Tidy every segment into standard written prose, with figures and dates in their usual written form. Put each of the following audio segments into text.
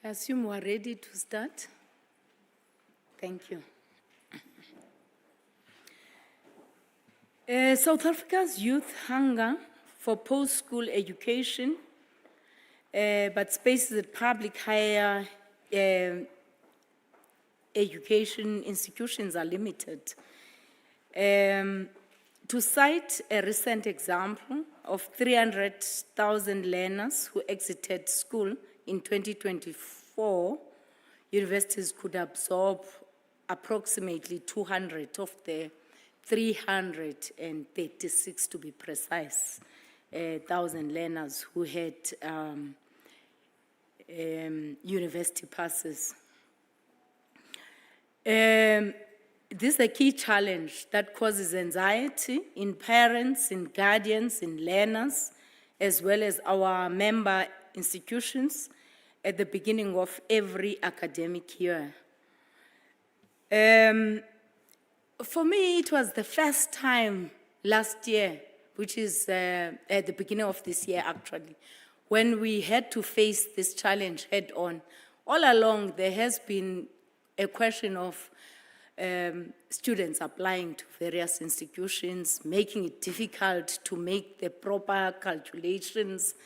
I assume we're ready to start. Thank you. South Africa's youth hunger for post-school education, but spaces at public higher education institutions are limited. To cite a recent example of 300,000 learners who exited school in 2024, universities could absorb approximately 200 of the 336, to be precise, 1,000 learners who had university passes. This is a key challenge that causes anxiety in parents, in guardians, in learners, as well as our member institutions at the beginning of every academic year. For me, it was the first time last year, which is at the beginning of this year actually, when we had to face this challenge head on. All along, there has been a question of students applying to various institutions, making it difficult to make the proper calculations.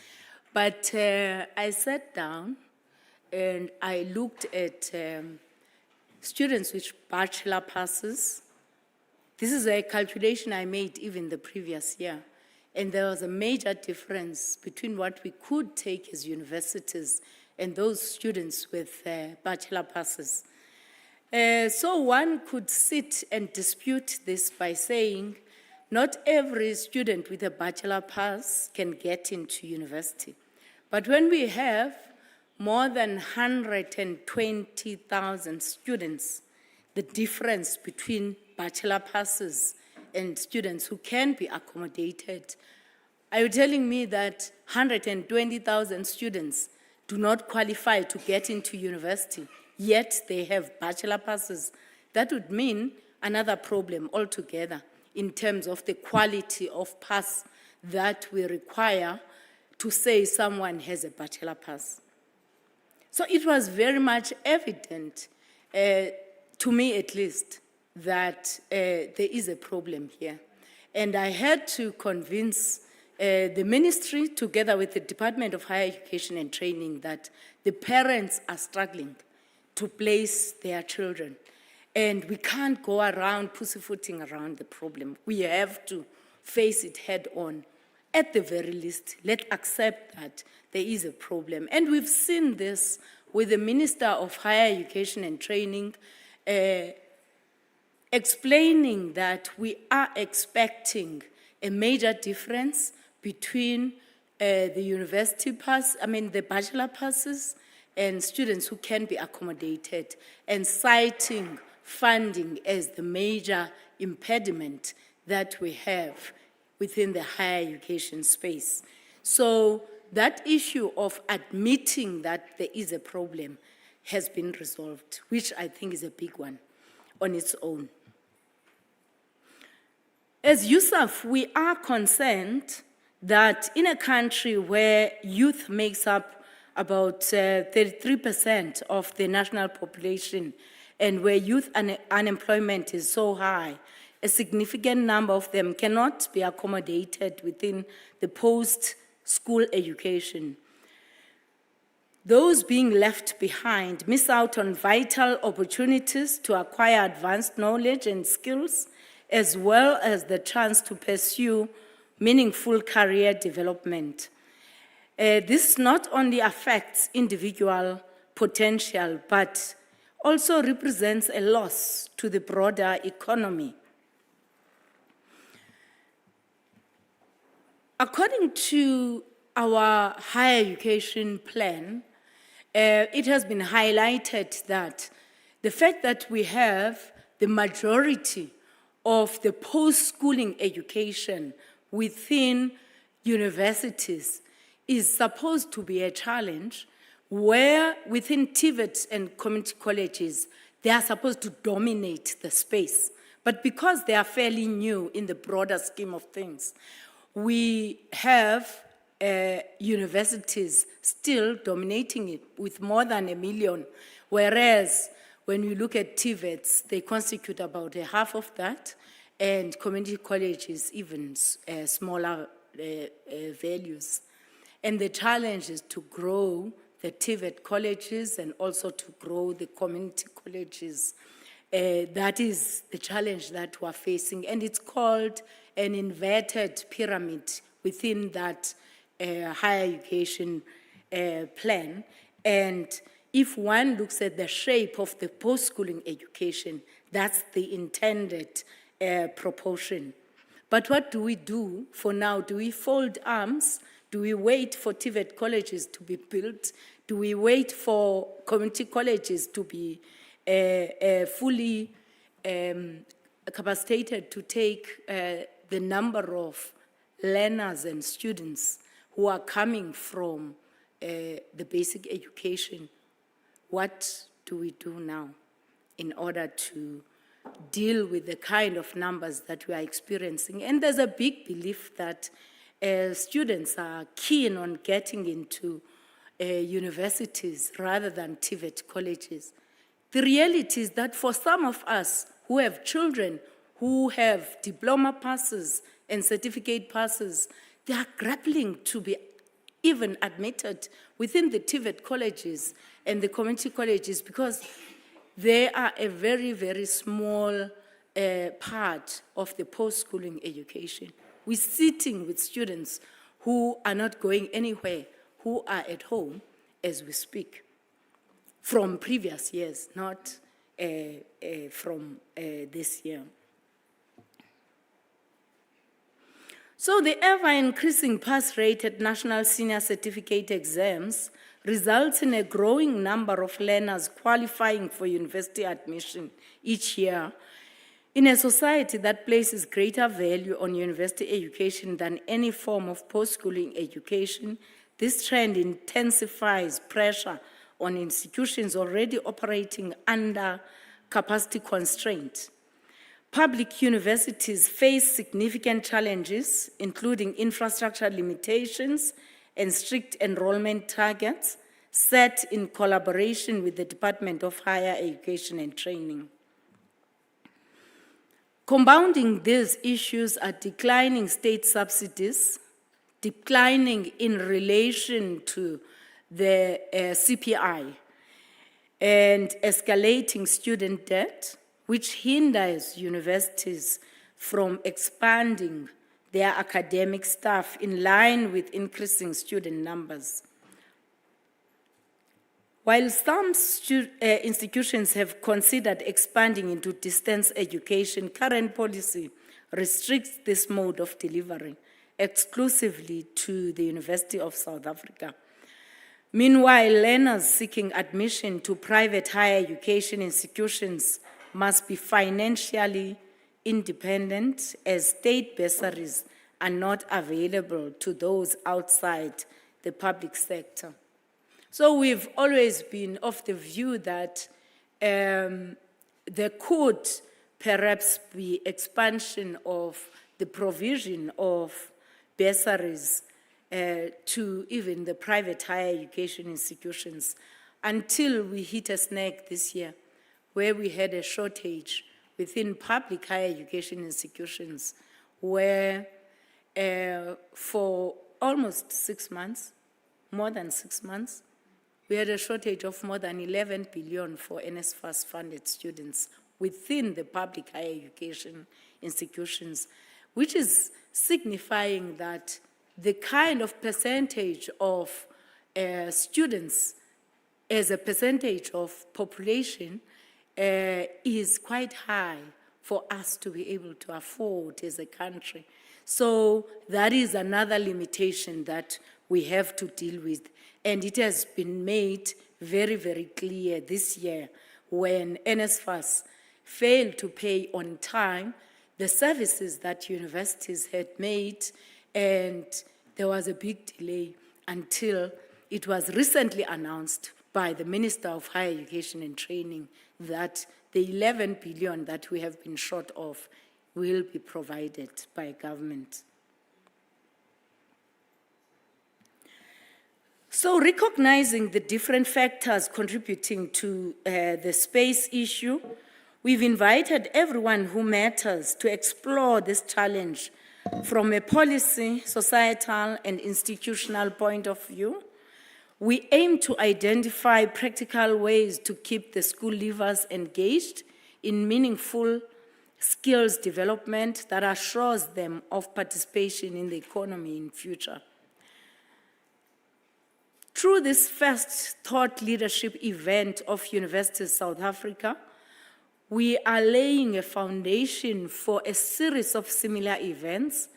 But I sat down and I looked at students with bachelor passes. This is a calculation I made even the previous year. And there was a major difference between what we could take as universities and those students with bachelor passes. So one could sit and dispute this by saying, not every student with a bachelor pass can get into university. But when we have more than 120,000 students, the difference between bachelor passes and students who can be accommodated, are you telling me that 120,000 students do not qualify to get into university, yet they have bachelor passes? That would mean another problem altogether in terms of the quality of pass that we require to say someone has a bachelor pass. So it was very much evident, to me at least, that there is a problem here. And I had to convince the ministry, together with the Department of Higher Education and Training, that the parents are struggling to place their children. And we can't go around pussyfooting around the problem. We have to face it head on. At the very least, let's accept that there is a problem. And we've seen this with the Minister of Higher Education and Training explaining that we are expecting a major difference between the university pass, the bachelor passes, and students who can be accommodated, and citing funding as the major impediment that we have within the higher education space. So that issue of admitting that there is a problem has been resolved, which I think is a big one on its own. As USAF, we are concerned that in a country where youth makes up about 33% of the national population, and where youth unemployment is so high, a significant number of them cannot be accommodated within the post-school education. Those being left behind miss out on vital opportunities to acquire advanced knowledge and skills, as well as the chance to pursue meaningful career development. This not only affects individual potential, but also represents a loss to the broader economy. According to our higher education plan, it has been highlighted that the fact that we have the majority of the post-schooling education within universities is supposed to be a challenge, where within TVET and community colleges, they are supposed to dominate the space. But because they are fairly new in the broader scheme of things, we have universities still dominating it with more than 1 million, whereas when we look at TVETs, they constitute about half of that, and community colleges even smaller values. And the challenge is to grow the TVET colleges and also to grow the community colleges. That is the challenge that we're facing, and it's called an inverted pyramid within that higher education plan. And if one looks at the shape of the post-schooling education, that's the intended proportion. But what do we do for now? Do we fold arms? Do we wait for TVET colleges to be built? Do we wait for community colleges to be fully capacitated to take the number of learners and students who are coming from the basic education? What do we do now in order to deal with the kind of numbers that we are experiencing? And there's a big belief that students are keen on getting into universities rather than TVET colleges. The reality is that for some of us who have children who have diploma passes and certificate passes, they are grappling to be even admitted within the TVET colleges and the community colleges because they are a very, very small part of the post-schooling education. We're sitting with students who are not going anywhere, who are at home as we speak, from previous years, not from this year. So the ever-increasing pass rate at national senior certificate exams results in a growing number of learners qualifying for university admission each year. In a society that places greater value on university education than any form of post-schooling education, this trend intensifies pressure on institutions already operating under capacity constraint. Public universities face significant challenges, including infrastructure limitations and strict enrollment targets set in collaboration with the Department of Higher Education and Training. Compounding these issues are declining state subsidies, declining in relation to the CPI, and escalating student debt, which hinders universities from expanding their academic staff in line with increasing student numbers. While some institutions have considered expanding into distance education, current policy restricts this mode of delivery exclusively to the University of South Africa. Meanwhile, learners seeking admission to private higher education institutions must be financially independent, as state bursaries are not available to those outside the public sector. So we've always been of the view that there could perhaps be expansion of the provision of bursaries to even the private higher education institutions, until we hit a snag this year where we had a shortage within public higher education institutions, where for almost 6 months, more than 6 months, we had a shortage of more than 11 billion for NSFAS-funded students within the public higher education institutions, which is signifying that the kind of percentage of students as a percentage of population is quite high for us to be able to afford as a country. So that is another limitation that we have to deal with. And it has been made very, very clear this year when NSFAS failed to pay on time the services that universities had made, and there was a big delay until it was recently announced by the Minister of Higher Education and Training that the 11 billion that we have been short of will be provided by government. So recognizing the different factors contributing to the space issue, we've invited everyone who matters to explore this challenge from a policy, societal, and institutional point of view. We aim to identify practical ways to keep the school leavers engaged in meaningful skills development that assures them of participation in the economy in future. Through this first thought leadership event of Universities South Africa, we are laying a foundation for a series of similar events,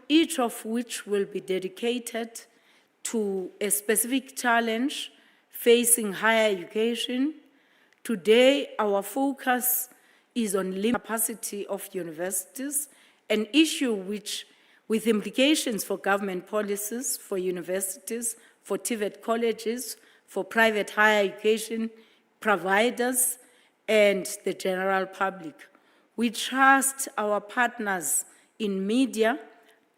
each of which will be dedicated to a specific challenge facing higher education. Today, our focus is on limited capacity of universities, an issue which, with implications for government policies, for universities, for TVET colleges, for private higher education providers, and the general public. We trust our partners in media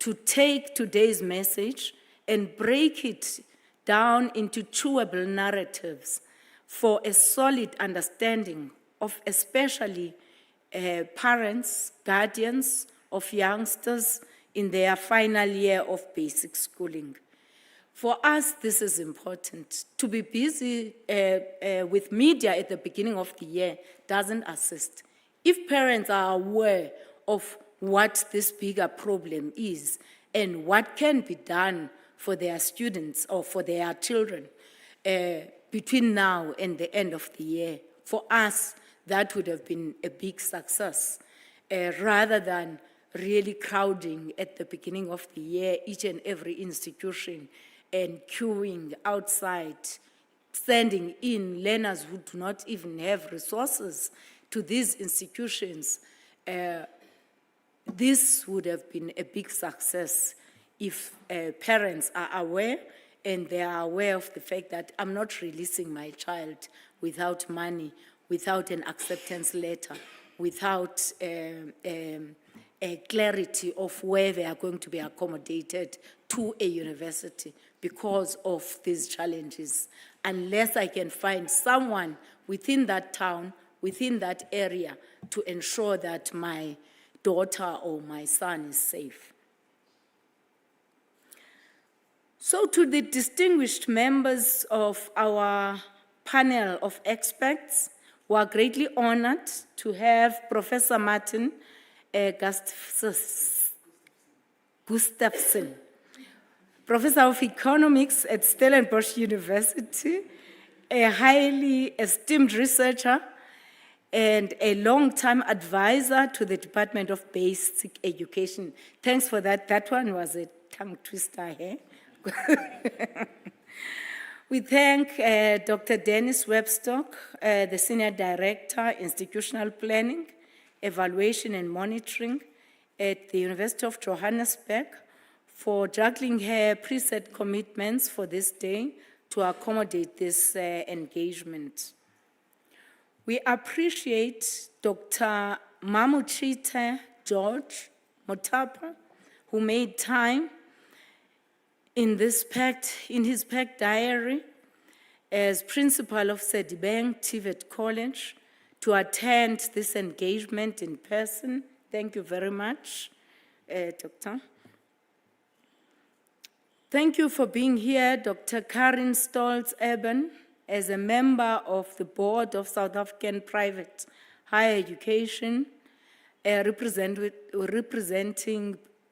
to take today's message and break it down into chewable narratives for a solid understanding of especially parents, guardians of youngsters in their final year of basic schooling. For us, this is important. To be busy with media at the beginning of the year doesn't assist. If parents are aware of what this bigger problem is and what can be done for their students or for their children between now and the end of the year, for us, that would have been a big success, rather than really crowding at the beginning of the year each and every institution and queuing outside, sending in learners who do not even have resources to these institutions. This would have been a big success if parents are aware and they are aware of the fact that I'm not releasing my child without money, without an acceptance letter, without a clarity of where they are going to be accommodated to a university because of these challenges, unless I can find someone within that town, within that area, to ensure that my daughter or my son is safe. So to the distinguished members of our panel of experts, we are greatly honored to have Professor Martin Gustafsson, Professor of Economics at Stellenbosch University, a highly esteemed researcher and a long-time advisor to the Department of Basic Education. Thanks for that. That one was a tongue twister here. We thank Dr. Dennis Webstock, the Senior Director, Institutional Planning, Evaluation and Monitoring at the University of Johannesburg, for juggling her preset commitments for this day to accommodate this engagement. We appreciate Dr. Mamuchita George Motapa, who made time in his packed diary as principal of Sedibeng TVET College to attend this engagement in person. Thank you very much, Doctor. Thank you for being here, Dr. Karin Stolz-Eben, as a member of the board of South African Private Higher Education, representing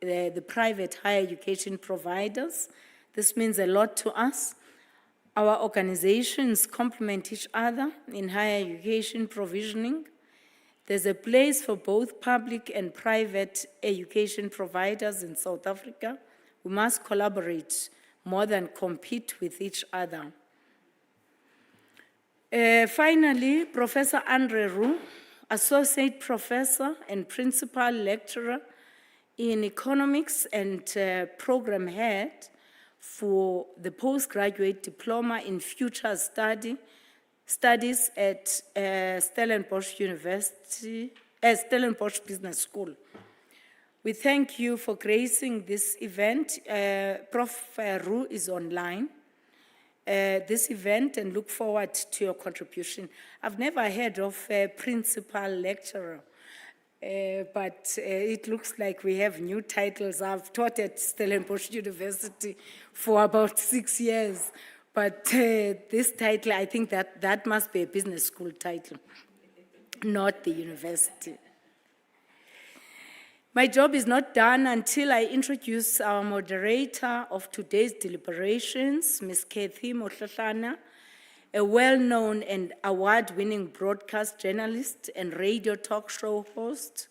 the private higher education providers. This means a lot to us. Our organizations complement each other in higher education provisioning. There's a place for both public and private education providers in South Africa. We must collaborate more than compete with each other. Finally, Professor Andre Roux, Associate Professor and Principal Lecturer in Economics and Program Head for the Postgraduate Diploma in Future Studies at Stellenbosch University, Stellenbosch Business School. We thank you for gracing this event. Prof. Roux is online. This event and look forward to your contribution. I've never heard of a principal lecturer, but it looks like we have new titles. I've taught at Stellenbosch University for about 6 years, but this title, I think that must be a business school title, not the university. My job is not done until I introduce our moderator of today's deliberations, Ms. Kathy Motlatlana, a well-known and award-winning broadcast journalist and radio talk show host.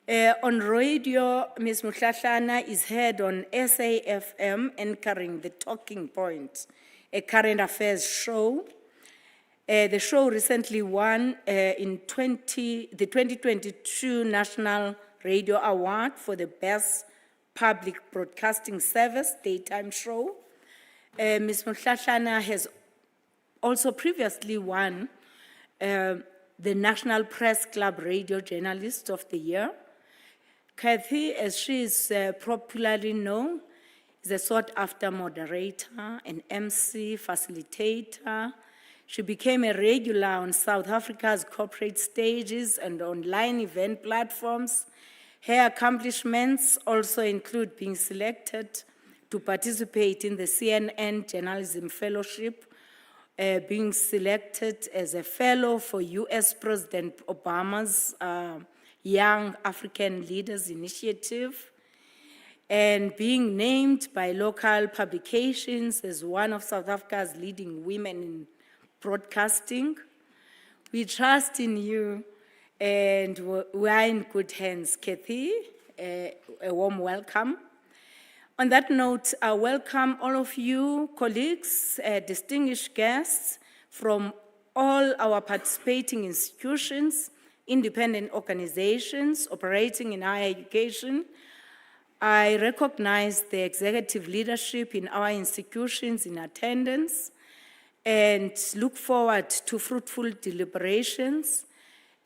On radio, Ms. Motlatlana is heard on SAFM, anchoring The Talking Point, a current affairs show. The show recently won the 2022 National Radio Award for the Best Public Broadcasting Service Daytime Show. Ms. Motlatlana has also previously won the National Press Club Radio Journalist of the Year. Kathy, as she is popularly known, is a sought-after moderator, an MC, facilitator. She became a regular on South Africa's corporate stages and online event platforms. Her accomplishments also include being selected to participate in the CNN Journalism Fellowship, being selected as a fellow for US President Obama's Young African Leaders Initiative, and being named by local publications as one of South Africa's leading women in broadcasting. We trust in you, and we are in good hands. Kathy, a warm welcome. On that note, I welcome all of you, colleagues, distinguished guests from all our participating institutions, independent organizations operating in higher education. I recognize the executive leadership in our institutions in attendance and look forward to fruitful deliberations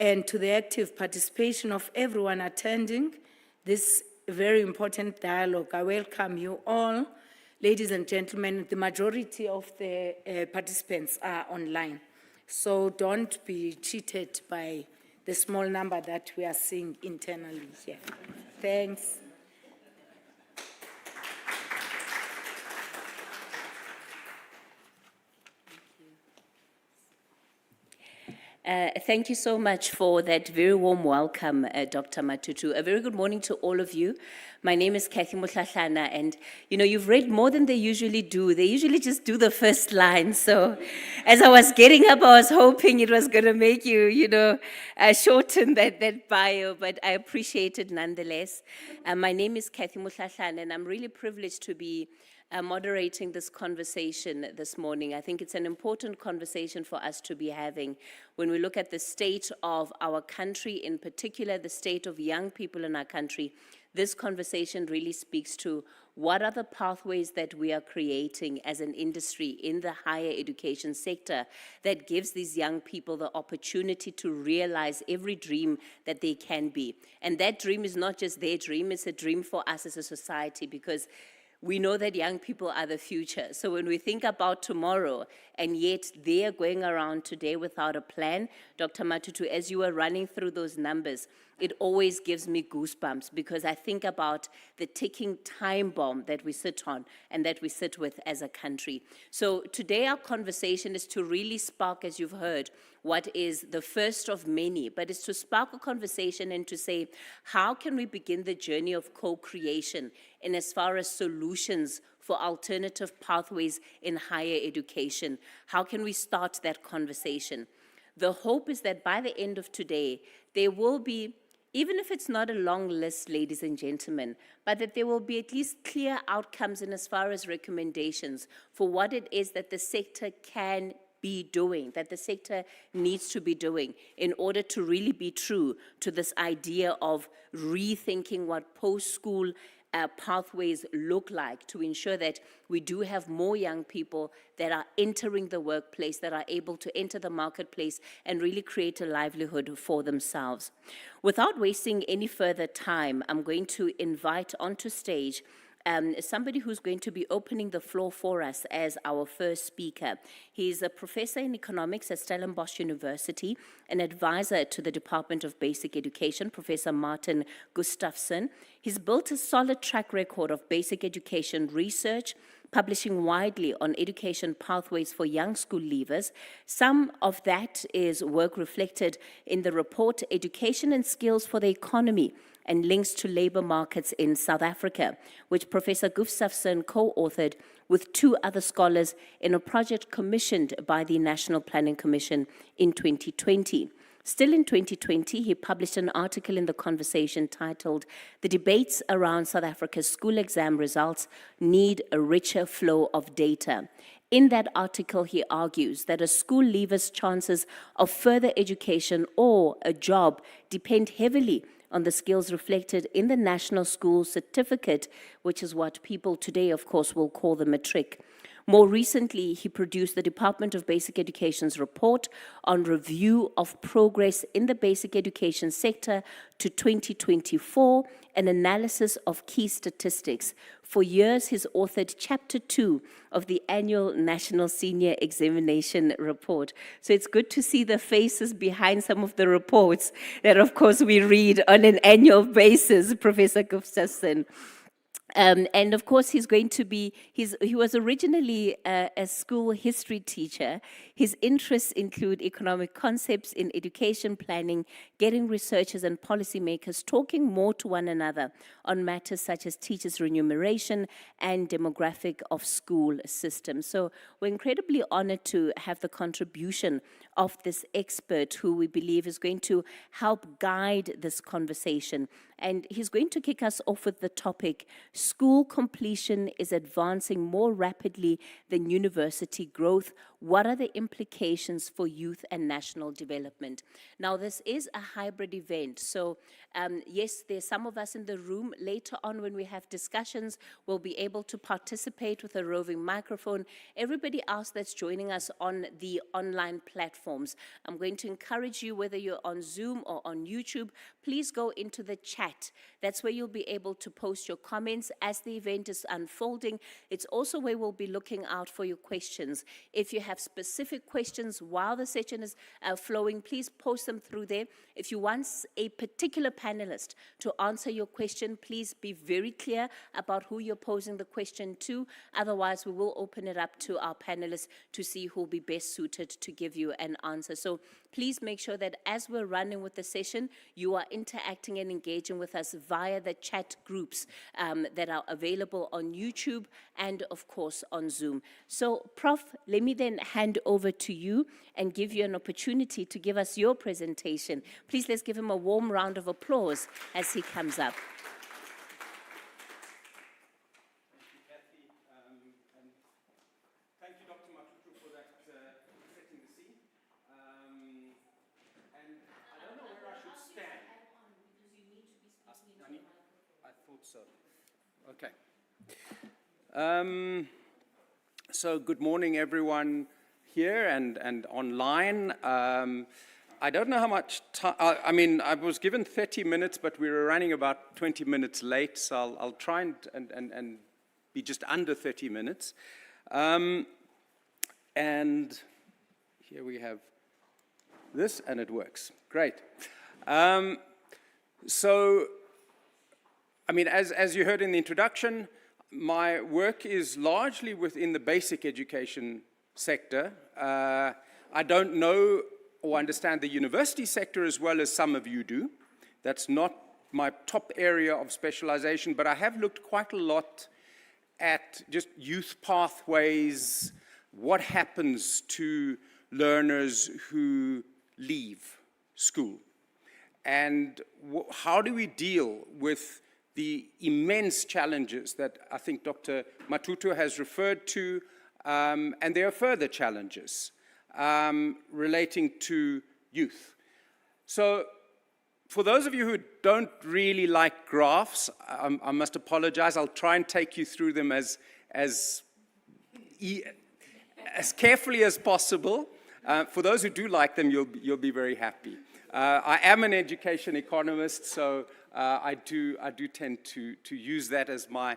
and to the active participation of everyone attending this a very important dialogue. I welcome you all, ladies and gentlemen. The majority of the participants are online. So don't be cheated by the small number that we are seeing internally here. Thanks. Thank you so much for that very warm welcome, Dr. Matutu. A very good morning to all of you. My name is Kathy Mutlahlana, and you've read more than they usually do. They usually just do the first line. So as I was getting up, I was hoping it was going to make you, shorten that bio, but I appreciate it nonetheless. My name is Kathy Mutlahlana, and I'm really privileged to be moderating this conversation this morning. I think it's an important conversation for us to be having when we look at the state of our country, in particular the state of young people in our country. This conversation really speaks to what are the pathways that we are creating as an industry in the higher education sector that gives these young people the opportunity to realize every dream that they can be. And that dream is not just their dream, it's a dream for us as a society, because we know that young people are the future. So when we think about tomorrow, and yet they are going around today without a plan, Dr. Matutu, as you were running through those numbers, it always gives me goosebumps, because I think about the ticking time bomb that we sit on and that we sit with as a country. So today our conversation is to really spark, as you've heard, what is the first of many, but it's to spark a conversation and to say, how can we begin the journey of co-creation in as far as solutions for alternative pathways in higher education? How can we start that conversation? The hope is that by the end of today, there will be, even if it's not a long list, ladies and gentlemen, but that there will be at least clear outcomes in as far as recommendations for what it is that the sector can be doing, that the sector needs to be doing in order to really be true to this idea of rethinking what post-school pathways look like, to ensure that we do have more young people that are entering the workplace, that are able to enter the marketplace and really create a livelihood for themselves. Without wasting any further time, I'm going to invite onto stage somebody who's going to be opening the floor for us as our first speaker. He's a professor in economics at Stellenbosch University, an advisor to the Department of Basic Education, Professor Martin Gustafsson. He's built a solid track record of basic education research, publishing widely on education pathways for young school leavers. Some of that is work reflected in the report, Education and Skills for the Economy, and links to labor markets in South Africa, which Professor Gustafsson co-authored with two other scholars in a project commissioned by the National Planning Commission in 2020. Still in 2020, he published an article in The Conversation titled, "The Debates Around South Africa's School Exam Results Need a Richer Flow of Data." In that article, he argues that a school leaver's chances of further education or a job depend heavily on the skills reflected in the National School Certificate, which is what people today, of course, will call the matric. More recently, he produced the Department of Basic Education's report on review of progress in the basic education sector to 2024, an analysis of key statistics. For years, he's authored Chapter 2 of the annual National Senior Examination Report. So it's good to see the faces behind some of the reports that, of course, we read on an annual basis, Professor Gustafsson. And of course, he was originally a school history teacher. His interests include economic concepts in education planning, getting researchers and policymakers talking more to one another on matters such as teachers' remuneration and demographic of school systems. So we're incredibly honored to have the contribution of this expert who we believe is going to help guide this conversation. And he's going to kick us off with the topic, school completion is advancing more rapidly than university growth. what are the implications for youth and national development? Now, this is a hybrid event, so yes, there's some of us in the room. Later on, when we have discussions, we'll be able to participate with a roving microphone. Everybody else that's joining us on the online platforms, I'm going to encourage you, whether you're on Zoom or on YouTube, please go into the chat. That's where you'll be able to post your comments as the event is unfolding. It's also where we'll be looking out for your questions. If you have specific questions while the session is flowing, please post them through there. If you want a particular panelist to answer your question, please be very clear about who you're posing the question to. Otherwise, we will open it up to our panelists to see who will be best suited to give you an answer. So please make sure that as we're running with the session, you are interacting and engaging with us via the chat groups that are available on YouTube and, of course, on Zoom. So, Prof, let me then hand over to you and give you an opportunity to give us your presentation. Please, let's give him a warm round of applause as he comes up. Thank you, Dr. Matutu, for that setting the scene. And I don't know where I should stand. I thought so. Okay. So good morning, everyone here and online. I don't know how much time. I mean, I was given 30 minutes, but we were running about 20 minutes late, so I'll try and be just under 30 minutes. And here we have this, and it works. Great. So, I mean, as you heard in the introduction, my work is largely within the basic education sector. I don't know or understand the university sector as well as some of you do. That's not my top area of specialization, but I have looked quite a lot at just youth pathways, what happens to learners who leave school, and how do we deal with the immense challenges that I think Dr. Matutu has referred to, and there are further challenges relating to youth. So for those of you who don't really like graphs, I must apologize. I'll try and take you through them as carefully as possible. For those who do like them, you'll be very happy. I am an education economist, so I do tend to use that as my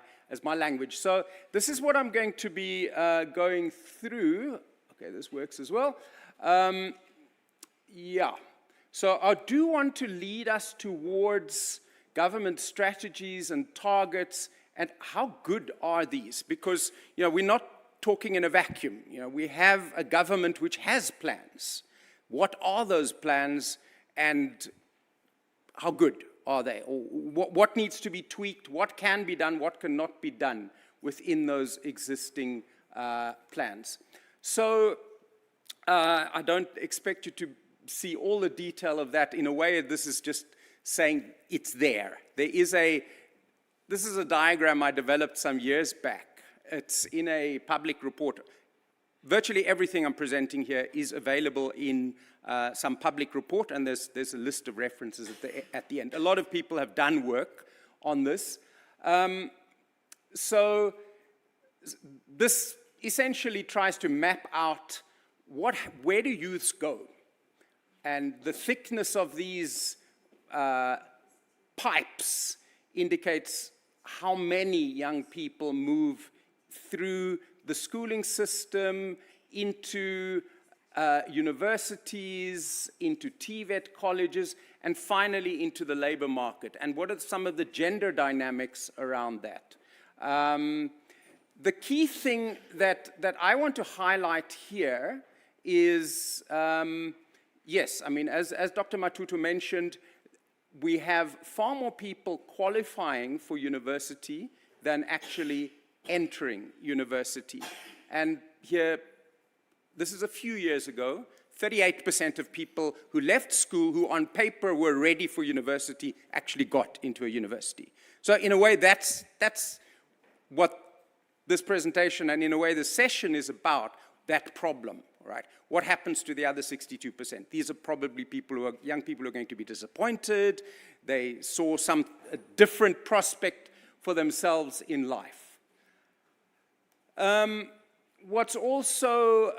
language. So this is what I'm going to be going through. Okay, this works as well. Yeah. So I do want to lead us towards government strategies and targets, and how good are these? Because, you know, we're not talking in a vacuum. You know, we have a government which has plans. What are those plans, and how good are they? Or what needs to be tweaked? What can be done? What cannot be done within those existing plans? So I don't expect you to see all the detail of that. In a way, this is just saying it's there. This is a diagram I developed some years back. It's in a public report. Virtually everything I'm presenting here is available in some public report, and there's a list of references at the end. A lot of people have done work on this. So this essentially tries to map out where do youths go? And the thickness of these pipes indicates how many young people move through the schooling system into universities, into TVET colleges, and finally into the labor market. And what are some of the gender dynamics around that? The key thing that I want to highlight here is, yes, I mean, as Dr. Matutu mentioned, we have far more people qualifying for university than actually entering university. And here, this is a few years ago, 38% of people who left school who on paper were ready for university actually got into a university. So in a way, that's what this presentation and in a way the session is about, that problem. right? What happens to the other 62%? These are probably young people who are going to be disappointed. They saw a different prospect for themselves in life. What's also,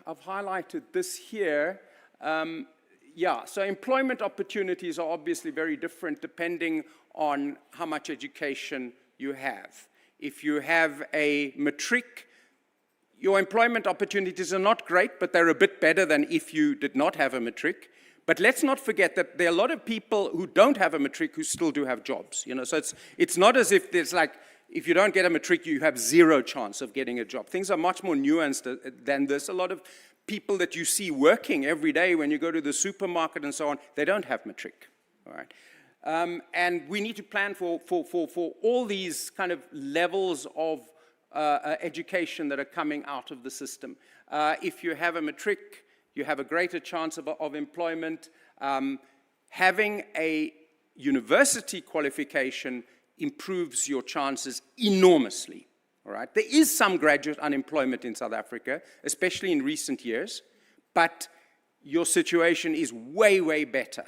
I've highlighted this here, so employment opportunities are obviously very different depending on how much education you have. If you have a matric, your employment opportunities are not great, but they're a bit better than if you did not have a matric. But let's not forget that there are a lot of people who don't have a matric who still do have jobs. So it's not as if there's like, if you don't get a matric, you have zero chance of getting a job. Things are much more nuanced than this. A lot of people that you see working every day when you go to the supermarket and so on, they don't have matric, all right? And we need to plan for all these kind of levels of education that are coming out of the system. If you have a matric, you have a greater chance of employment. Having a university qualification improves your chances enormously, all right? There is some graduate unemployment in South Africa, especially in recent years, but your situation is way, way better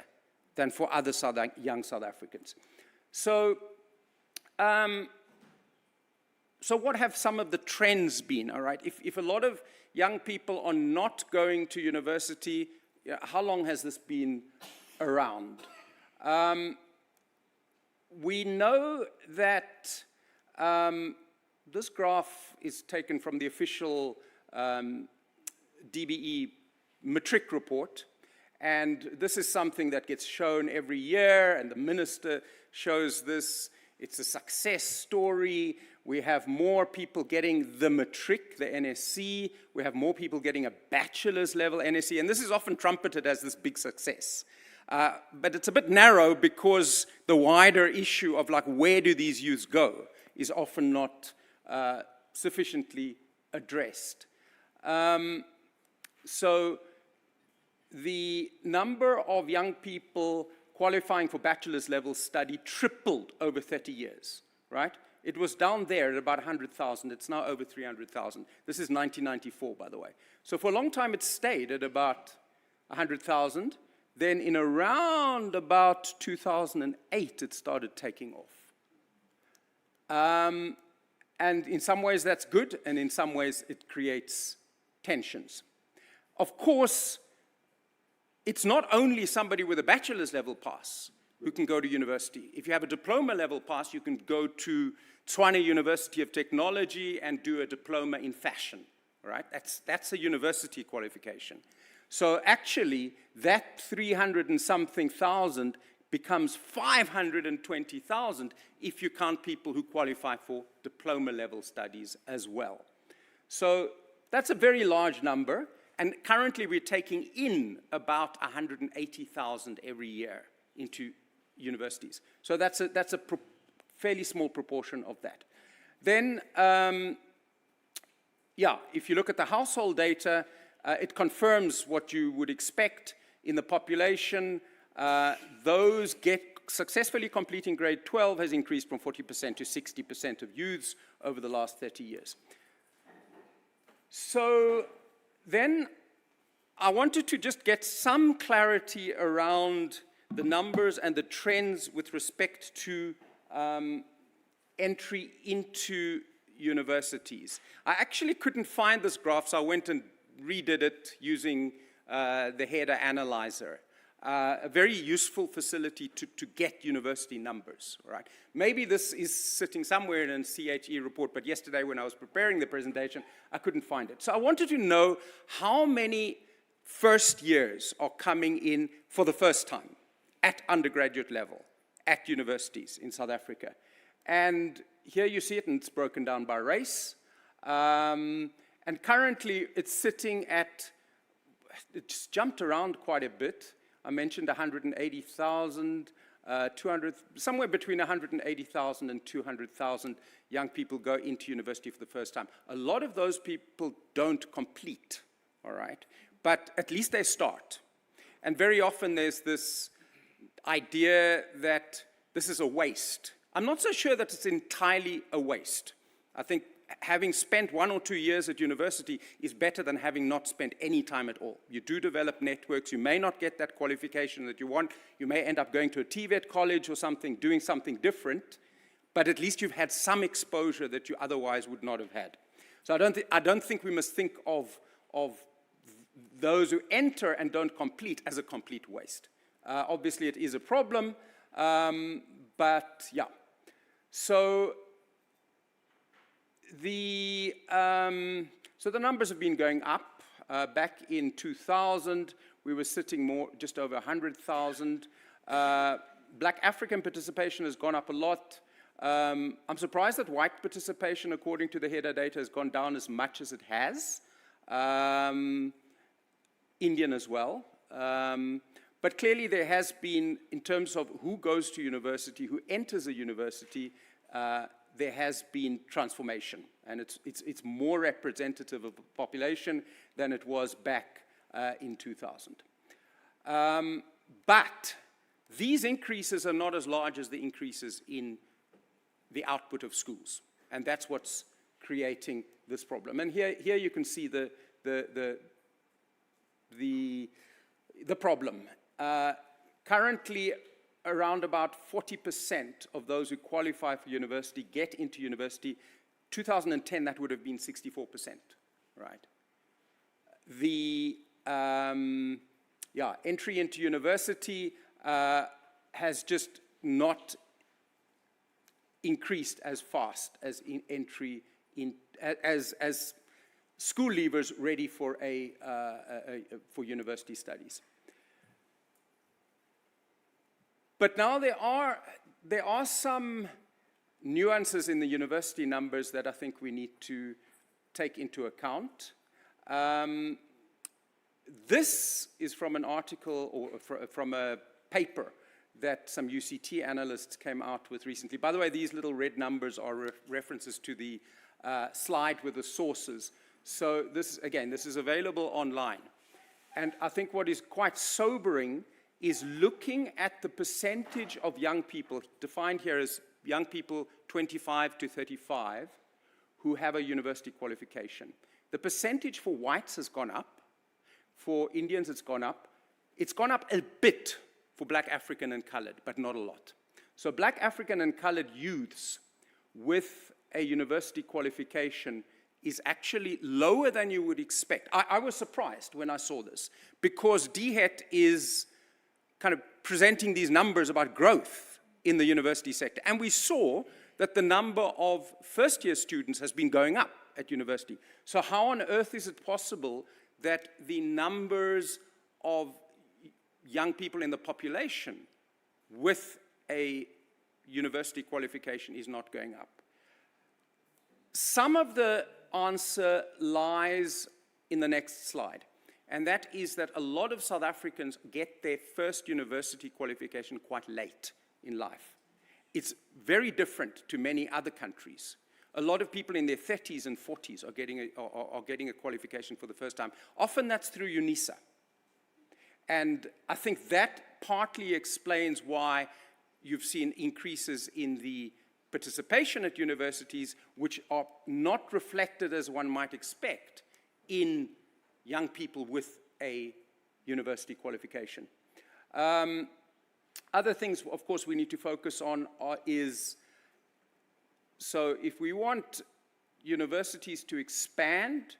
than for other young South Africans. So what have some of the trends been, all right? If a lot of young people are not going to university, how long has this been around? We know that this graph is taken from the official DBE matric report, and this is something that gets shown every year, and the minister shows this. It's a success story. We have more people getting the matric, the NSC. We have more people getting a bachelor's level NSC, and this is often trumpeted as this big success. But it's a bit narrow because the wider issue of like where do these youths go is often not sufficiently addressed. So the number of young people qualifying for bachelor's level study tripled over 30 years, right? It was down there at about 100,000. It's now over 300,000. This is 1994, by the way. So for a long time, it stayed at about 100,000. Then in around about 2008, it started taking off. And in some ways, that's good, and in some ways, it creates tensions. Of course, it's not only somebody with a bachelor's level pass who can go to university. If you have a diploma level pass, you can go to Tshwane University of Technology and do a diploma in fashion, right? That's a university qualification. So actually, that 300 and something thousand becomes 520,000 if you count people who qualify for diploma level studies as well. So that's a very large number, and currently we're taking in about 180,000 every year into universities. So that's a fairly small proportion of that. Then, if you look at the household data, it confirms what you would expect in the population. Those successfully completing grade 12 has increased from 40% to 60% of youths over the last 30 years. So then I wanted to just get some clarity around the numbers and the trends with respect to entry into universities. I actually couldn't find this graph, so I went and redid it using the header analyzer. A very useful facility to get university numbers, right? Maybe this is sitting somewhere in a CHE report, but yesterday when I was preparing the presentation, I couldn't find it. So I wanted to know how many first years are coming in for the first time at undergraduate level, at universities in South Africa. And here you see it, and it's broken down by race. And currently, it's sitting at, it's jumped around quite a bit. I mentioned 180,000, 200, somewhere between 180,000 and 200,000 young people go into university for the first time. A lot of those people don't complete, all right? But at least they start. And very often there's this idea that this is a waste. I'm not so sure that it's entirely a waste. I think having spent 1 or 2 years at university is better than having not spent any time at all. You do develop networks. You may not get that qualification that you want. You may end up going to a TVET college or something, doing something different, but at least you've had some exposure that you otherwise would not have had. So I don't think we must think of those who enter and don't complete as a complete waste. Obviously, it is a problem, but yeah. So the numbers have been going up. Back in 2000, we were sitting just over 100,000. Black African participation has gone up a lot. I'm surprised that white participation, according to the HEDA data, has gone down as much as it has. Indian as well. But clearly there has been, in terms of who goes to university, who enters a university, there has been transformation. And it's more representative of the population than it was back in 2000. But these increases are not as large as the increases in the output of schools. And that's what's creating this problem. And here you can see the problem. Currently, around about 40% of those who qualify for university get into university. 2010, that would have been 64%, right? The entry into university has just not increased as fast as entry in as school leavers ready for for university studies. But now there are some nuances in the university numbers that I think we need to take into account. This is from an article or from a paper that some UCT analysts came out with recently. By the way, these little red numbers are references to the slide with the sources. So this is available online. And I think what is quite sobering is looking at the percentage of young people, defined here as young people 25 to 35, who have a university qualification. The percentage for whites has gone up. For Indians, it's gone up. It's gone up a bit for Black African and colored, but not a lot. So Black African and colored youths with a university qualification is actually lower than you would expect. I was surprised when I saw this, because DHET is kind of presenting these numbers about growth in the university sector. And we saw that the number of first-year students has been going up at university. So how on earth is it possible that the numbers of young people in the population with a university qualification is not going up? Some of the answer lies in the next slide. And that is that a lot of South Africans get their first university qualification quite late in life. It's very different to many other countries. A lot of people in their 30s and 40s are getting a qualification for the first time. Often that's through UNISA. And I think that partly explains why you've seen increases in the participation at universities, which are not reflected as one might expect in young people with a university qualification. Other things, of course, we need to focus on so if we want universities to expand,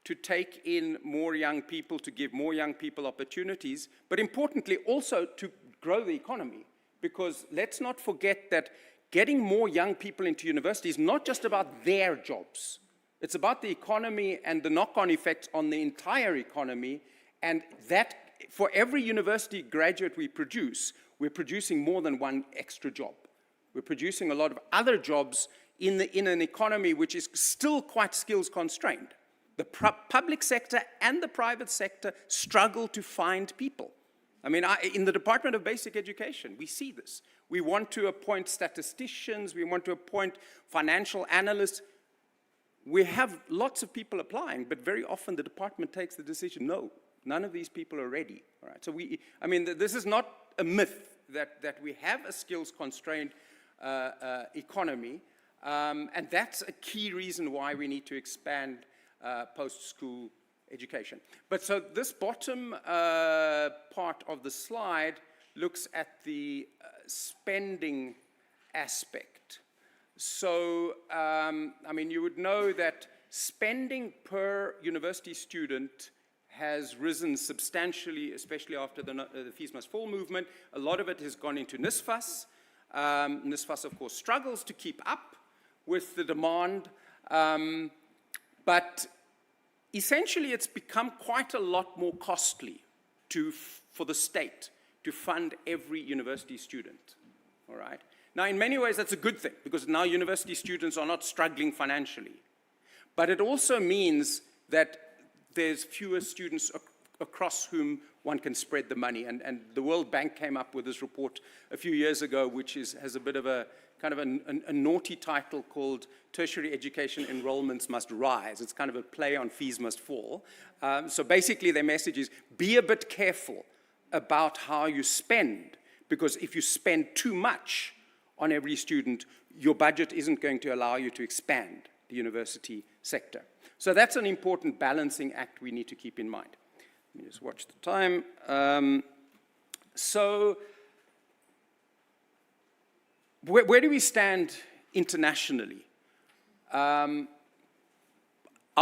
to take in more young people, to give more young people opportunities, but importantly also to grow the economy. Because let's not forget that getting more young people into university is not just about their jobs. It's about the economy and the knock-on effects on the entire economy, and that for every university graduate we produce, we're producing more than one extra job. We're producing a lot of other jobs in an economy which is still quite skills constrained. The public sector and the private sector struggle to find people. I mean, in the Department of Basic Education, we see this. We want to appoint statisticians, we want to appoint financial analysts. We have lots of people applying, but very often the department takes the decision, no, none of these people are ready. All right? So this is not a myth that we have a skills-constrained economy, And that's a key reason why we need to expand post-school education. But so this bottom part of the slide looks at the spending aspect. So, I mean, you would know that spending per university student has risen substantially, especially after the Fees Must Fall movement. A lot of it has gone into NSFAS. NSFAS, of course, struggles to keep up with the demand, but essentially it's become quite a lot more costly for the state to fund every university student, all right? Now, in many ways, that's a good thing, because now university students are not struggling financially. But it also means that there's fewer students across whom one can spread the money. And the World Bank came up with this report a few years ago, which has a bit of a kind of a naughty title called Tertiary Education Enrollments Must Rise. It's kind of a play on Fees Must Fall. So basically their message is, be a bit careful about how you spend, because if you spend too much on every student, your budget isn't going to allow you to expand the university sector. So that's an important balancing act we need to keep in mind. Let me just watch the time. So where do we stand internationally? Our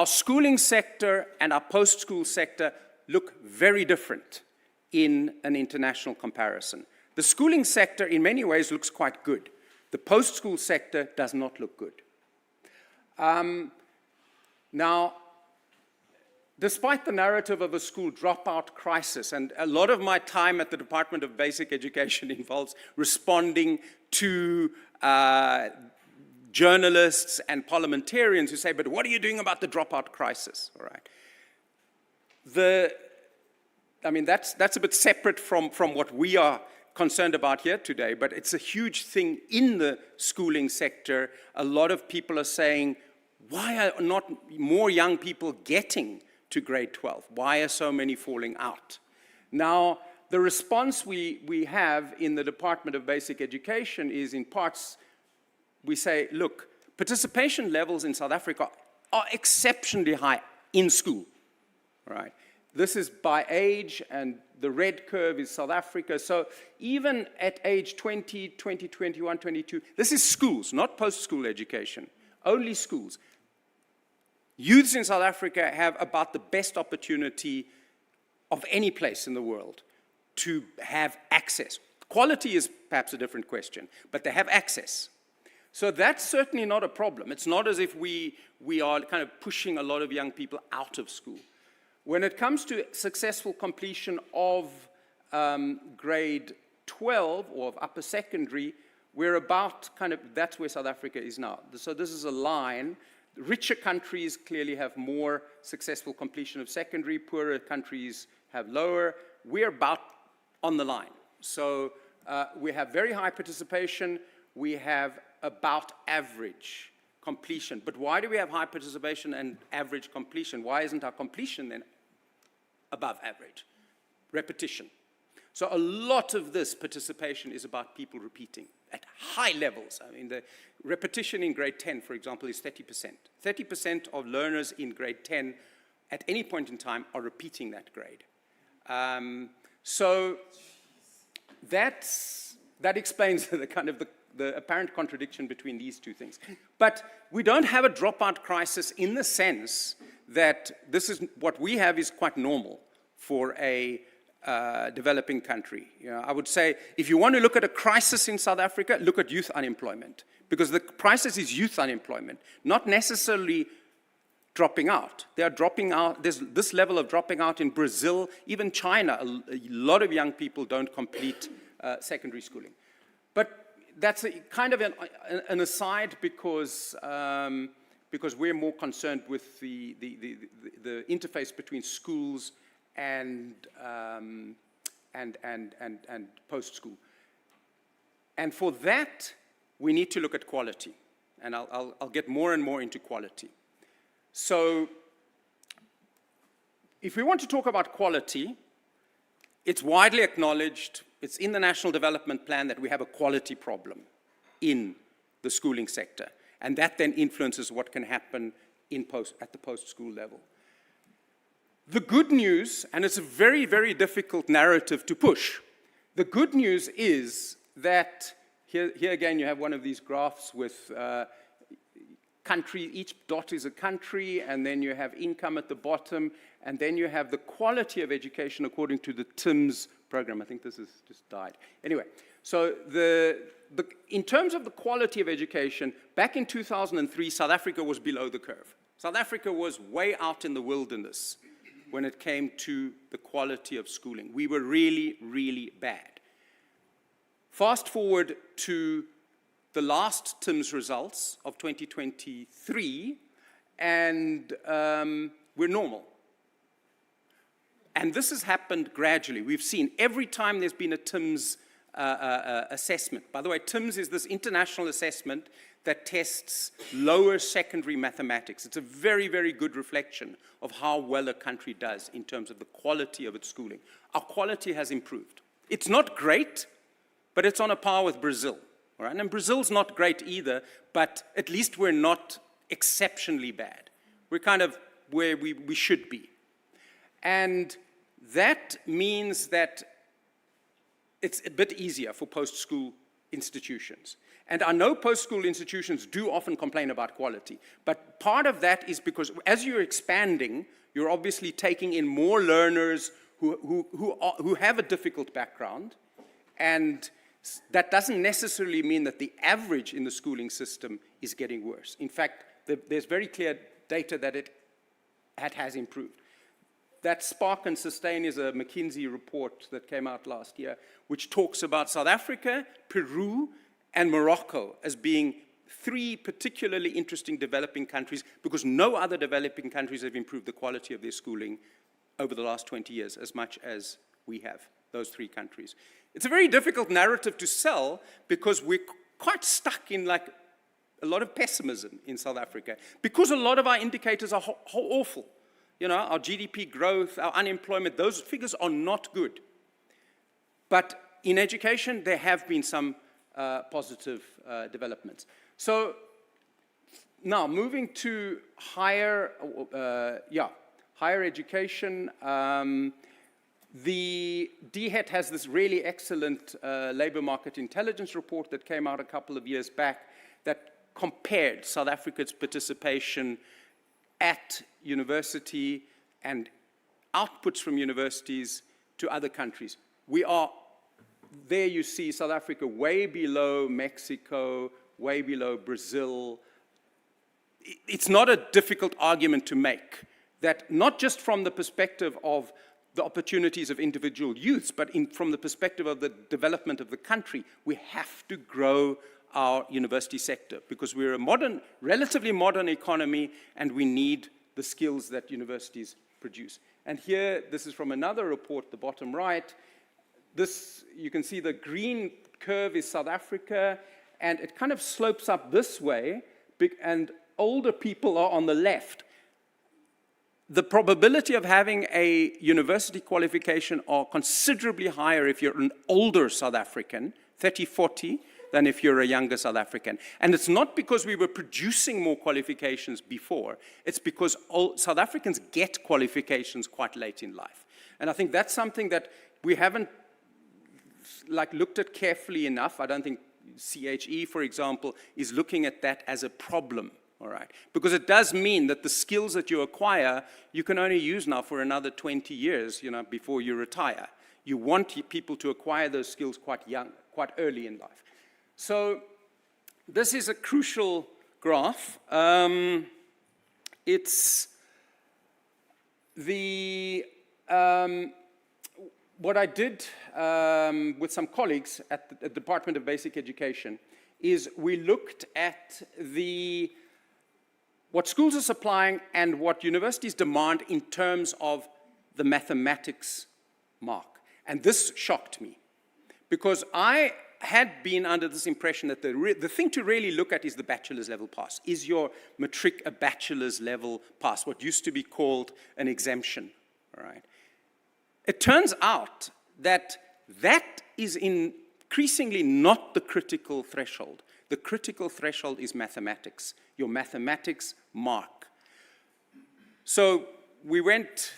schooling sector and our post-school sector look very different in an international comparison. The schooling sector, in many ways, looks quite good. The post-school sector does not look good. Now, despite the narrative of a school dropout crisis, and a lot of my time at the Department of Basic Education involves responding to journalists and parliamentarians who say, but what are you doing about the dropout crisis? All right. I mean, that's a bit separate from what we are concerned about here today, but it's a huge thing in the schooling sector. A lot of people are saying, why are not more young people getting to grade 12? Why are so many falling out? Now, the response we have in the Department of Basic Education is, in parts, we say, look, participation levels in South Africa are exceptionally high in school, right? This is by age, and the red curve is South Africa. So even at age 20, 21, 22, this is schools, not post-school education, only schools. Youths in South Africa have about the best opportunity of any place in the world to have access. Quality is perhaps a different question, but they have access. So that's certainly not a problem. It's not as if we are kind of pushing a lot of young people out of school. When it comes to successful completion of grade 12 or of upper secondary, we're about that's where South Africa is now. So this is a line. Richer countries clearly have more successful completion of secondary, poorer countries have lower. We're about on the line. So we have very high participation, we have about average completion. But why do we have high participation and average completion? Why isn't our completion then above average? Repetition. So a lot of this participation is about people repeating at high levels. I mean, the repetition in grade 10, for example, is 30%. 30% of learners in grade 10 at any point in time are repeating that grade. So that explains the apparent contradiction between these two things. But we don't have a dropout crisis in the sense that what we have is quite normal for a developing country. You know, I would say, if you want to look at a crisis in South Africa, look at youth unemployment, because the crisis is youth unemployment, not necessarily dropping out. They are dropping out. There's this level of dropping out in Brazil, even China. A lot of young people don't complete secondary schooling. But that's kind of an aside, because we're more concerned with the interface between schools and post-school. And for that, we need to look at quality. And I'll get more and more into quality. So if we want to talk about quality, it's widely acknowledged, it's in the National Development Plan, that we have a quality problem in the schooling sector. And that then influences what can happen at the post-school level. The good news, and it's a very, very difficult narrative to push, the good news is that, here again you have one of these graphs with country, each dot is a country, and then you have income at the bottom, and then you have the quality of education according to the TIMS program. I think this has just died. Anyway, so in terms of the quality of education, back in 2003, South Africa was below the curve. South Africa was way out in the wilderness when it came to the quality of schooling. We were really, really bad. Fast forward to the last TIMS results of 2023, and we're normal. And this has happened gradually. We've seen every time there's been a TIMS assessment. By the way, TIMS is this international assessment that tests lower secondary mathematics. It's a very, very good reflection of how well a country does in terms of the quality of its schooling. Our quality has improved. It's not great, but it's on a par with Brazil. All right? And Brazil's not great either, but at least we're not exceptionally bad. We're kind of where we should be. And that means that it's a bit easier for post-school institutions. And I know post-school institutions do often complain about quality, but part of that is because as you're expanding, you're obviously taking in more learners who have a difficult background, and that doesn't necessarily mean that the average in the schooling system is getting worse. In fact, there's very clear data that it has improved. That Spark and Sustain is a McKinsey report that came out last year, which talks about South Africa, Peru, and Morocco as being three particularly interesting developing countries because no other developing countries have improved the quality of their schooling over the last 20 years as much as we have, those three countries. It's a very difficult narrative to sell because we're quite stuck in like a lot of pessimism in South Africa because a lot of our indicators are awful. You know, our GDP growth, our unemployment, those figures are not good. But in education, there have been some positive developments. So now moving to higher education. The DHET has this really excellent labor market intelligence report that came out a couple of years back that compared South Africa's participation at university and outputs from universities to other countries. We are, there you see South Africa way below Mexico, way below Brazil. It's not a difficult argument to make that not just from the perspective of the opportunities of individual youths, but from the perspective of the development of the country, we have to grow our university sector because we're a relatively modern economy and we need the skills that universities produce. And here, this is from another report, the bottom right. This, you can see the green curve is South Africa and it kind of slopes up this way and older people are on the left. The probability of having a university qualification are considerably higher if you're an older South African, 30, 40, than if you're a younger South African. And it's not because we were producing more qualifications before, it's because South Africans get qualifications quite late in life. And I think that's something that we haven't looked at carefully enough. I don't think CHE, for example, is looking at that as a problem. All right, because it does mean that the skills that you acquire, you can only use now for another 20 years, before you retire. You want people to acquire those skills quite young, quite early in life. So this is a crucial graph. It's what I did with some colleagues at the Department of Basic Education is we looked at what schools are supplying and what universities demand in terms of the mathematics mark. And this shocked me because I had been under this impression that the thing to really look at is the bachelor's level pass. Is your matric a bachelor's level pass, what used to be called an exemption, all right? It turns out that that is increasingly not the critical threshold. The critical threshold is mathematics, your mathematics mark. So we went,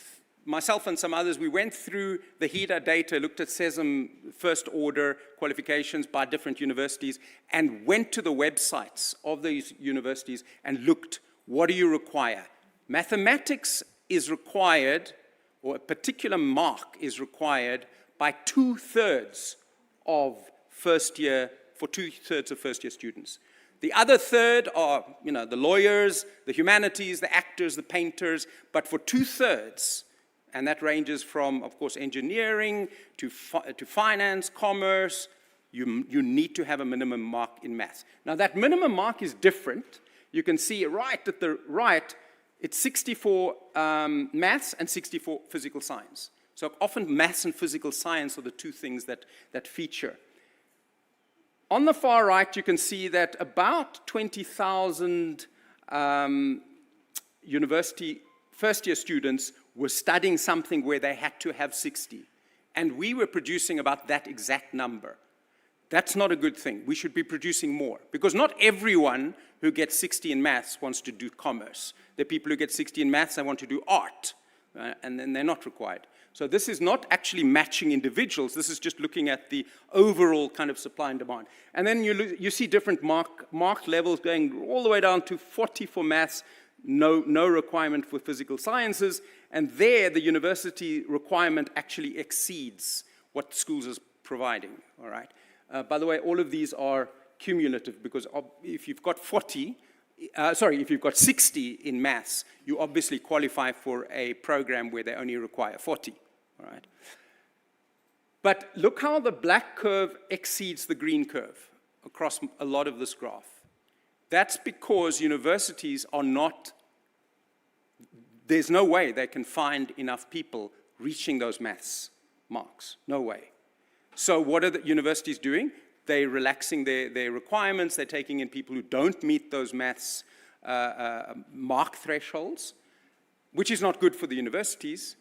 myself and some others, we went through the HEDA data, looked at SESM first order qualifications by different universities, and went to the websites of these universities and looked, what do you require? Mathematics is required, or a particular mark is required by 2/3 of first year, for 2/3 of first year students. The other third are, the lawyers, the humanities, the actors, the painters, but for 2/3, and that ranges from, of course, engineering to finance, commerce, you need to have a minimum mark in maths. Now, that minimum mark is different. You can see right at the right, it's 60 for maths and 60 for physical science. So often maths and physical science are the two things that feature. On the far right, you can see that about 20,000 university first-year students were studying something where they had to have 60. And we were producing about that exact number. That's not a good thing. We should be producing more. Because not everyone who gets 60 in maths wants to do commerce. There are people who get 60 in maths and want to do art. And then they're not required. So this is not actually matching individuals. This is just looking at the overall kind of supply and demand. And then you see different mark levels going all the way down to 40 for maths, no requirement for physical sciences. And there, the university requirement actually exceeds what schools are providing. All right. By the way, all of these are cumulative, because if you've got if you've got 60 in maths, you obviously qualify for a program where they only require 40, all right? But look how the black curve exceeds the green curve across a lot of this graph. That's because universities are not, there's no way they can find enough people reaching those maths marks, no way. So what are the universities doing? They're relaxing their requirements. They're taking in people who don't meet those maths mark thresholds, which is not good for the universities.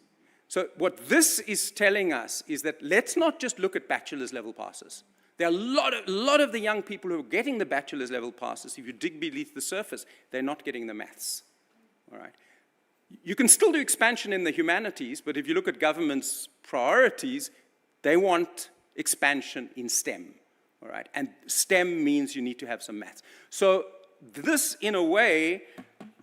So what this is telling us is that let's not just look at bachelor's level passes. There are a lot of the young people who are getting the bachelor's level passes. If you dig beneath the surface, they're not getting the maths. All right. You can still do expansion in the humanities, but if you look at government's priorities, they want expansion in STEM. All right, and STEM means you need to have some maths. So this, in a way,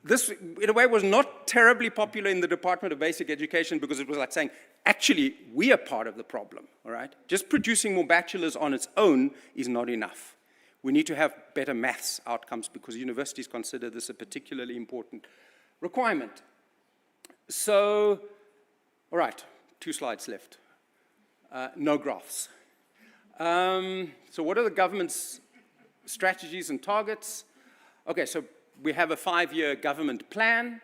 was not terribly popular in the Department of Basic Education, because it was like saying, actually, we are part of the problem, all right? Just producing more bachelors on its own is not enough. We need to have better maths outcomes, because universities consider this a particularly important requirement. So, all right, 2 slides left. No graphs. So what are the government's strategies and targets? Okay, so we have a 5-year government plan,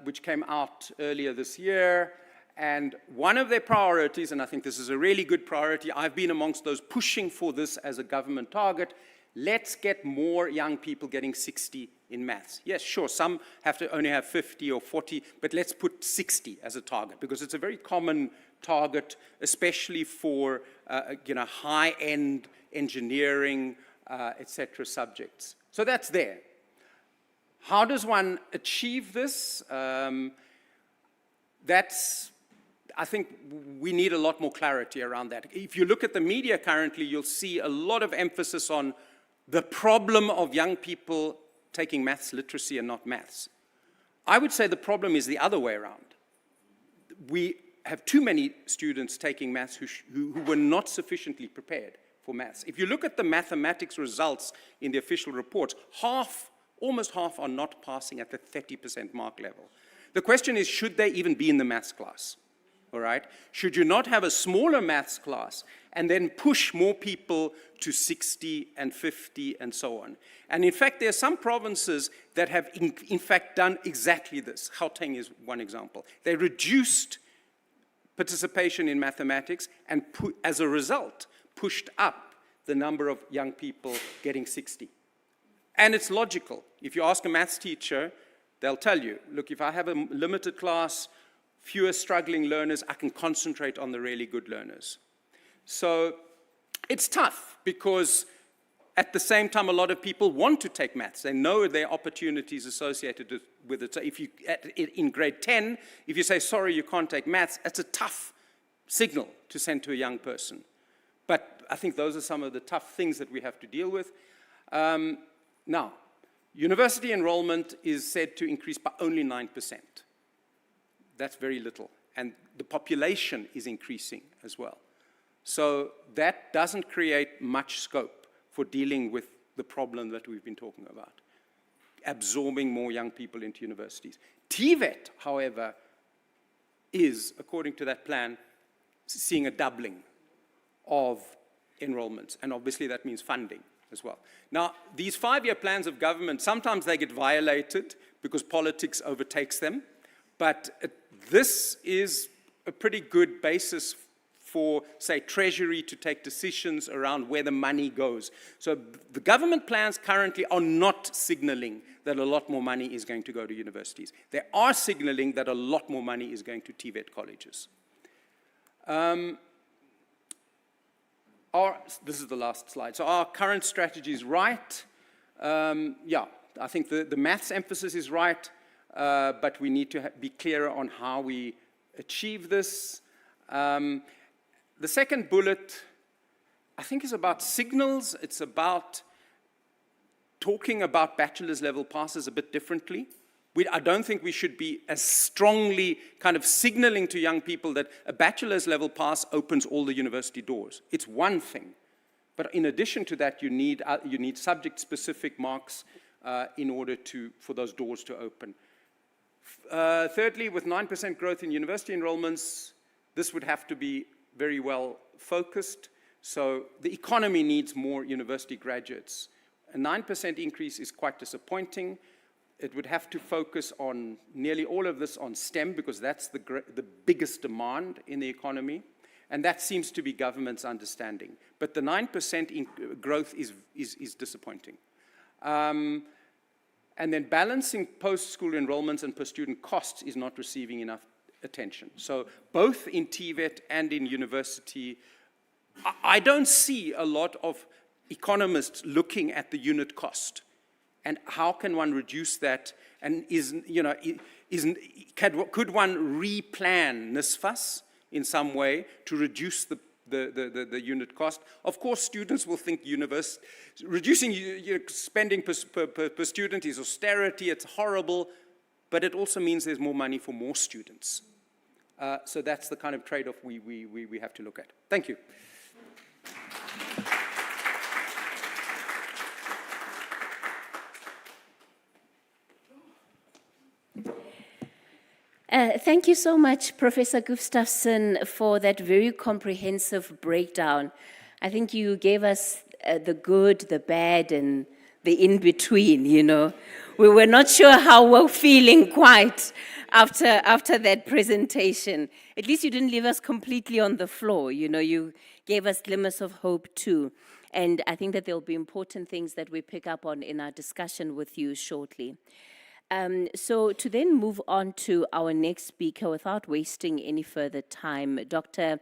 which came out earlier this year. And one of their priorities, and I think this is a really good priority, I've been amongst those pushing for this as a government target, let's get more young people getting 60 in maths. Yes, sure, some have to only have 50 or 40, but let's put 60 as a target, because it's a very common target, especially for high-end engineering, etc. subjects. So that's there. How does one achieve this? I think we need a lot more clarity around that. If you look at the media currently, you'll see a lot of emphasis on the problem of young people taking maths literacy and not maths. I would say the problem is the other way around. We have too many students taking maths who were not sufficiently prepared for maths. If you look at the mathematics results in the official reports, almost half are not passing at the 30% mark level. The question is, should they even be in the maths class? All right? Should you not have a smaller maths class and then push more people to 60 and 50 and so on? And in fact, there are some provinces that have in fact done exactly this. Gauteng is one example. They reduced participation in mathematics and as a result pushed up the number of young people getting 60. And it's logical. If you ask a maths teacher, they'll tell you, look, if I have a limited class, fewer struggling learners, I can concentrate on the really good learners. So it's tough because At the same time, a lot of people want to take maths. They know there are opportunities associated with it. So if you, in grade 10, if you say, sorry, you can't take maths, that's a tough signal to send to a young person. But I think those are some of the tough things that we have to deal with. Now, university enrollment is said to increase by only 9%. That's very little. And the population is increasing as well. So that doesn't create much scope for dealing with the problem that we've been talking about, absorbing more young people into universities. TVET, however, is, according to that plan, seeing a doubling of enrollments, and obviously that means funding as well. Now, these 5-year plans of government, sometimes they get violated because politics overtakes them, but this is a pretty good basis for, say, Treasury to take decisions around where the money goes. So the government plans currently are not signaling that a lot more money is going to go to universities. They are signaling that a lot more money is going to TVET colleges. This is the last slide. So our current strategy is right. Yeah, I think the maths emphasis is right, but we need to be clearer on how we achieve this. The second bullet, I think, is about signals. It's about talking about bachelor's level passes a bit differently. I don't think we should be as strongly kind of signaling to young people that a bachelor's level pass opens all the university doors. It's one thing. But in addition to that, you need subject-specific marks in order for those doors to open. Thirdly, with 9% growth in university enrollments, this would have to be very well focused. So the economy needs more university graduates. A 9% increase is quite disappointing. It would have to focus on nearly all of this on STEM, because that's the biggest demand in the economy. And that seems to be government's understanding. But the 9% growth is disappointing. And then balancing post-school enrollments and per-student costs is not receiving enough attention. So both in TVET and in university, I don't see a lot of economists looking at the unit cost. And how can one reduce that? And could one replan NSFAS in some way to reduce the unit cost? Of course, students will think reducing spending per student is austerity, it's horrible, but it also means there's more money for more students. So that's the kind of trade-off we have to look at. Thank you. Thank you so much, Professor Gustafsson, for that very comprehensive breakdown. I think you gave us the good, the bad, and the in-between, you know. We were not sure how we're feeling quite after that presentation. At least you didn't leave us completely on the floor, you know. You gave us glimmers of hope too. And I think that there'll be important things that we pick up on in our discussion with you shortly. So to then move on to our next speaker without wasting any further time, Dr.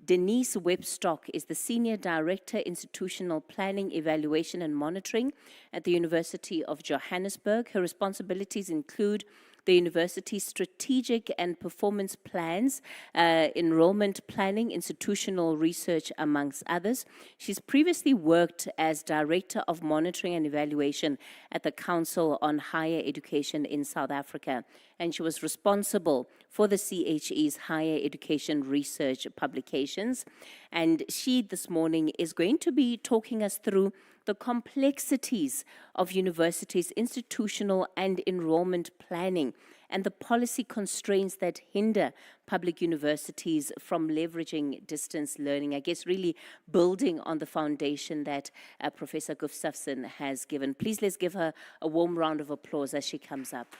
Denise Webstock is the Senior Director, Institutional Planning, Evaluation and Monitoring at the University of Johannesburg. Her responsibilities include the university's strategic and performance plans, enrollment planning, institutional research, amongst others. She's previously worked as Director of Monitoring and Evaluation at the Council on Higher Education in South Africa, and she was responsible for the CHE's higher education research publications. And she, this morning, is going to be talking us through the complexities of universities' institutional and enrollment planning and the policy constraints that hinder public universities from leveraging distance learning. I guess really building on the foundation that Professor Gustafsson has given. Please let's give her a warm round of applause as she comes up.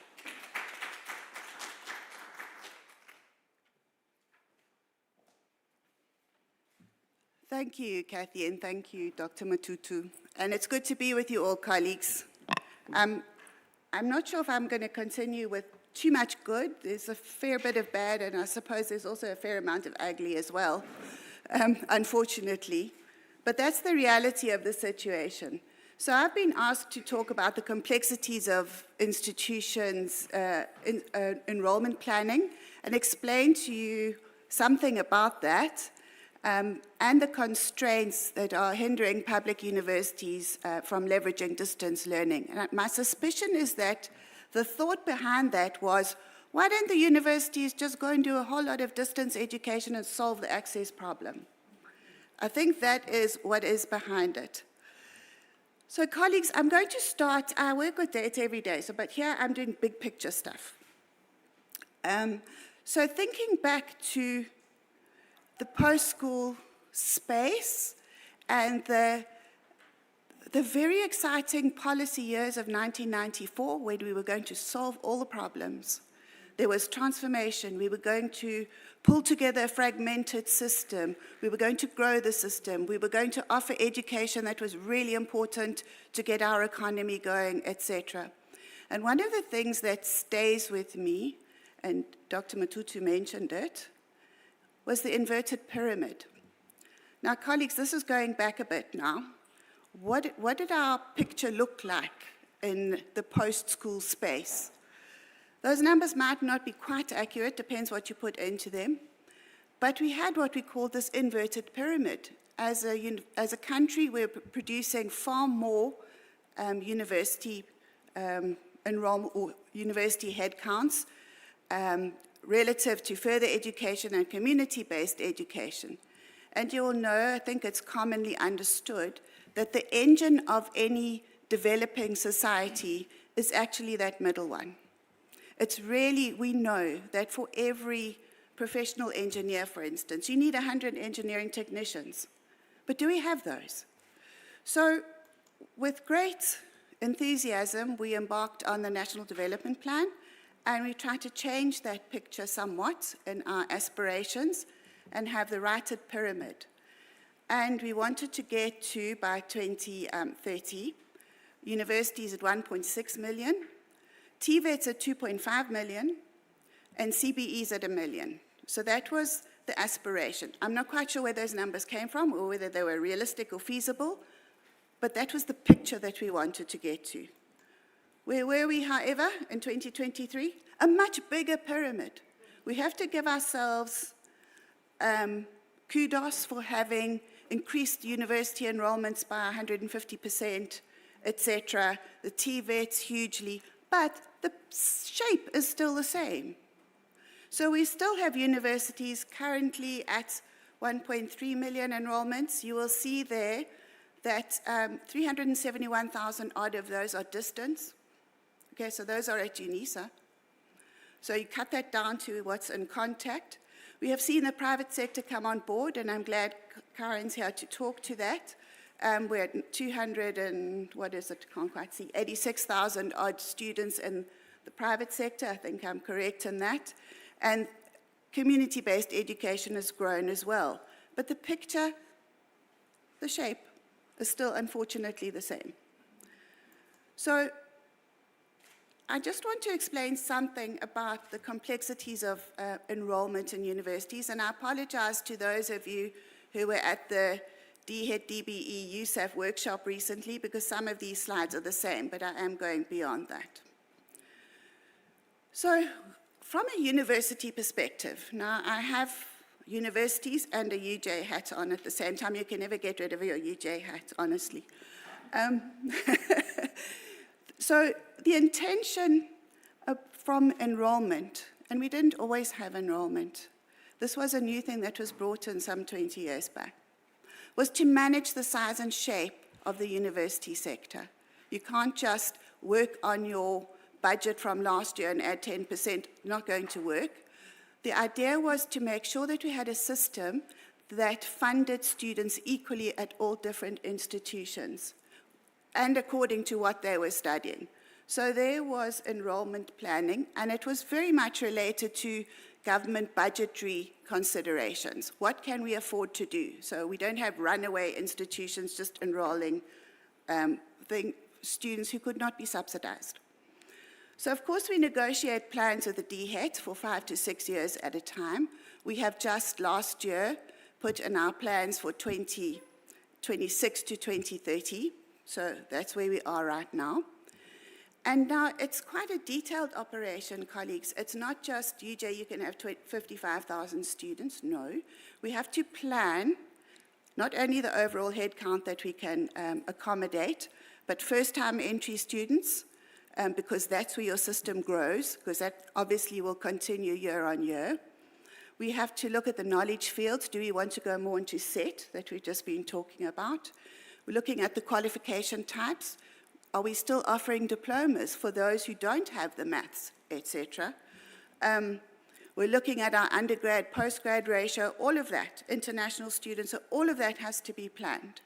Thank you, Kathy, and thank you, Dr. Matutu. And it's good to be with you all, colleagues. I'm not sure if I'm going to continue with too much good. There's a fair bit of bad, and I suppose there's also a fair amount of ugly as well, unfortunately. But that's the reality of the situation. So I've been asked to talk about the complexities of institutions' enrollment planning and explain to you something about that and the constraints that are hindering public universities from leveraging distance learning. And my suspicion is that the thought behind that was, why don't the universities just go and do a whole lot of distance education and solve the access problem? I think that is what is behind it. So colleagues, I'm going to start, I work with data every day, but here I'm doing big picture stuff. So thinking back to the post-school space and the very exciting policy years of 1994, when we were going to solve all the problems. There was transformation. We were going to pull together a fragmented system. We were going to grow the system. We were going to offer education that was really important to get our economy going, etc. And one of the things that stays with me, and Dr. Matutu mentioned it, was the inverted pyramid. Now, colleagues, this is going back a bit now. What did our picture look like in the post-school space? Those numbers might not be quite accurate, depends what you put into them. But we had what we call this inverted pyramid. As a country, we're producing far more university enrollment or university headcounts relative to further education and community-based education. And you all know, I think it's commonly understood, that the engine of any developing society is actually that middle one. It's really, we know that for every professional engineer, for instance, you need 100 engineering technicians. But do we have those? So with great enthusiasm, we embarked on the National Development Plan, and we tried to change that picture somewhat in our aspirations and have the righted pyramid. And we wanted to get to, by 2030, universities at 1.6 million, TVETs at 2.5 million, and CBEs at 1 million. So that was the aspiration. I'm not quite sure where those numbers came from or whether they were realistic or feasible, but that was the picture that we wanted to get to. Where were we, however, in 2023? A much bigger pyramid. We have to give ourselves kudos for having increased university enrollments by 150%, etc. The TVETs hugely, but the shape is still the same. So we still have universities currently at 1.3 million enrollments. You will see there that 371,000 odd of those are distance. Okay, so those are at UNISA. So you cut that down to what's in contact. We have seen the private sector come on board, and I'm glad Karen's here to talk to that. We're at 200 and, what is it, can't quite see, 86,000 odd students in the private sector. I think I'm correct in that. And community-based education has grown as well. But the picture, the shape, is still unfortunately the same. So I just want to explain something about the complexities of enrollment in universities, and I apologize to those of you who were at the DHET DBE USAF workshop recently, because some of these slides are the same, but I am going beyond that. So from a university perspective, now I have universities and a UJ hat on at the same time. You can never get rid of your UJ hat, honestly. So the intention from enrollment, and we didn't always have enrollment, this was a new thing that was brought in some 20 years back, was to manage the size and shape of the university sector. You can't just work on your budget from last year and add 10%, not going to work. The idea was to make sure that we had a system that funded students equally at all different institutions and according to what they were studying. So there was enrollment planning, and it was very much related to government budgetary considerations. What can we afford to do? So we don't have runaway institutions just enrolling students who could not be subsidized. So of course we negotiate plans with the DHET for 5 to 6 years at a time. We have just last year put in our plans for 2020 26 to 2030. So that's where we are right now. And now it's quite a detailed operation, colleagues. It's not just, UJ, you can have 55,000 students. No, we have to plan not only the overall headcount that we can accommodate, but first-time entry students, because that's where your system grows, because that obviously will continue year on year. We have to look at the knowledge fields. Do we want to go more into SET that we've just been talking about? We're looking at the qualification types. Are we still offering diplomas for those who don't have the maths, etc.? We're looking at our undergrad, postgrad ratio, all of that, international students, so all of that has to be planned.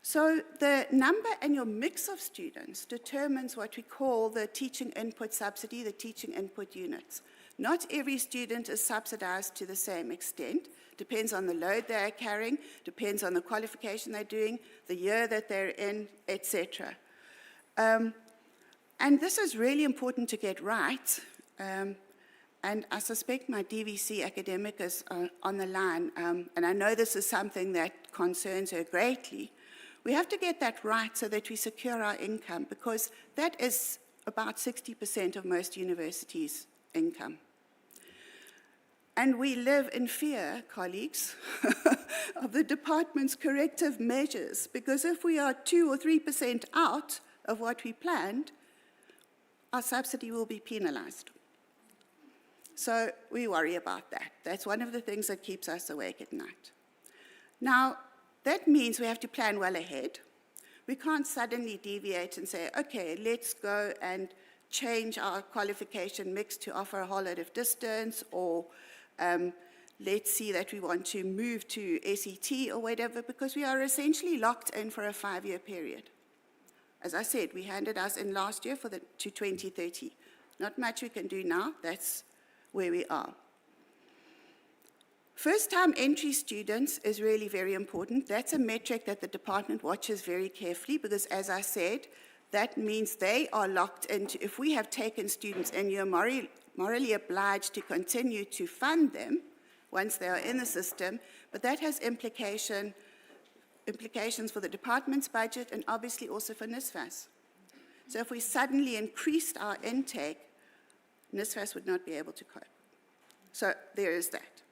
So the number and your mix of students determines what we call the teaching input subsidy, the teaching input units. Not every student is subsidized to the same extent. Depends on the load they're carrying, depends on the qualification they're doing, the year that they're in, etc. And this is really important to get right. And I suspect my DVC academic is on the line, and I know this is something that concerns her greatly. We have to get that right so that we secure our income, because that is about 60% of most universities' income. And we live in fear, colleagues, of the department's corrective measures, because if we are 2 or 3% out of what we planned, our subsidy will be penalized. So we worry about that. That's one of the things that keeps us awake at night. Now, that means we have to plan well ahead. We can't suddenly deviate and say, okay, let's go and change our qualification mix to offer a whole lot of distance, or let's see that we want to move to SET or whatever, because we are essentially locked in for a 5-year period. As I said, we handed us in last year to 2030. Not much we can do now. That's where we are. First-time entry students is really very important. That's a metric that the department watches very carefully, because as I said, that means they are locked into, if we have taken students and you're morally obliged to continue to fund them once they are in the system, but that has implications for the department's budget and obviously also for NSFAS. So if we suddenly increased our intake, NSFAS would not be able to cope. So there is that.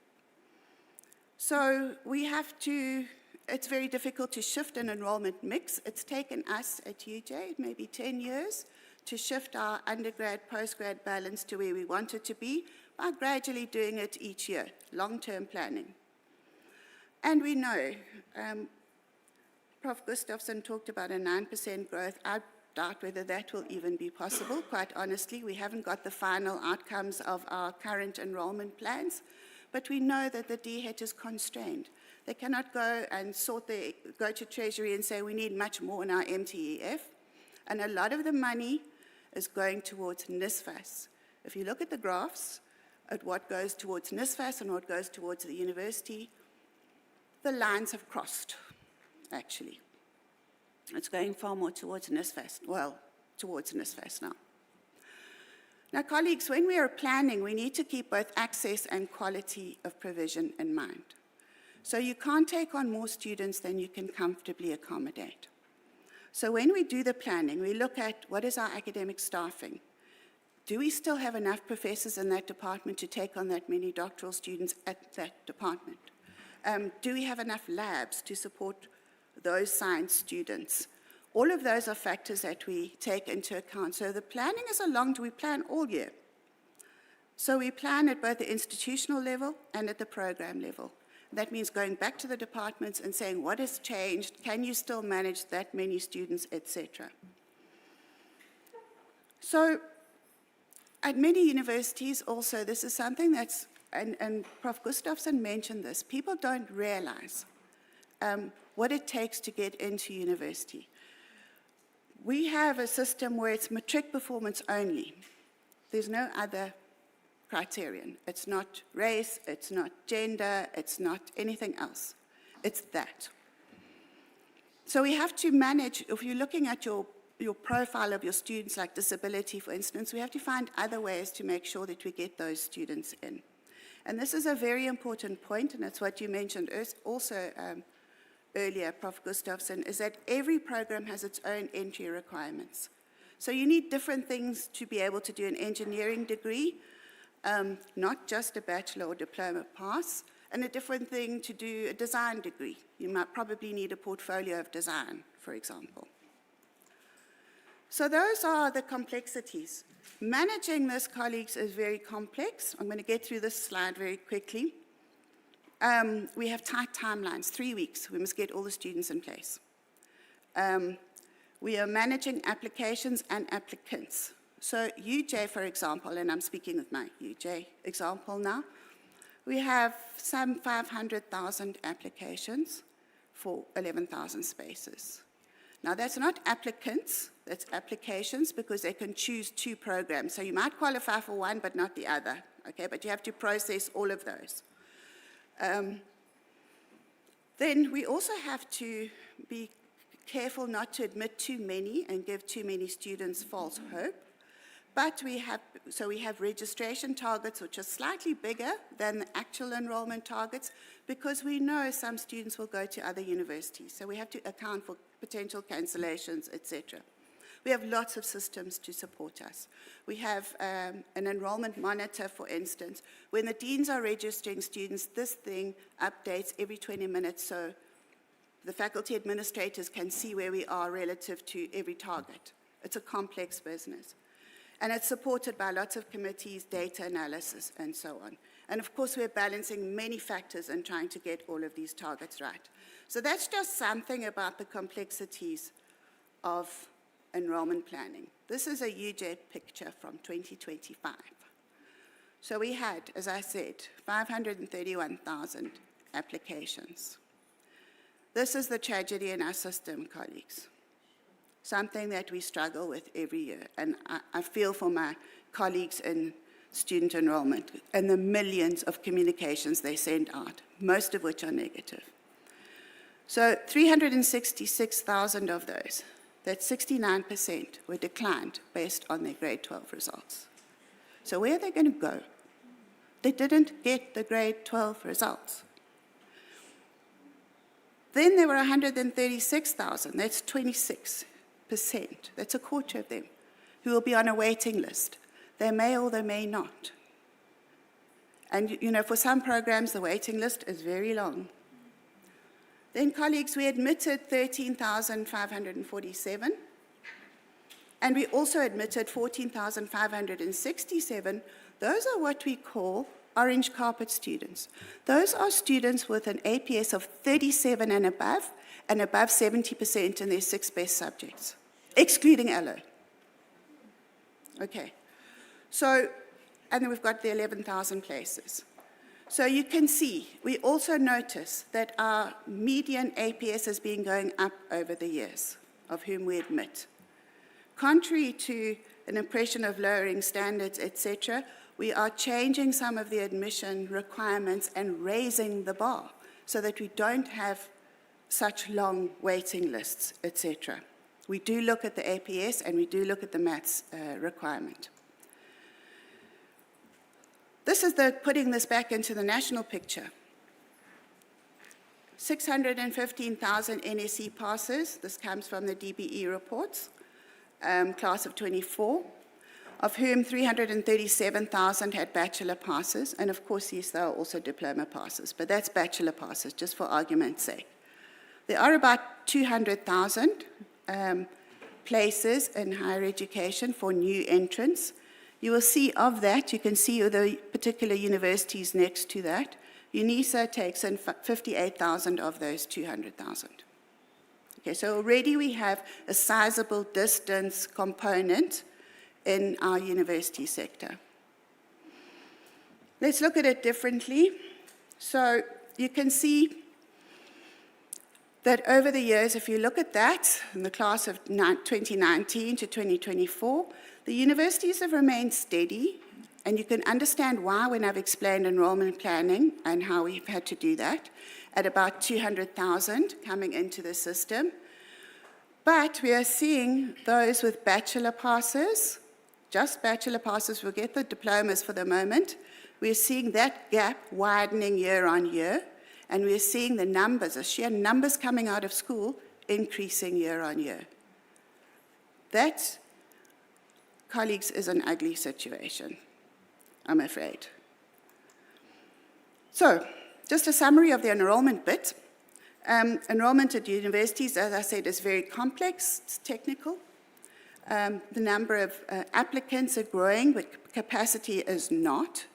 So we have to, it's very difficult to shift an enrollment mix. It's taken us at UJ maybe 10 years to shift our undergrad, postgrad balance to where we want it to be by gradually doing it each year, long-term planning. And we know, Prof. Gustafsson talked about a 9% growth. I doubt whether that will even be possible, quite honestly. We haven't got the final outcomes of our current enrollment plans, but we know that the DHET is constrained. They cannot go and go to Treasury and say we need much more in our MTEF, and a lot of the money is going towards NSFAS. If you look at the graphs at what goes towards NSFAS and what goes towards the university, the lines have crossed, actually. It's going far more towards NSFAS, well, towards NSFAS now. Now, colleagues, when we are planning, we need to keep both access and quality of provision in mind. So you can't take on more students than you can comfortably accommodate. So when we do the planning, we look at what is our academic staffing. Do we still have enough professors in that department to take on that many doctoral students at that department? Do we have enough labs to support those science students? All of those are factors that we take into account. So the planning is we plan all year. So we plan at both the institutional level and at the program level. That means going back to the departments and saying, what has changed? Can you still manage that many students, etc.? So at many universities also, this is something that's, and Prof. Gustafsson mentioned this, people don't realize what it takes to get into university. We have a system where it's matric performance only. There's no other criterion. It's not race, it's not gender, it's not anything else. It's that. So we have to manage, if you're looking at your profile of your students, like disability, for instance, we have to find other ways to make sure that we get those students in. And this is a very important point, and it's what you mentioned also, earlier, Prof. Gustafsson, is that every program has its own entry requirements. So you need different things to be able to do an engineering degree, not just a bachelor or diploma pass, and a different thing to do a design degree. You might probably need a portfolio of design, for example. So those are the complexities. Managing this, colleagues, is very complex. I'm going to get through this slide very quickly. We have tight timelines, 3 weeks. We must get all the students in place. We are managing applications and applicants. So UJ, for example, and I'm speaking with my UJ example now, we have some 500,000 applications for 11,000 spaces. Now, that's not applicants, that's applications, because they can choose 2 programs. So you might qualify for one, but not the other, okay? But you have to process all of those. Then we also have to be careful not to admit too many and give too many students false hope. But we have registration targets which are slightly bigger than the actual enrollment targets because we know some students will go to other universities. So we have to account for potential cancellations, etc. We have lots of systems to support us. We have an enrollment monitor, for instance. When the deans are registering students, this thing updates every 20 minutes so the faculty administrators can see where we are relative to every target. It's a complex business. And it's supported by lots of committees, data analysis, and so on. And of course, we're balancing many factors and trying to get all of these targets right. So that's just something about the complexities of enrollment planning. This is a UJ picture from 2025. So we had, as I said, 531,000 applications. This is the tragedy in our system, colleagues. Something that we struggle with every year. And I feel for my colleagues in student enrollment and the millions of communications they send out, most of which are negative. So 366,000 of those, that's 69%, were declined based on their grade 12 results. So where are they going to go? They didn't get the grade 12 results. Then there were 136,000, that's 26%, that's a quarter of them, who will be on a waiting list. They may or they may not. And you know, for some programs, the waiting list is very long. Then, colleagues, we admitted 13,547, and we also admitted 14,567. Those are what we call orange carpet students. Those are students with an APS of 37 and above 70% in their 6 best subjects, excluding LO. Okay. So, and then we've got the 11,000 places. So you can see, we also notice that our median APS has been going up over the years, of whom we admit. Contrary to an impression of lowering standards, etc., we are changing some of the admission requirements and raising the bar so that we don't have such long waiting lists, etc. We do look at the APS and we do look at the maths requirement. This is putting this back into the national picture. 615,000 NSC passes. This comes from the DBE reports, class of 24, of whom 337,000 had bachelor passes. And of course, yes, there are also diploma passes, but that's bachelor passes, just for argument's sake. There are about 200,000 places in higher education for new entrants. You will see of that, you can see the particular universities next to that. UNISA takes in 58,000 of those 200,000. Okay, so already we have a sizable distance component in our university sector. Let's look at it differently. So you can see that over the years, if you look at that, in the class of 2019 to 2024, the universities have remained steady, and you can understand why when I've explained enrollment planning and how we've had to do that, at about 200,000 coming into the system. But we are seeing those with bachelor passes, just bachelor passes, forget the diplomas for the moment. We're seeing that gap widening year on year, And we're seeing the numbers, the sheer numbers coming out of school, increasing year on year. That, colleagues, is an ugly situation, I'm afraid. So, just a summary of the enrollment bit. Enrollment at universities, as I said, is very complex, it's technical. The number of applicants are growing, but capacity is not.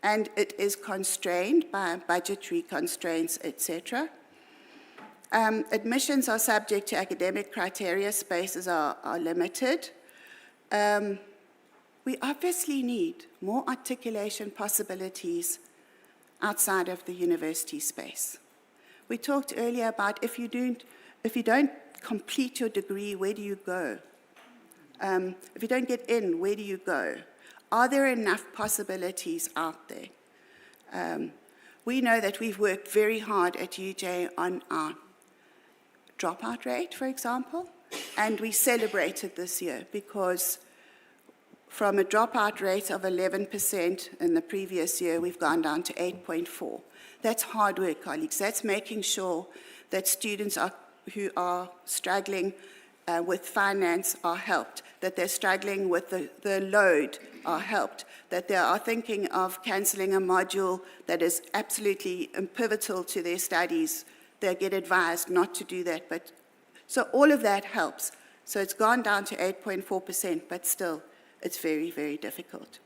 And it is constrained by budgetary constraints, etc. Admissions are subject to academic criteria, spaces are limited. We obviously need more articulation possibilities outside of the university space. We talked earlier about if you don't complete your degree, where do you go? If you don't get in, where do you go? Are there enough possibilities out there? We know that we've worked very hard at UJ on our dropout rate, for example, and we celebrated this year because from a dropout rate of 11% in the previous year, we've gone down to 8.4. That's hard work, colleagues. That's making sure that students who are struggling with finance are helped, that they're struggling with the load are helped, that they are thinking of cancelling a module that is absolutely pivotal to their studies. They get advised not to do that. So all of that helps. So it's gone down to 8.4%, but still, it's very, very difficult.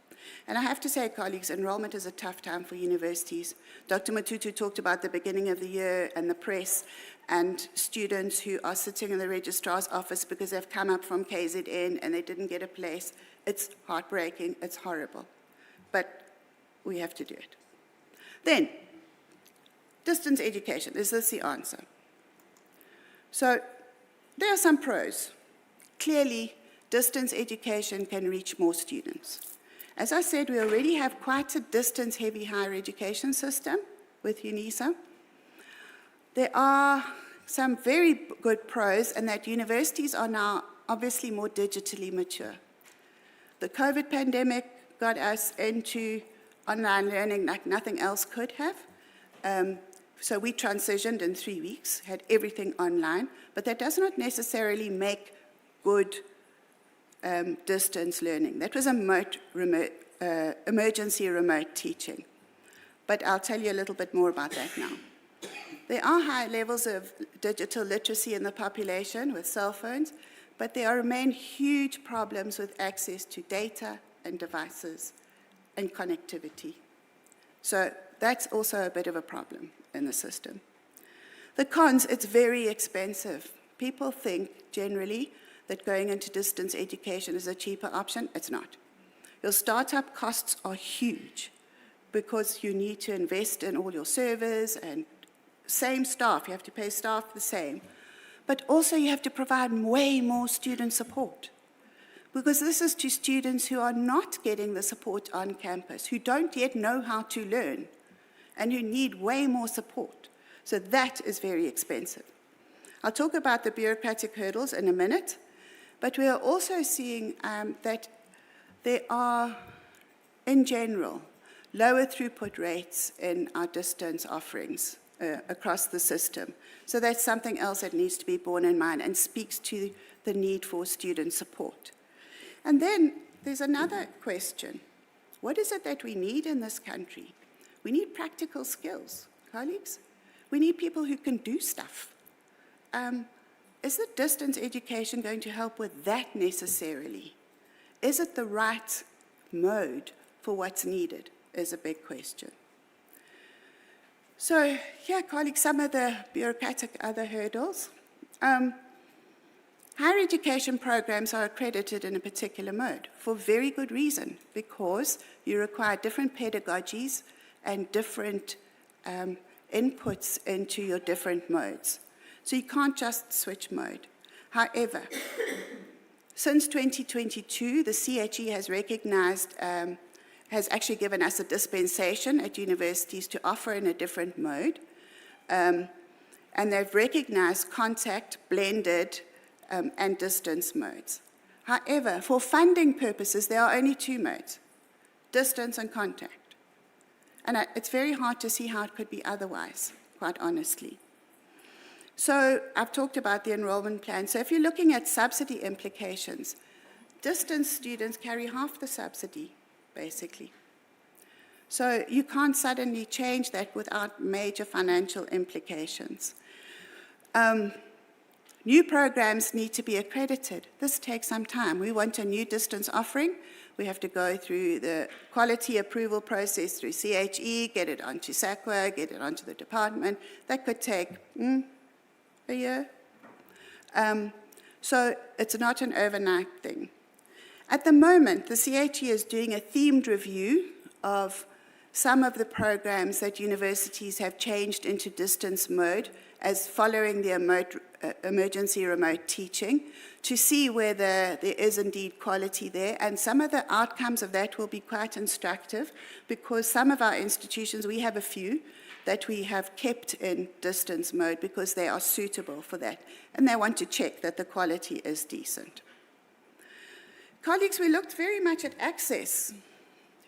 And I have to say, colleagues, enrollment is a tough time for universities. Dr. Matutu talked about the beginning of the year and the press and students who are sitting in the registrar's office because they've come up from KZN and they didn't get a place. It's heartbreaking, it's horrible, but we have to do it. Then, distance education, is this the answer? So, there are some pros. Clearly, distance education can reach more students. As I said, we already have quite a distance-heavy higher education system with UNISA. There are some very good pros, and that universities are now obviously more digitally mature. The COVID pandemic got us into online learning like nothing else could have. So we transitioned in 3 weeks, had everything online, but that does not necessarily make good distance learning. That was emergency remote teaching. But I'll tell you a little bit more about that now. There are high levels of digital literacy in the population with cell phones, but there remain huge problems with access to data and devices and connectivity. So that's also a bit of a problem in the system. The cons, it's very expensive. People think generally that going into distance education is a cheaper option. It's not. Your startup costs are huge because you need to invest in all your servers and same staff. You have to pay staff the same. But also you have to provide way more student support because this is to students who are not getting the support on campus, who don't yet know how to learn, and who need way more support. So that is very expensive. I'll talk about the bureaucratic hurdles in a minute, but we are also seeing that there are, in general, lower throughput rates in our distance offerings across the system. So that's something else that needs to be borne in mind and speaks to the need for student support. And then there's another question. What is it that we need in this country? We need practical skills, colleagues. We need people who can do stuff. Is the distance education going to help with that necessarily? Is it the right mode for what's needed is a big question. So, here, colleagues, some of the bureaucratic other hurdles. Higher education programs are accredited in a particular mode for very good reason, because you require different pedagogies and different inputs into your different modes. So you can't just switch mode. However, since 2022, the CHE has recognized, has actually given us a dispensation at universities to offer in a different mode. And they've recognized contact, blended, and distance modes. However, for funding purposes, there are only two modes, distance and contact. And it's very hard to see how it could be otherwise. quite honestly. So I've talked about the enrollment plan. So if you're looking at subsidy implications, distance students carry half the subsidy, basically. So you can't suddenly change that without major financial implications. New programs need to be accredited. This takes some time. We want a new distance offering. We have to go through the quality approval process through CHE, get it onto SAQA, get it onto the department. That could take a year. So it's not an overnight thing. At the moment, the CHE is doing a themed review of some of the programs that universities have changed into distance mode as following the emergency remote teaching to see whether there is indeed quality there. And some of the outcomes of that will be quite instructive because some of our institutions, we have a few that we have kept in distance mode because they are suitable for that. And they want to check that the quality is decent. Colleagues, we looked very much at access,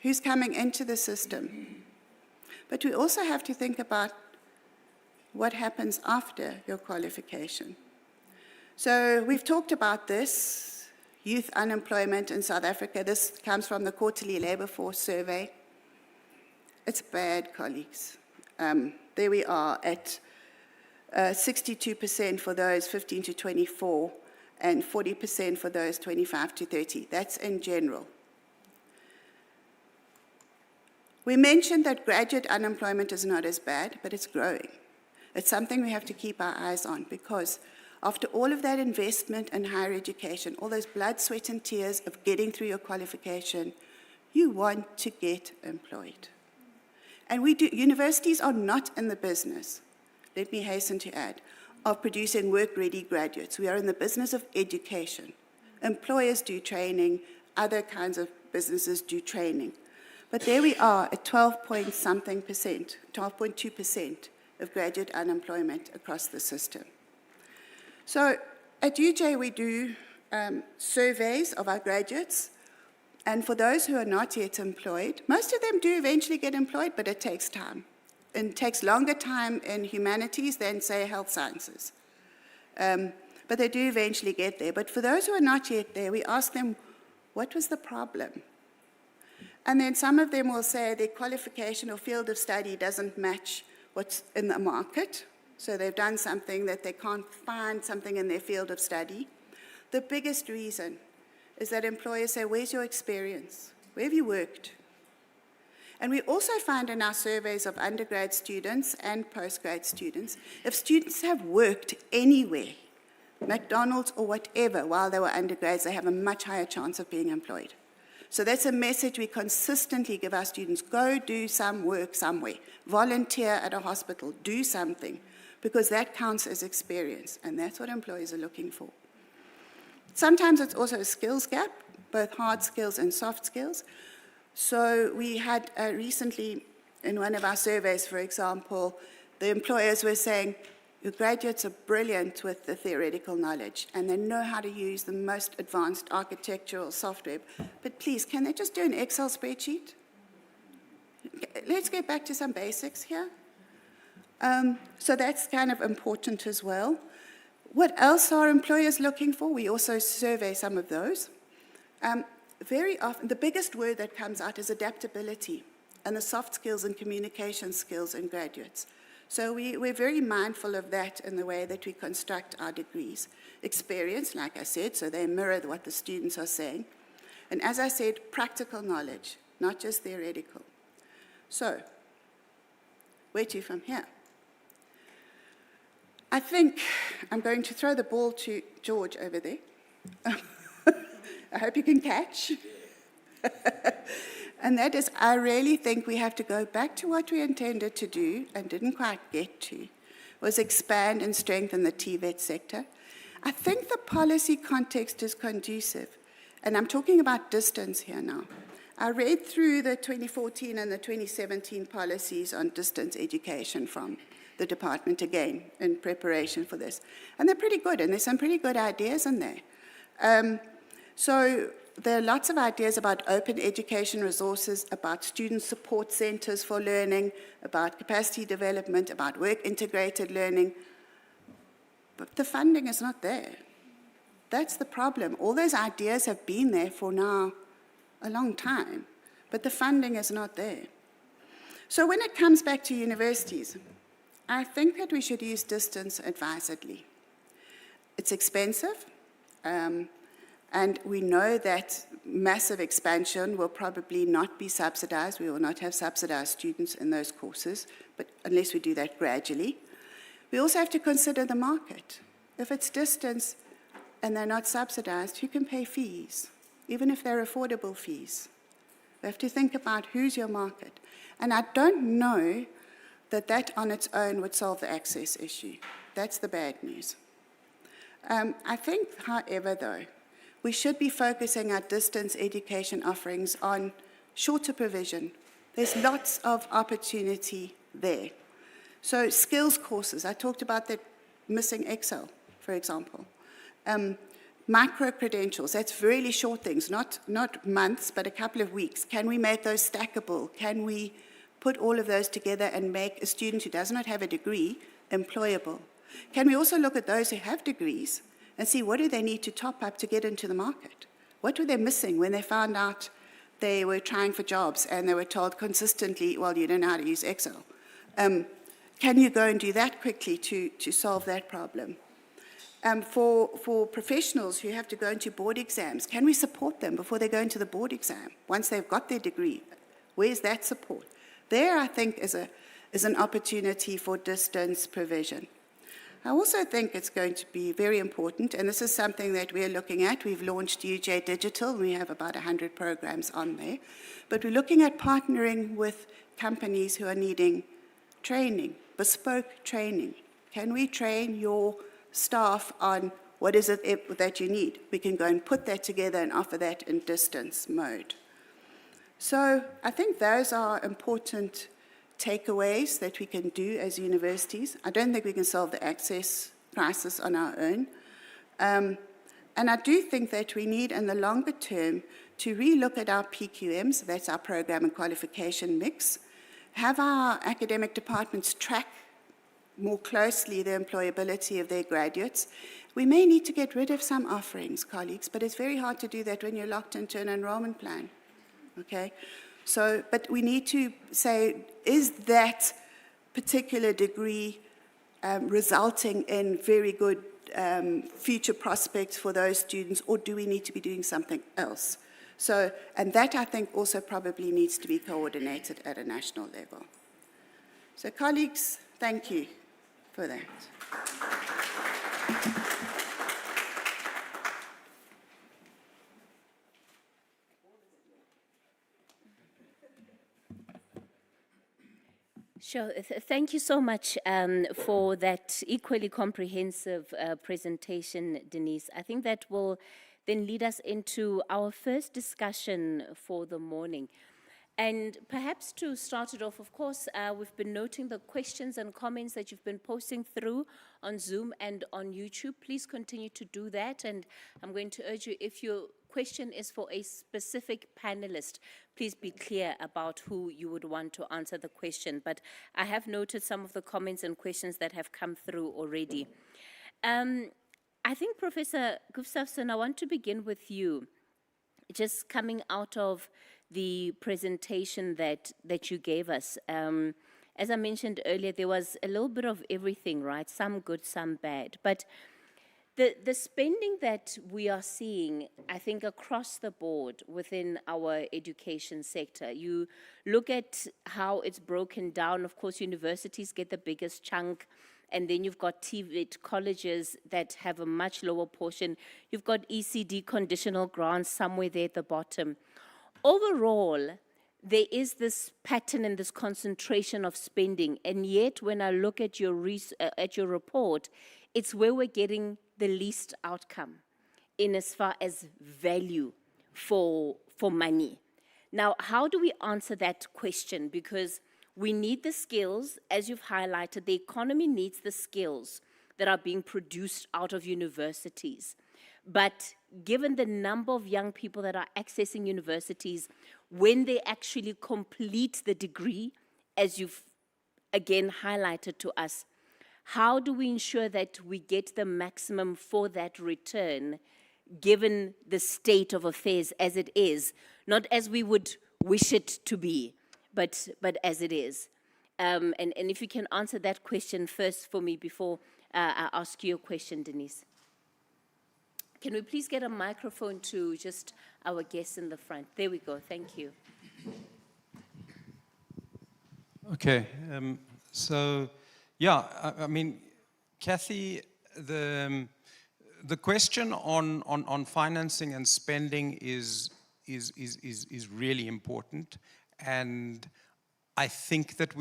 who's coming into the system. But we also have to think about what happens after your qualification. So we've talked about this, youth unemployment in South Africa. This comes from the quarterly labor force survey. It's bad, colleagues. There we are at 62% for those 15 to 24 and 40% for those 25 to 30. That's in general. We mentioned that graduate unemployment is not as bad, but it's growing. It's something we have to keep our eyes on because after all of that investment in higher education, all those blood, sweat, and tears of getting through your qualification, you want to get employed. And we do. Universities are not in the business, let me hasten to add, of producing work-ready graduates. We are in the business of education. Employers do training, other kinds of businesses do training. But there we are at 12.something percent, 12.2% of graduate unemployment across the system. So at UJ, we do surveys of our graduates. And for those who are not yet employed, most of them do eventually get employed, but it takes time. It takes longer time in humanities than, say, health sciences. But they do eventually get there. But for those who are not yet there, we ask them, what was the problem? And then some of them will say their qualification or field of study doesn't match what's in the market. So they've done something that they can't find something in their field of study. The biggest reason is that employers say, where's your experience? Where have you worked? And we also find in our surveys of undergrad students and postgrad students, if students have worked anywhere, McDonald's or whatever, while they were undergrads, they have a much higher chance of being employed. So that's a message we consistently give our students. Go do some work somewhere. Volunteer at a hospital. Do something. Because that counts as experience. And that's what employers are looking for. Sometimes it's also a skills gap, both hard skills and soft skills. So we had recently, in one of our surveys, for example, the employers were saying, your graduates are brilliant with the theoretical knowledge, and they know how to use the most advanced architectural software. But please, can they just do an Excel spreadsheet? Let's get back to some basics here. So that's kind of important as well. What else are employers looking for? We also survey some of those. Very often, the biggest word that comes out is adaptability and the soft skills and communication skills in graduates. So we're very mindful of that in the way that we construct our degrees. Experience, like I said, so they mirror what the students are saying. And as I said, practical knowledge, not just theoretical. So, where to from here? I think I'm going to throw the ball to George over there. I hope you can catch. And that is, I really think we have to go back to what we intended to do and didn't quite get to, was expand and strengthen the TVET sector. I think the policy context is conducive, and I'm talking about distance here now. I read through the 2014 and the 2017 policies on distance education from the department again in preparation for this. And they're pretty good, and there's some pretty good ideas in there. So there are lots of ideas about open education resources, about student support centers for learning, about capacity development, about work-integrated learning, but the funding is not there. That's the problem. All those ideas have been there for now a long time, but the funding is not there. So when it comes back to universities, I think that we should use distance advisedly. It's expensive, and we know that massive expansion will probably not be subsidized. We will not have subsidized students in those courses, but unless we do that gradually. We also have to consider the market. If it's distance and they're not subsidized, who can pay fees, even if they're affordable fees? We have to think about who's your market. And I don't know that that on its own would solve the access issue. That's the bad news. I think, however, though, we should be focusing our distance education offerings on shorter provision. There's lots of opportunity there. So skills courses, I talked about that missing Excel, for example. Micro-credentials, that's really short things, not months, but a couple of weeks. Can we make those stackable? Can we put all of those together and make a student who does not have a degree employable? Can we also look at those who have degrees and see what do they need to top up to get into the market? What were they missing when they found out they were trying for jobs and they were told consistently, well, you don't know how to use Excel? Can you go and do that quickly to solve that problem? For professionals who have to go into board exams, can we support them before they go into the board exam, once they've got their degree? Where's that support? There, I think, is an opportunity for distance provision. I also think it's going to be very important, and this is something that we're looking at. We've launched UJ Digital. We have about 100 programs on there. But we're looking at partnering with companies who are needing training, bespoke training. Can we train your staff on what is it that you need? We can go and put that together and offer that in distance mode. So I think those are important takeaways that we can do as universities. I don't think we can solve the access crisis on our own. And I do think that we need, in the longer term, to relook at our PQMs, that's our program and qualification mix, have our academic departments track more closely the employability of their graduates. We may need to get rid of some offerings, colleagues, but it's very hard to do that when you're locked into an enrollment plan, okay? So, but we need to say, is that particular degree resulting in very good future prospects for those students, or do we need to be doing something else? So, and that I think also probably needs to be coordinated at a national level. So colleagues, thank you for that. Sure. Thank you so much for that equally comprehensive presentation, Denise. I think that will then lead us into our first discussion for the morning. And perhaps to start it off, of course, we've been noting the questions and comments that you've been posting through on Zoom and on YouTube. Please continue to do that. And I'm going to urge you, if your question is for a specific panelist, please be clear about who you would want to answer the question. But I have noted some of the comments and questions that have come through already. I think, Professor Gustafsson, I want to begin with you. Just coming out of the presentation that you gave us, as I mentioned earlier, there was a little bit of everything, right? Some good, some bad. But the spending that we are seeing, I think, across the board within our education sector, you look at how it's broken down. Of course, universities get the biggest chunk, and then you've got TVET colleges that have a much lower portion. You've got ECD conditional grants somewhere there at the bottom. Overall, there is this pattern and this concentration of spending, and yet when I look at your report, it's where we're getting the least outcome in as far as value for money. Now, how do we answer that question? Because we need the skills, as you've highlighted, the economy needs the skills that are being produced out of universities. But given the number of young people that are accessing universities, when they actually complete the degree, as you've again highlighted to us, how do we ensure that we get the maximum for that return, given the state of affairs as it is, not as we would wish it to be, but as it is? And if you can answer that question first for me before I ask you a question, Denise. Can we please get a microphone to just our guests in the front? There we go, thank you. Okay, so yeah, I mean, Kathy, the question on financing and spending is really important, and I think that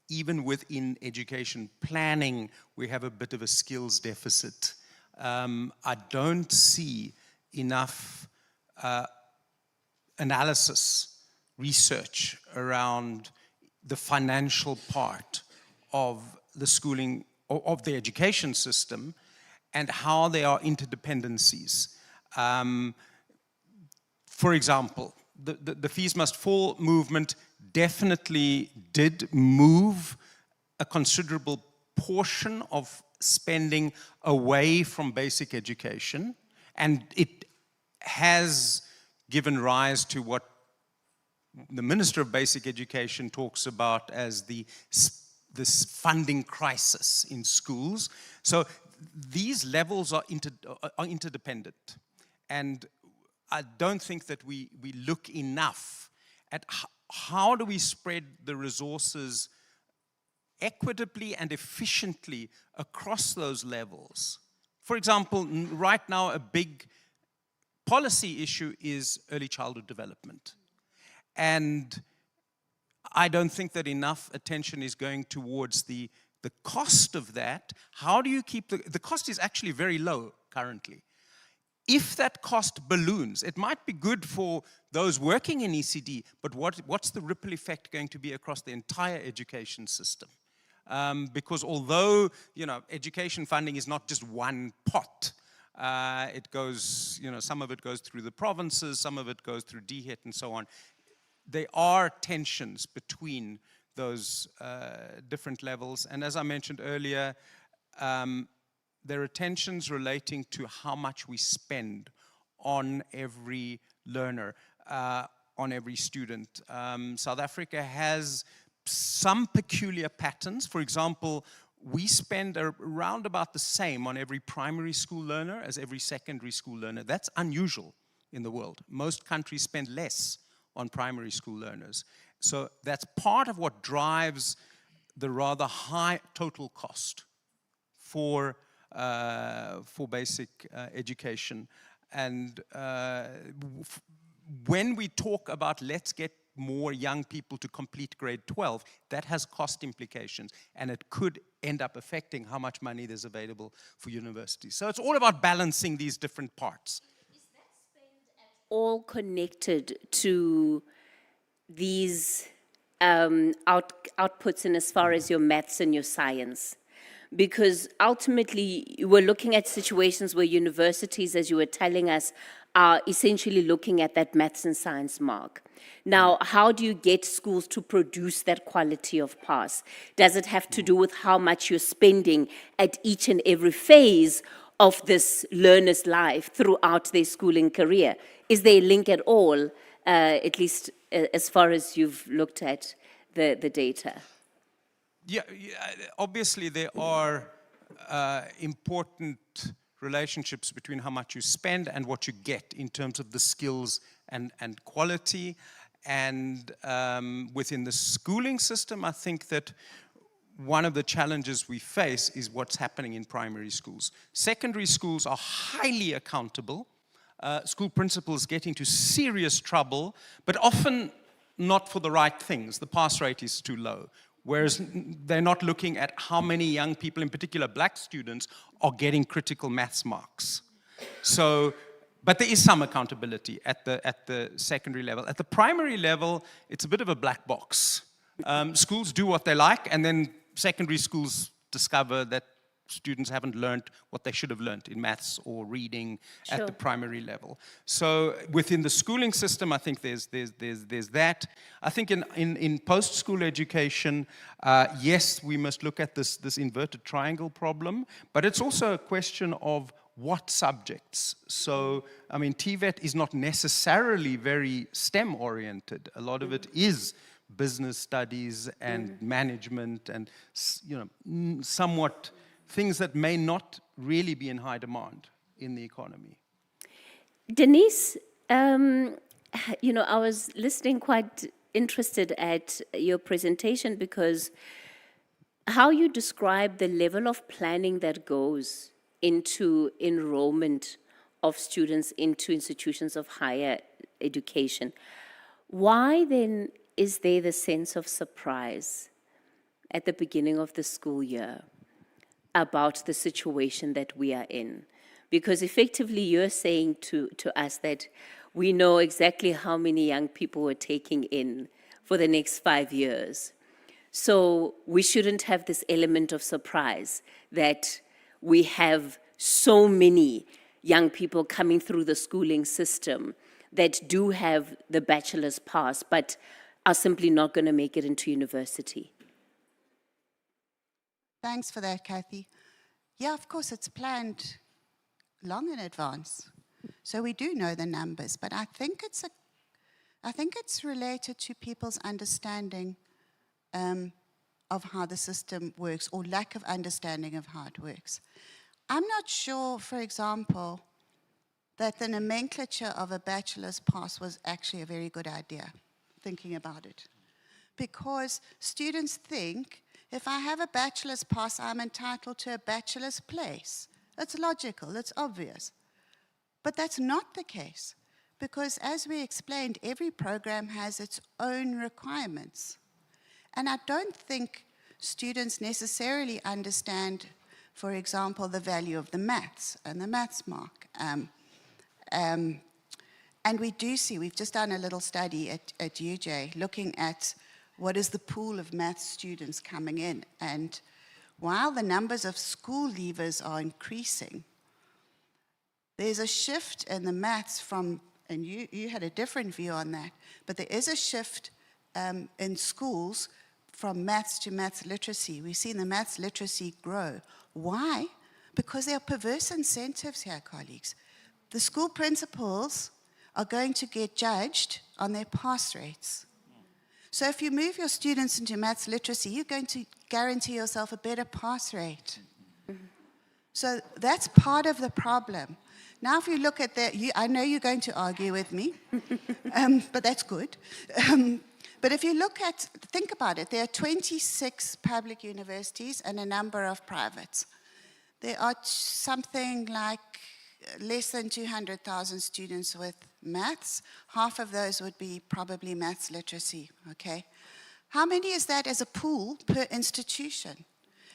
even within education planning, we have a bit of a skills deficit. I don't see enough analysis, research around the financial part of the schooling, of the education system, and how there are interdependencies. For example, the Fees Must Fall movement definitely did move a considerable portion of spending away from basic education, and it has given rise to what the Minister of Basic Education talks about as this funding crisis in schools. So these levels are interdependent, and I don't think that we look enough at how do we spread the resources equitably and efficiently across those levels. For example, right now a big policy issue is early childhood development. And I don't think that enough attention is going towards the cost of that. How do you keep the cost is actually very low currently. If that cost balloons, it might be good for those working in ECD, but what's the ripple effect going to be across the entire education system? Because although, education funding is not just one pot, it goes, some of it goes through the provinces, some of it goes through DHET and so on. There are tensions between those different levels. And as I mentioned earlier, there are tensions relating to how much we spend on every learner, on every student. South Africa has some peculiar patterns. For example, we spend around about the same on every primary school learner as every secondary school learner. That's unusual in the world. Most countries spend less on primary school learners. So that's part of what drives the rather high total cost for basic education. And when we talk about let's get more young people to complete grade 12, that has cost implications, and it could end up affecting how much money there's available for universities. So it's all about balancing these different parts. Is that spend at all connected to these outputs in as far as your maths and your science? Because ultimately, we're looking at situations where universities, as you were telling us, are essentially looking at that maths and science mark. Now, how do you get schools to produce that quality of pass? Does it have to do with how much you're spending at each and every phase of this learner's life throughout their schooling career? Is there a link at all, at least as far as you've looked at the data? Yeah, obviously there are important relationships between how much you spend and what you get in terms of the skills and quality. And within the schooling system, I think that one of the challenges we face is what's happening in primary schools. Secondary schools are highly accountable. School principals get into serious trouble, but often not for the right things. The pass rate is too low. Whereas they're not looking at how many young people, in particular black students, are getting critical maths marks. So, but there is some accountability at the secondary level. At the primary level, it's a bit of a black box. Schools do what they like, and then secondary schools discover that students haven't learned what they should have learned in maths or reading at the Sure. primary level. So within the schooling system, I think there's that. I think in post-school education, yes, we must look at this inverted triangle problem, but it's also a question of what subjects. So, I mean, TVET is not necessarily very STEM-oriented. A lot of it is business studies and management and, somewhat things that may not really be in high demand in the economy. Denise, I was listening quite interested at your presentation because how you describe the level of planning that goes into enrollment of students into institutions of higher education. Why then is there the sense of surprise at the beginning of the school year about the situation that we are in? Because effectively you're saying to us that we know exactly how many young people we're taking in for the next 5 years. So we shouldn't have this element of surprise that we have so many young people coming through the schooling system that do have the bachelor's pass, but are simply not going to make it into university. Thanks for that, Kathy. Yeah, of course, it's planned long in advance. So we do know the numbers, but I think it's related to people's understanding of how the system works, or lack of understanding of how it works. I'm not sure, for example, that the nomenclature of a bachelor's pass was actually a very good idea, thinking about it. Because students think, if I have a bachelor's pass, I'm entitled to a bachelor's place. That's logical, it's obvious. But that's not the case, because as we explained, every program has its own requirements. And I don't think students necessarily understand, for example, the value of the maths and the maths mark. And we do see, we've just done a little study at UJ looking at what is the pool of maths students coming in. And while the numbers of school leavers are increasing, there's a shift in the maths from, and you had a different view on that, but there is a shift in schools from maths to maths literacy. We've seen the maths literacy grow. Why? Because there are perverse incentives here, colleagues. The school principals are going to get judged on their pass rates. So if you move your students into maths literacy, you're going to guarantee yourself a better pass rate. So that's part of the problem. Now if you look at that, I know you're going to argue with me, but that's good. But if you think about it, there are 26 public universities and a number of privates. There are something like less than 200,000 students with maths. Half of those would be probably maths literacy, okay? How many is that as a pool per institution?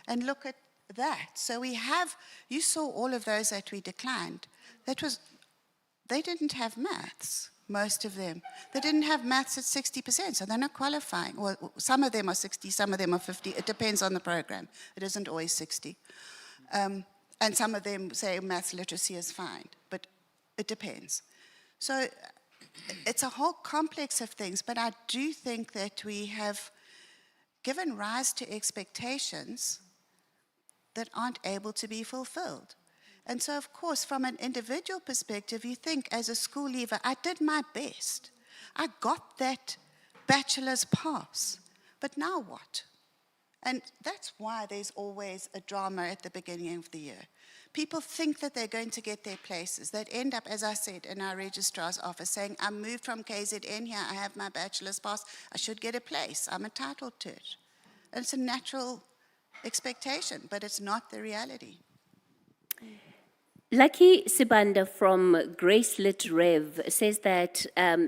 And look at that. So you saw all of those that we declined. They didn't have maths, most of them. They didn't have maths at 60%, so they're not qualifying. Well, some of them are 60, some of them are 50. It depends on the program. It isn't always 60. And some of them say maths literacy is fine, but it depends. So it's a whole complex of things, but I do think that we have given rise to expectations that aren't able to be fulfilled. And so, of course, from an individual perspective, you think, as a school leaver, I did my best. I got that bachelor's pass, but now what? And that's why there's always a drama at the beginning of the year. People think that they're going to get their places. They'd end up, as I said, in our registrar's office saying, I moved from KZN here, I have my bachelor's pass, I should get a place, I'm entitled to it. And it's a natural expectation, but it's not the reality. Lucky Sibanda from Gracelit Rev says that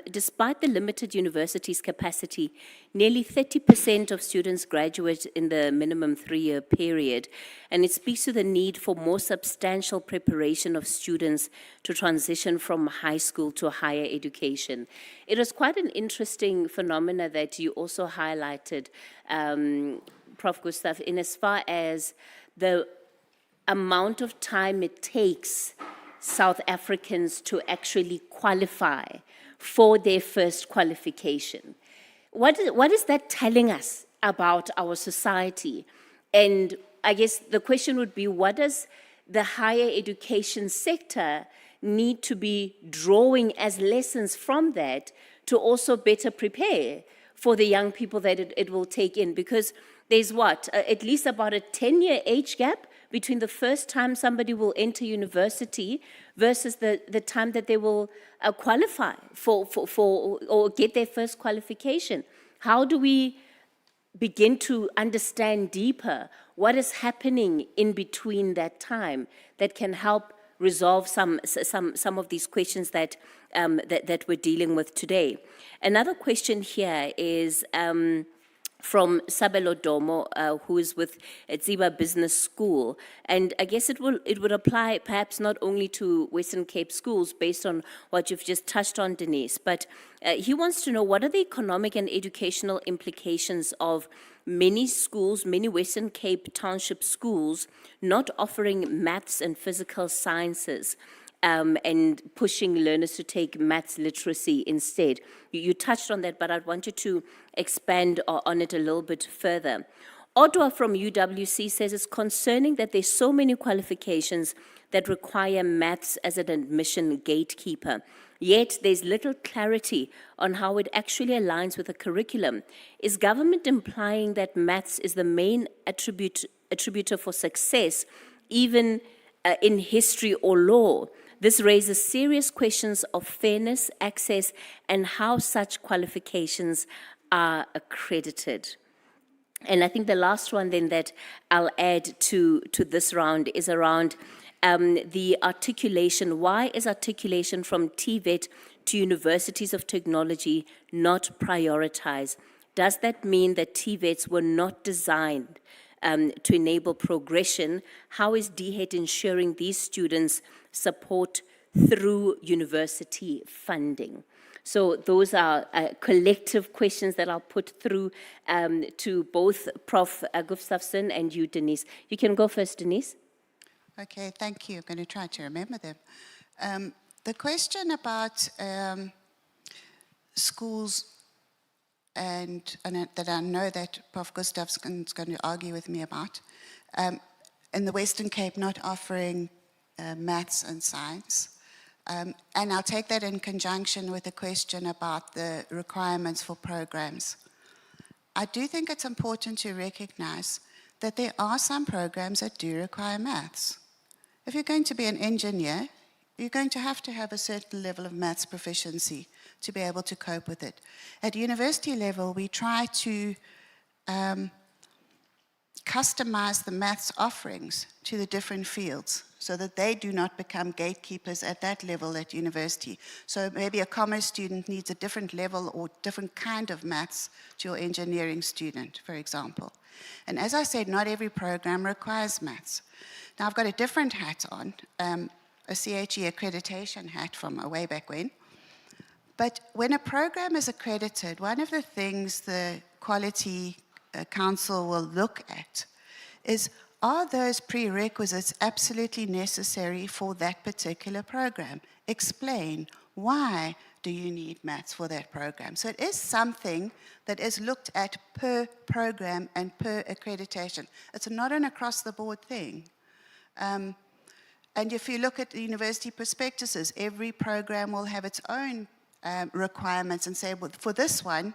despite the limited university's capacity, nearly 30% of students graduate in the minimum 3-year period, and it speaks to the need for more substantial preparation of students to transition from high school to higher education. It was quite an interesting phenomena that you also highlighted, Prof. Gustav, in as far as the amount of time it takes South Africans to actually qualify for their first qualification. What is that telling us about our society? And I guess the question would be, what does the higher education sector need to be drawing as lessons from that to also better prepare for the young people that it will take in? Because there's at least about a 10-year age gap between the first time somebody will enter university versus the time that they will qualify for or get their first qualification. How do we begin to understand deeper what is happening in between that time that can help resolve some of these questions that we're dealing with today? Another question here is from Sabelo Domo, who is with Ziba Business School. And I guess it would apply perhaps not only to Western Cape schools based on what you've just touched on, Denise, but he wants to know what are the economic and educational implications of many schools, many Western Cape township schools, not offering maths and physical sciences, and pushing learners to take maths literacy instead. You touched on that, but I'd want you to expand on it a little bit further. Odwa from UWC says it's concerning that there's so many qualifications that require maths as an admission gatekeeper, yet there's little clarity on how it actually aligns with the curriculum. Is government implying that maths is the main attributor for success, even in history or law? This raises serious questions of fairness, access, and how such qualifications are accredited. And I think the last one then that I'll add to this round is around the articulation. Why is articulation from TVET to universities of technology not prioritized? Does that mean that TVETs were not designed to enable progression? How is DHET ensuring these students support through university funding? So those are collective questions that I'll put through to both Prof. Gustafsson and you, Denise. You can go first, Denise. Okay, thank you. I'm going to try to remember them. The question about schools, and that I know that Prof. Gustafsson is going to argue with me about, in the Western Cape not offering maths and science. And I'll take that in conjunction with the question about the requirements for programs. I do think it's important to recognize that there are some programs that do require maths. If you're going to be an engineer, you're going to have a certain level of maths proficiency to be able to cope with it. At university level, we try to customize the maths offerings to the different fields so that they do not become gatekeepers at that level at university. So maybe a commerce student needs a different level or different kind of maths to your engineering student, for example. And as I said, not every program requires maths. Now I've got a different hat on, a CHE accreditation hat from way back when. But when a program is accredited, one of the things the Quality Council will look at is, are those prerequisites absolutely necessary for that particular program? Explain, why do you need maths for that program? So it is something that is looked at per program and per accreditation. It's not an across-the-board thing. And if you look at the university prospectuses, every program will have its own requirements and say, well, for this one,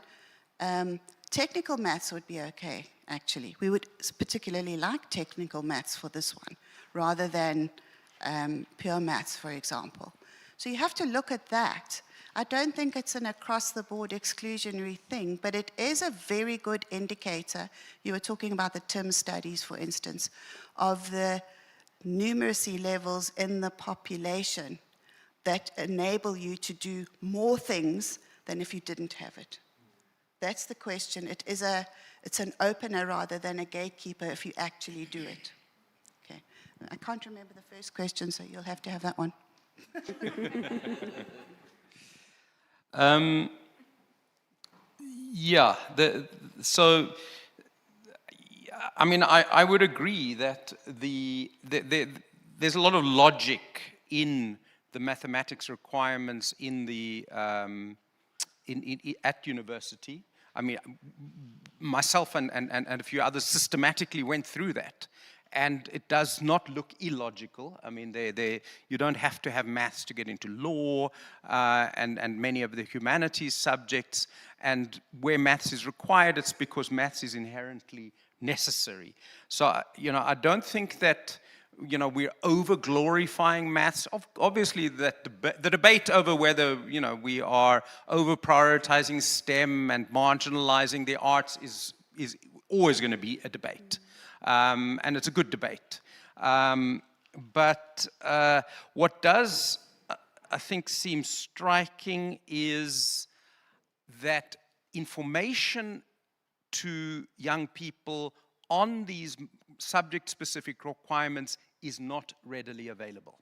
technical maths would be okay, actually. We would particularly like technical maths for this one, rather than pure maths, for example. So you have to look at that. I don't think it's an across-the-board exclusionary thing, but it is a very good indicator. You were talking about the TIM studies, for instance, of the numeracy levels in the population that enable you to do more things than if you didn't have it. That's the question. It's an opener rather than a gatekeeper if you actually do it. Okay. I can't remember the first question, so you'll have to have that one. Yeah, so I mean, I would agree that there's a lot of logic in the mathematics requirements in the at university. I mean, myself and a few others systematically went through that. And it does not look illogical. I mean, you don't have to have maths to get into law and many of the humanities subjects. And where maths is required, it's because maths is inherently necessary. So, you know, I don't think that, you know, we're over-glorifying maths. Obviously, the debate over whether, you know, we are over-prioritizing STEM and marginalizing the arts is always going to be a debate. And it's a good debate. But what does, I think, seem striking is that information to young people on these subject-specific requirements is not readily available.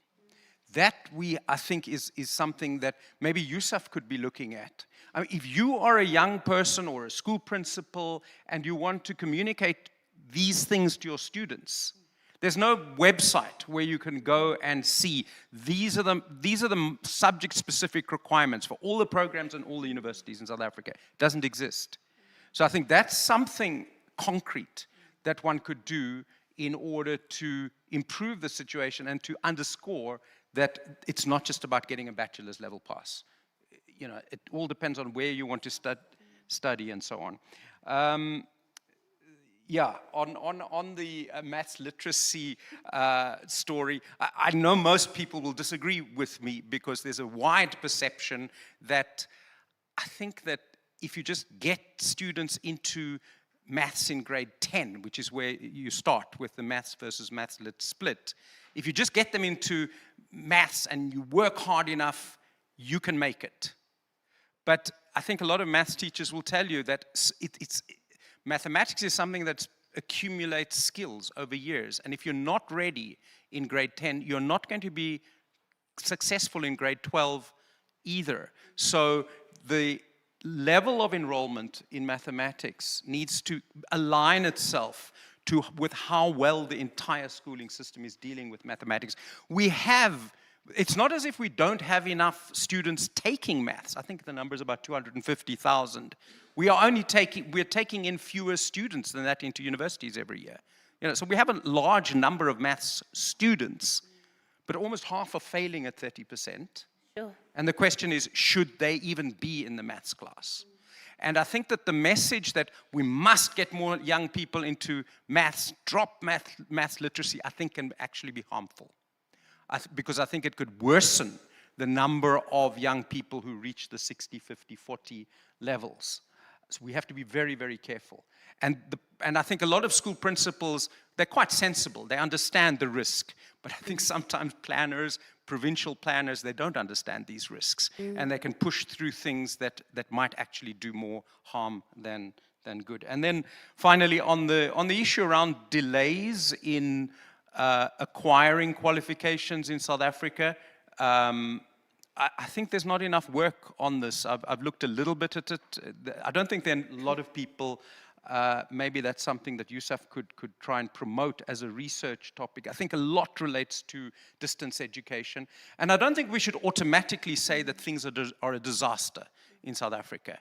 That, I think, is something that maybe Yusuf could be looking at. I mean, if you are a young person or a school principal and you want to communicate these things to your students, there's no website where you can go and see these are the subject-specific requirements for all the programs and all the universities in South Africa. It doesn't exist. So I think that's something concrete that one could do in order to improve the situation and to underscore that it's not just about getting a bachelor's level pass. You know, it all depends on where you want to study and so on. Yeah, on the maths literacy story, I know most people will disagree with me because there's a wide perception that I think that if you just get students into maths in grade 10, which is where you start with the maths versus maths lit split, if you just get them into maths and you work hard enough, you can make it. But I think a lot of maths teachers will tell you that mathematics is something that accumulates skills over years. And if you're not ready in grade 10, you're not going to be successful in grade 12 either. So the level of enrollment in mathematics needs to align itself with how well the entire schooling system is dealing with mathematics. It's not as if we don't have enough students taking maths. I think the number is about 250,000. We're taking in fewer students than that into universities every year. You know, so we have a large number of maths students, but almost half are failing at 30%. Sure. And the question is, should they even be in the maths class? And I think that the message that we must get more young people into maths, drop maths literacy, I think can actually be harmful. Because I think it could worsen the number of young people who reach the 60, 50, 40 levels. So we have to be very, very careful. And I think a lot of school principals, they're quite sensible. They understand the risk. But I think sometimes planners, provincial planners, they don't understand these risks. And they can push through things that might actually do more harm than good. And then finally, on the issue around delays in acquiring qualifications in South Africa, I think there's not enough work on this. I've looked a little bit at it. I don't think there are a lot of people, maybe that's something that Yusuf could try and promote as a research topic. I think a lot relates to distance education. And I don't think we should automatically say that things are a disaster in South Africa.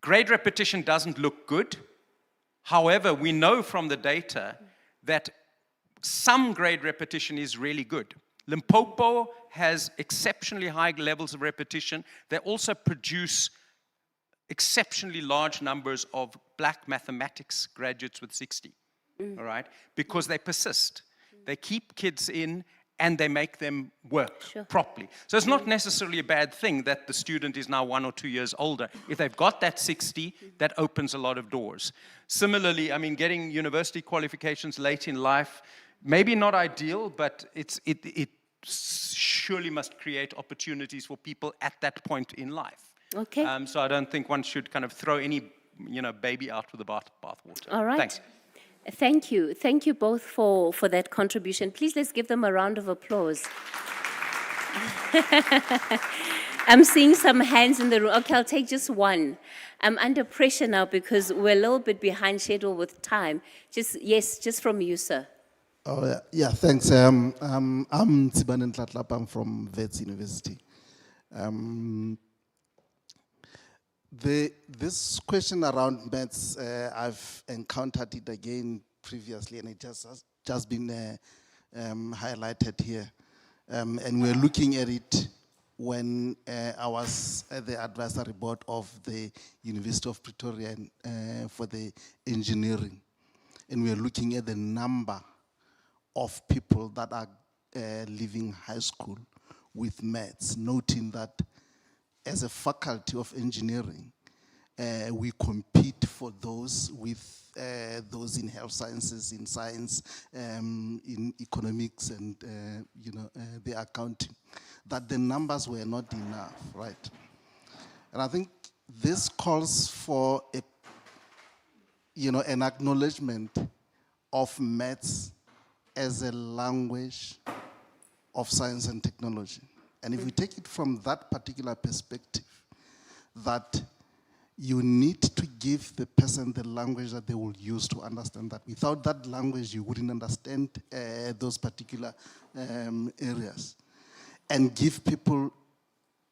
Grade repetition doesn't look good. However, we know from the data that some grade repetition is really good. Limpopo has exceptionally high levels of repetition. They also produce exceptionally large numbers of black mathematics graduates with 60, all right? Because they persist. They keep kids in and they make them work properly. So it's not necessarily a bad thing that the student is now 1 or 2 years older. If they've got that 60, that opens a lot of doors. Similarly, I mean, getting university qualifications late in life, maybe not ideal, but it surely must create opportunities for people at that point in life. Okay. So I don't think one should kind of throw any, baby out with the bathwater. All right. Thanks. Thank you. Thank you both for that contribution. Please, let's give them a round of applause. I'm seeing some hands in the room. Okay, I'll take just one. I'm under pressure now because we're a little bit behind schedule with time. Just from you, sir. Oh, yeah, thanks. I'm Tsibanen Tlatlap, I'm from Wits University. This question around maths, I've encountered it again previously, and it has just been highlighted here. And we're looking at it when I was at the advisory board of the University of Pretoria for the engineering. And we're looking at the number of people that are leaving high school with maths, noting that as a faculty of engineering, we compete for those with those in health sciences, in science, in economics, and the accounting. That the numbers were not enough, right? And I think this calls for an acknowledgement of maths as a language of science and technology. And if we take it from that particular perspective, that you need to give the person the language that they will use to understand that. Without that language, you wouldn't understand those particular areas. And give people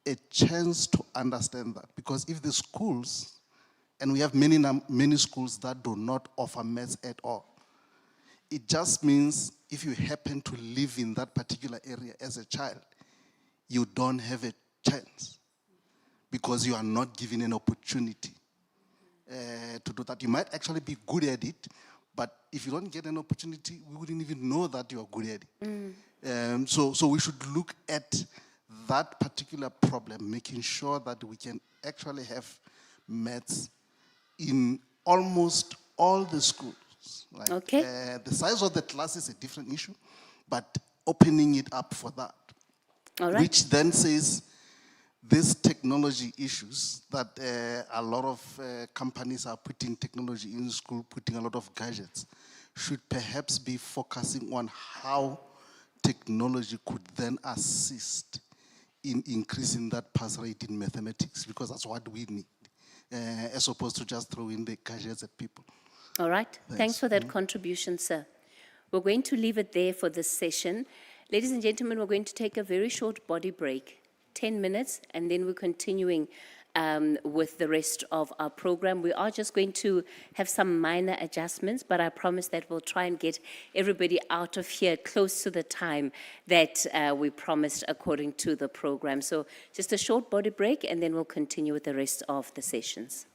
a chance to understand that. Because if the schools, and we have many schools that do not offer maths at all, it just means if you happen to live in that particular area as a child, you don't have a chance because you are not given an opportunity to do that. You might actually be good at it, but if you don't get an opportunity, we wouldn't even know that you are good at it. So we should look at that particular problem, making sure that we can actually have maths in almost all the schools. Like, Okay. the size of the class is a different issue, but opening it up for that. All right. Which then says these technology issues that a lot of companies are putting technology in school, putting a lot of gadgets, should perhaps be focusing on how technology could then assist in increasing that pass rate in mathematics, because that's what we need, as opposed to just throwing the gadgets at people. All right. Thanks for that contribution, sir. We're going to leave it there for this session. Ladies and gentlemen, we're going to take a very short body break, 10 minutes, and then we're continuing with the rest of our program. We are just going to have some minor adjustments, but I promise that we'll try and get everybody out of here close to the time that we promised according to the program. So just a short body break, and then we'll continue with the rest of the sessions.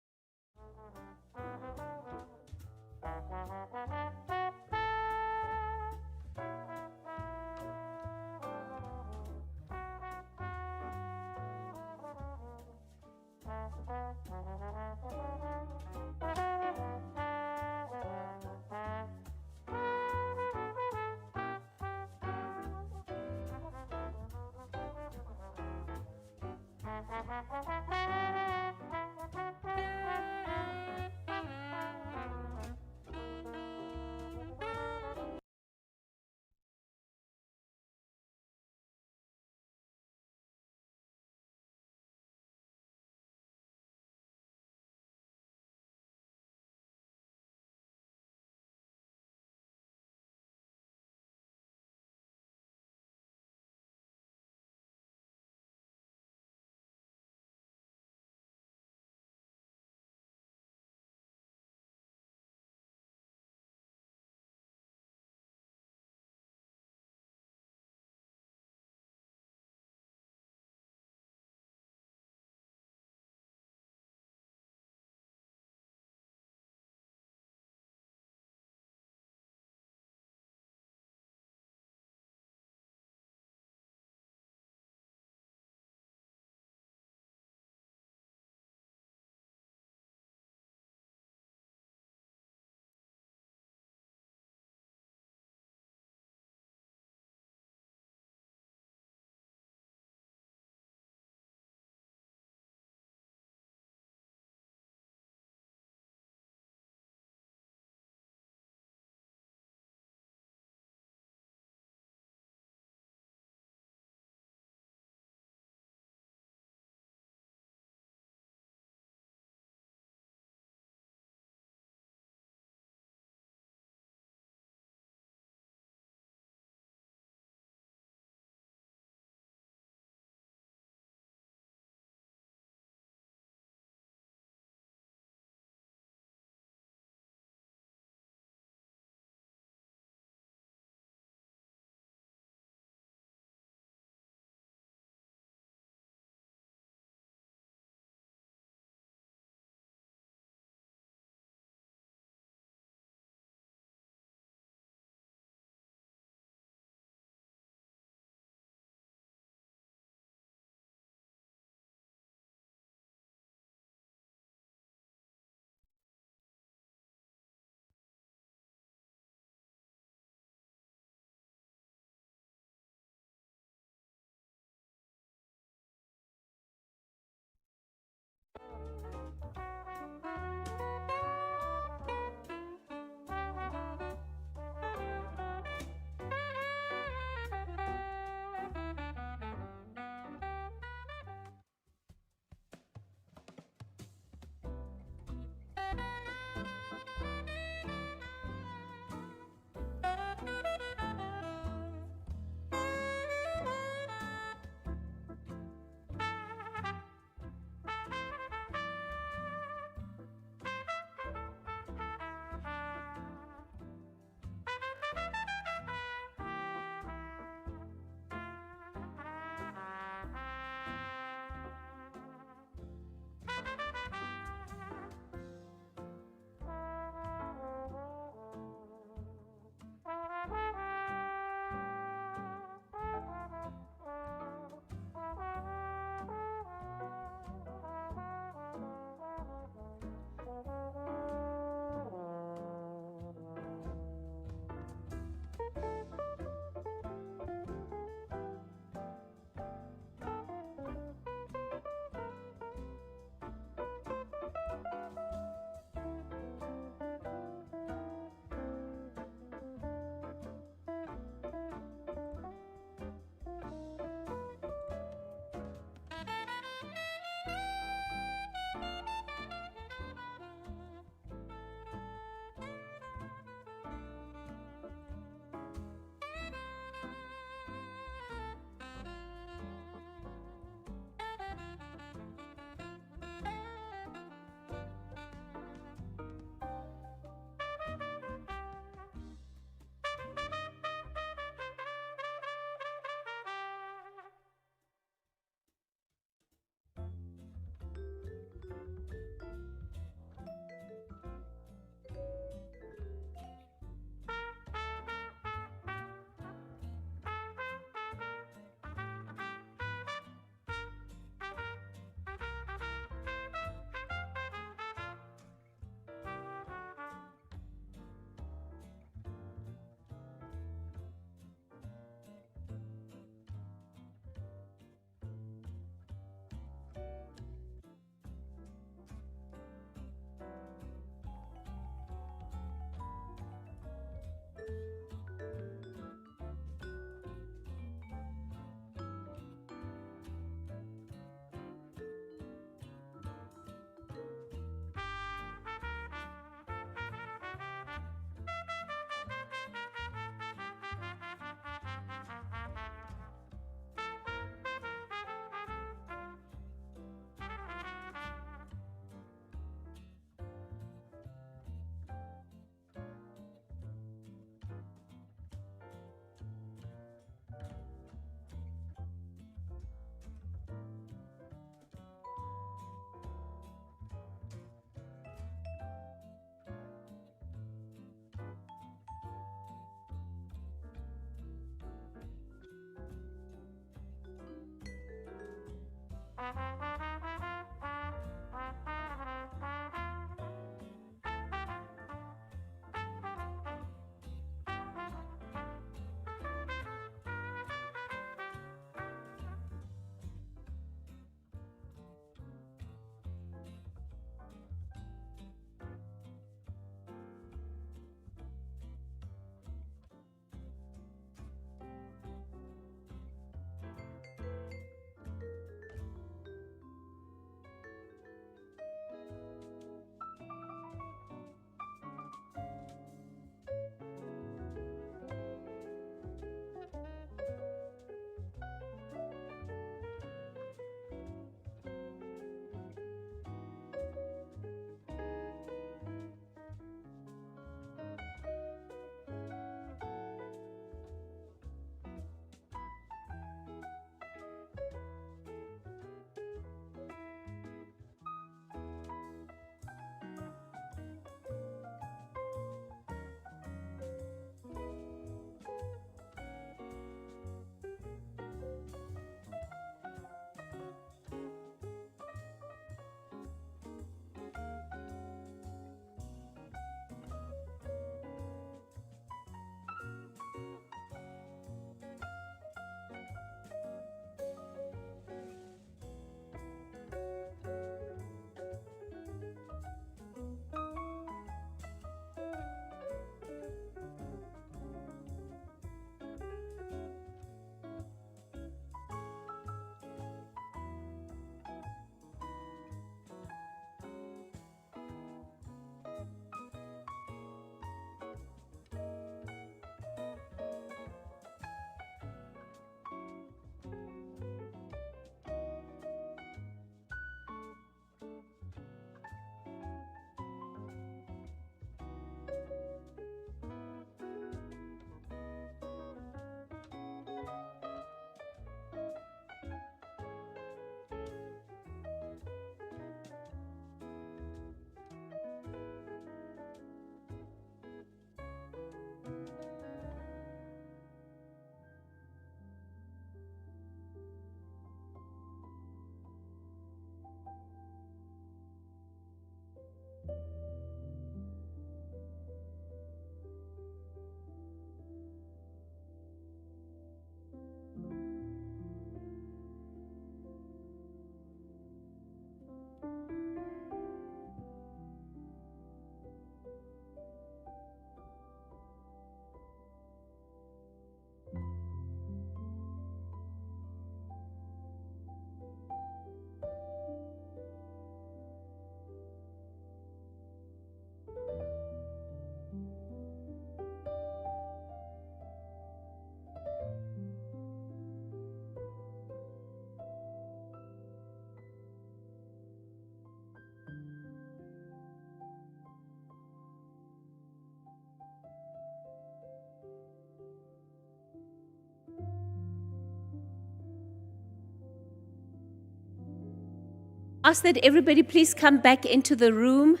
Ask that everybody please come back into the room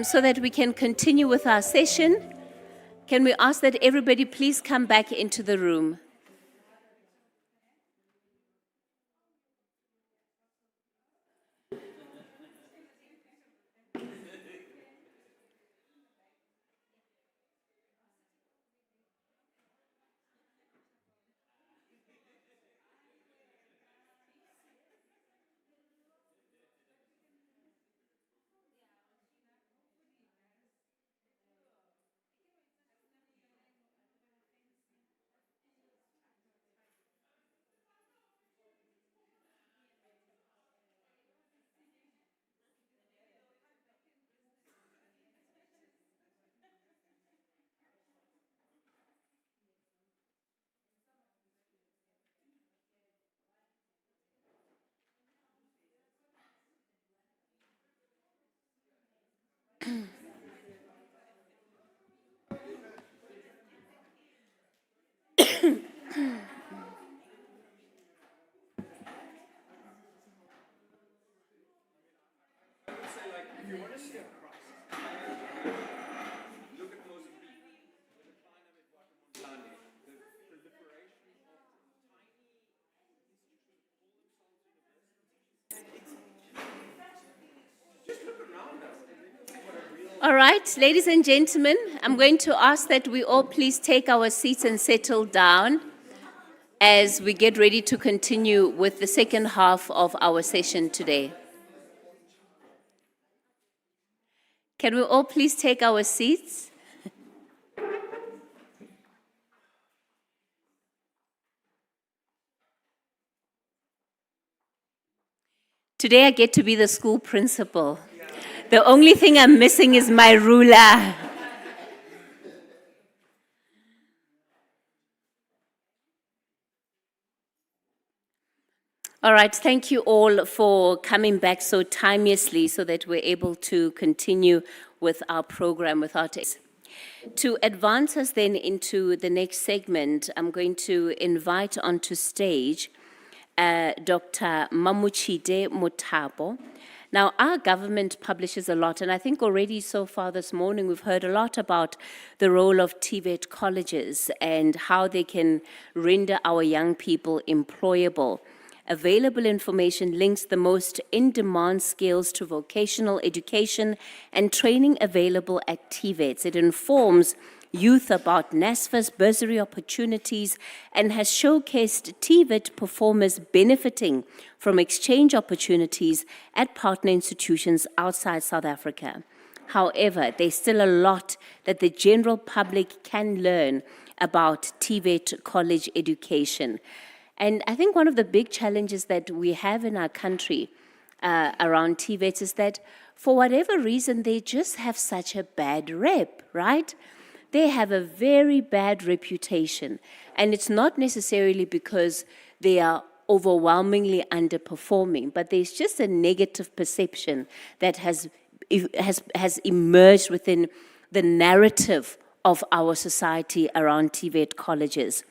so that we can continue with our session. Can we ask that everybody please come back into the room? All right, ladies and gentlemen, I'm going to ask that we all please take our seats and settle down as we get ready to continue with the second half of our session today. Can we all please take our seats? Today I get to be the school principal. The only thing I'm missing is my ruler. All right, thank you all for coming back so timeously so that we're able to continue with our program without it. To advance us then into the next segment, I'm going to invite onto stage Dr. Mamuchide Mutabo. Now, our government publishes a lot, and I think already so far this morning we've heard a lot about the role of TVET colleges and how they can render our young people employable. Available information links the most in-demand skills to vocational education and training available at TVETs. It informs youth about NSFA's bursary opportunities and has showcased TVET performers benefiting from exchange opportunities at partner institutions outside South Africa. However, there's still a lot that the general public can learn about TVET college education. And I think one of the big challenges that we have in our country around TVETs is that for whatever reason, they just have such a bad rep, right? They have a very bad reputation. And it's not necessarily because they are overwhelmingly underperforming, but there's just a negative perception that has emerged within the narrative of our society around TVET colleges.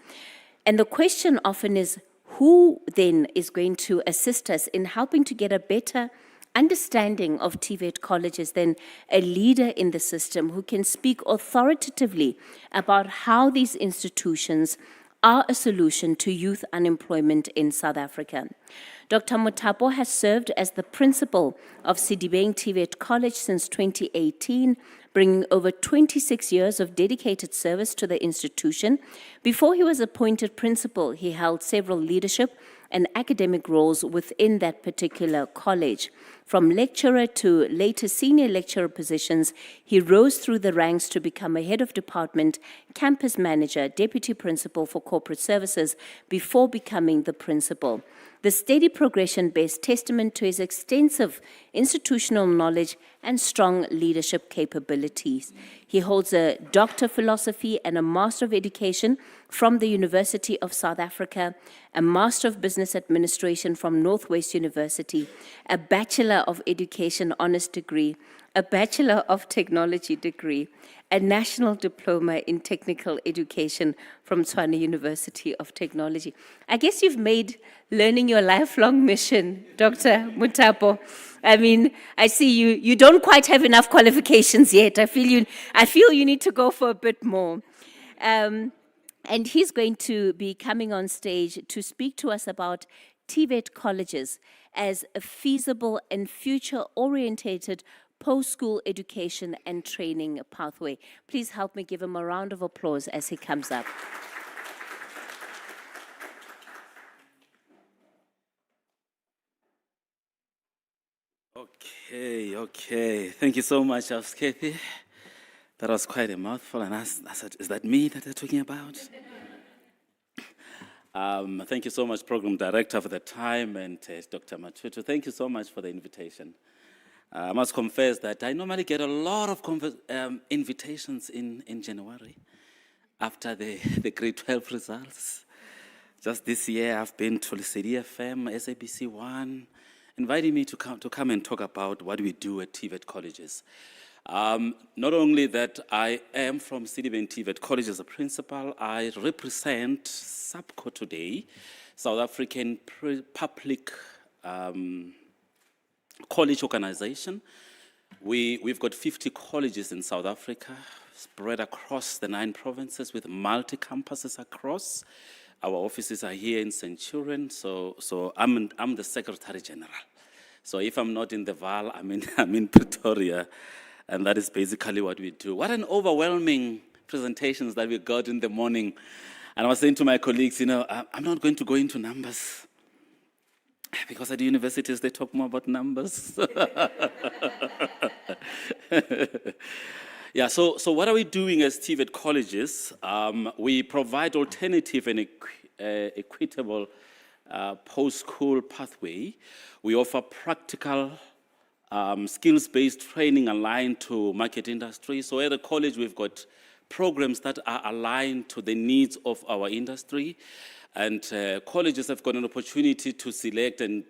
And the question often is, who then is going to assist us in helping to get a better understanding of TVET colleges than a leader in the system who can speak authoritatively about how these institutions are a solution to youth unemployment in South Africa. Dr. Mutabo has served as the principal of Sidibeng TVET College since 2018, bringing over 26 years of dedicated service to the institution. Before he was appointed principal, he held several leadership and academic roles within that particular college. From lecturer to later senior lecturer positions, he rose through the ranks to become a head of department, campus manager, deputy principal for corporate services, before becoming the principal. The steady progression bears testament to his extensive institutional knowledge and strong leadership capabilities. He holds a Doctor of Philosophy and a Master of Education from the University of South Africa, a Master of Business Administration from Northwest University, a Bachelor of Education Honours degree, a Bachelor of Technology degree, a National Diploma in Technical Education from Tshwane University of Technology. I guess you've made learning your lifelong mission, Dr. Mutabo. I mean, I see you don't quite have enough qualifications yet. I feel you need to go for a bit more. And he's going to be coming on stage to speak to us about TVET colleges as a feasible and future-orientated post-school education and training pathway. Please help me give him a round of applause as he comes up. Okay. Thank you so much, Kathy. That was quite a mouthful, and I said, is that me that they're talking about? Thank you so much, Program Director, for the time, and Dr. Matutu. Thank you so much for the invitation. I must confess that I normally get a lot of invitations in January after the grade 12 results. Just this year, I've been to City FM, SABC 1, inviting me to come and talk about what we do at TVET colleges. Not only that I am from Sidibeng TVET College as a principal, I represent SAPCO today, South African Public College Organization. We've got 50 colleges in South Africa, spread across the 9 provinces with multi-campuses across. Our offices are here in Centurion, so I'm the Secretary General. So if I'm not in the Val, I'm in Pretoria. And that is basically what we do. What an overwhelming presentations that we got in the morning. And I was saying to my colleagues, I'm not going to go into numbers. Because at the universities, they talk more about numbers. Yeah, so what are we doing as TVET colleges? We provide alternative and equitable post-school pathway. We offer practical skills-based training aligned to market industry. So at the college, we've got programs that are aligned to the needs of our industry. And colleges have got an opportunity to select and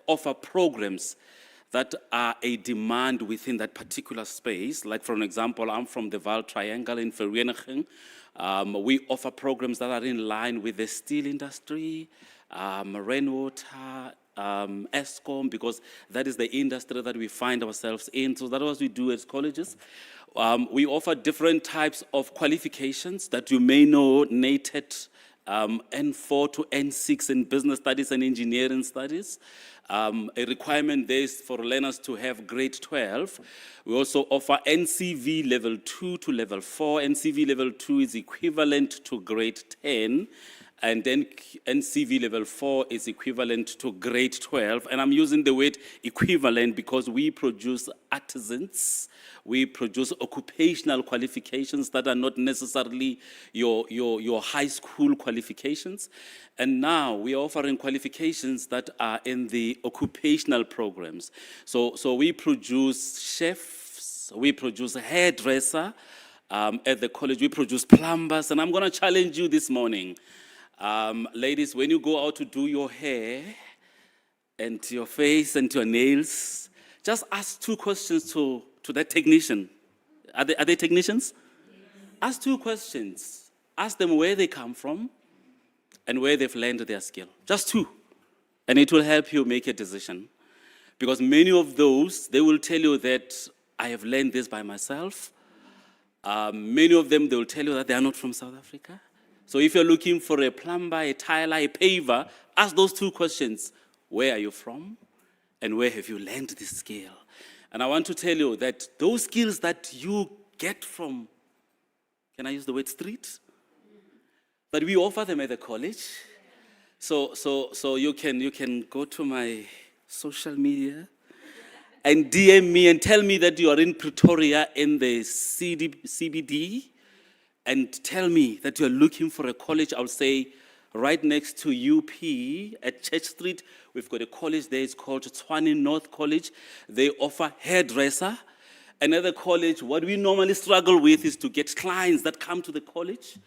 offer programs that are a demand within that particular space. Like, for an example, I'm from the Vaal Triangle in Rethinking. We offer programs that are in line with the steel industry, rainwater, Eskom, because that is the industry that we find ourselves in. So that's what we do as colleges. We offer different types of qualifications that you may know, NATED, N4 to N6 in business studies and engineering studies. A requirement there is for learners to have grade 12. We also offer NCV level 2 to level 4. NCV level 2 is equivalent to grade 10. And then NCV level 4 is equivalent to grade 12. And I'm using the word equivalent because we produce artisans. We produce occupational qualifications that are not necessarily your high school qualifications. And now we are offering qualifications that are in the occupational programs. So we produce chefs, we produce hairdresser. At the college, we produce plumbers. And I'm going to challenge you this morning. Ladies, when you go out to do your hair and your face and your nails, just ask 2 questions to that technician. Are they technicians? Yes. Ask 2 questions. Ask them where they come from and where they've learned their skill. Just 2. And it will help you make a decision. Because many of those, they will tell you that I have learned this by myself. Many of them, they will tell you that they are not from South Africa. So if you're looking for a plumber, a tiler, a paver, ask those 2 questions. Where are you from? And where have you learned this skill? And I want to tell you that those skills that you get from, can I use the word street? That we offer them at the college. So you can go to my social media and DM me and tell me that you are in Pretoria in the CBD. And tell me that you're looking for a college. I'll say right next to UP at Church Street, we've got a college there. It's called Tshwane North College. They offer hairdresser. Another college, what we normally struggle with is to get clients that come to the college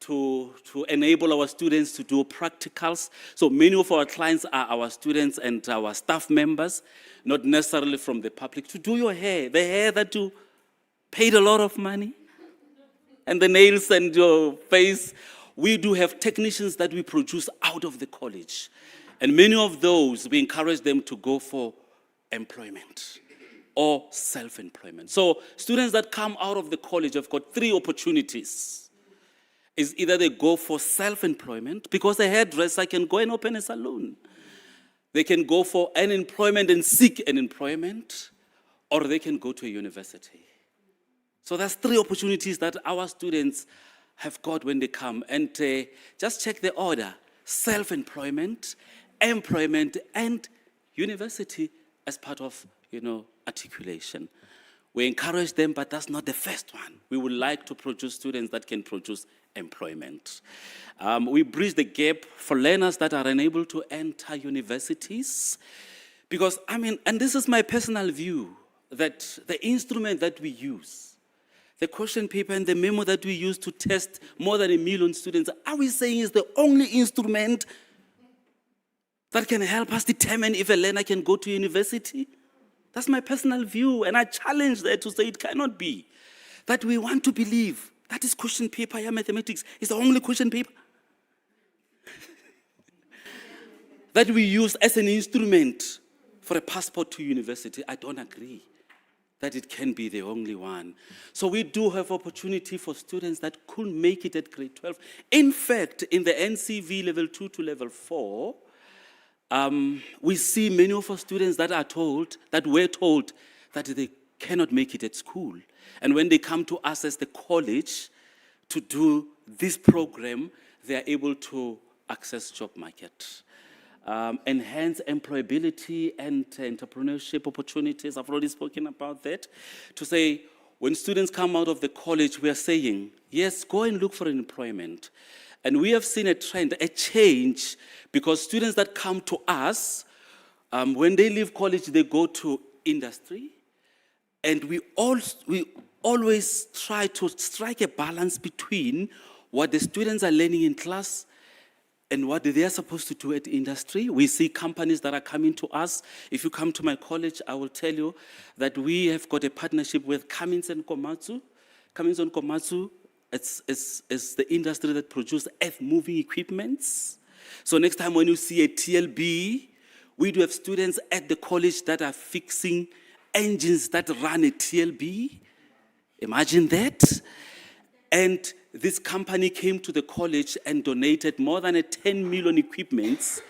to enable our students to do practicals. So many of our clients are our students and our staff members, not necessarily from the public, to do your hair, the hair that you paid a lot of money. And the nails and your face. We do have technicians that we produce out of the college. And many of those, we encourage them to go for employment or self-employment. So students that come out of the college have got 3 opportunities. Is either they go for self-employment, because a hairdresser can go and open a salon. They can go for an employment and seek an employment, or they can go to a university. So there's 3 opportunities that our students have got when they come. And just check the order: self-employment, employment, and university as part of, articulation. We encourage them, but that's not the first one. We would like to produce students that can produce employment. We bridge the gap for learners that are unable to enter universities. Because, and this is my personal view, that the instrument that we use, the question paper and the memo that we use to test more than 1 million students, are we saying is the only instrument that can help us determine if a learner can go to university? That's my personal view, and I challenge that to say it cannot be. That we want to believe that this question paper, mathematics, is the only question paper that we use as an instrument for a passport to university. I don't agree that it can be the only one. So we do have opportunity for students that couldn't make it at grade 12. In fact, in the NCV level 2 to level 4, we see many of our students that were told that they cannot make it at school. And when they come to us as the college to do this program, they are able to access job market. Enhance employability and entrepreneurship opportunities. I've already spoken about that. To say, when students come out of the college, we are saying, yes, go and look for employment. And we have seen a trend, a change, because students that come to us, when they leave college, they go to industry. And we always try to strike a balance between what the students are learning in class and what they are supposed to do at industry. We see companies that are coming to us. If you come to my college, I will tell you that we have got a partnership with Cummins and Komatsu. Cummins and Komatsu is the industry that produces earth-moving equipments. So next time when you see a TLB, we do have students at the college that are fixing engines that run a TLB. Imagine that. And this company came to the college and donated more than 10 million equipments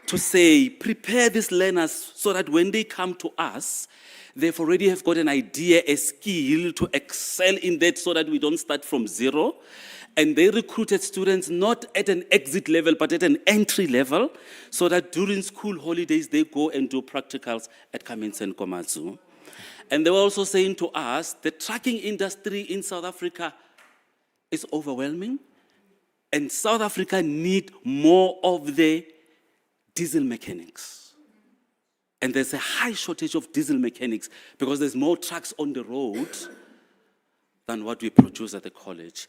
to say, prepare these learners so that when they come to us, they've already have got an idea, a skill to excel in that so that we don't start from zero. And they recruited students not at an exit level, but at an entry level, so that during school holidays, they go and do practicals at Cummins and Komatsu. And they were also saying to us, the trucking industry in South Africa is overwhelming, and South Africa need more of the diesel mechanics. And there's a high shortage of diesel mechanics because there's more trucks on the road than what we produce at the college.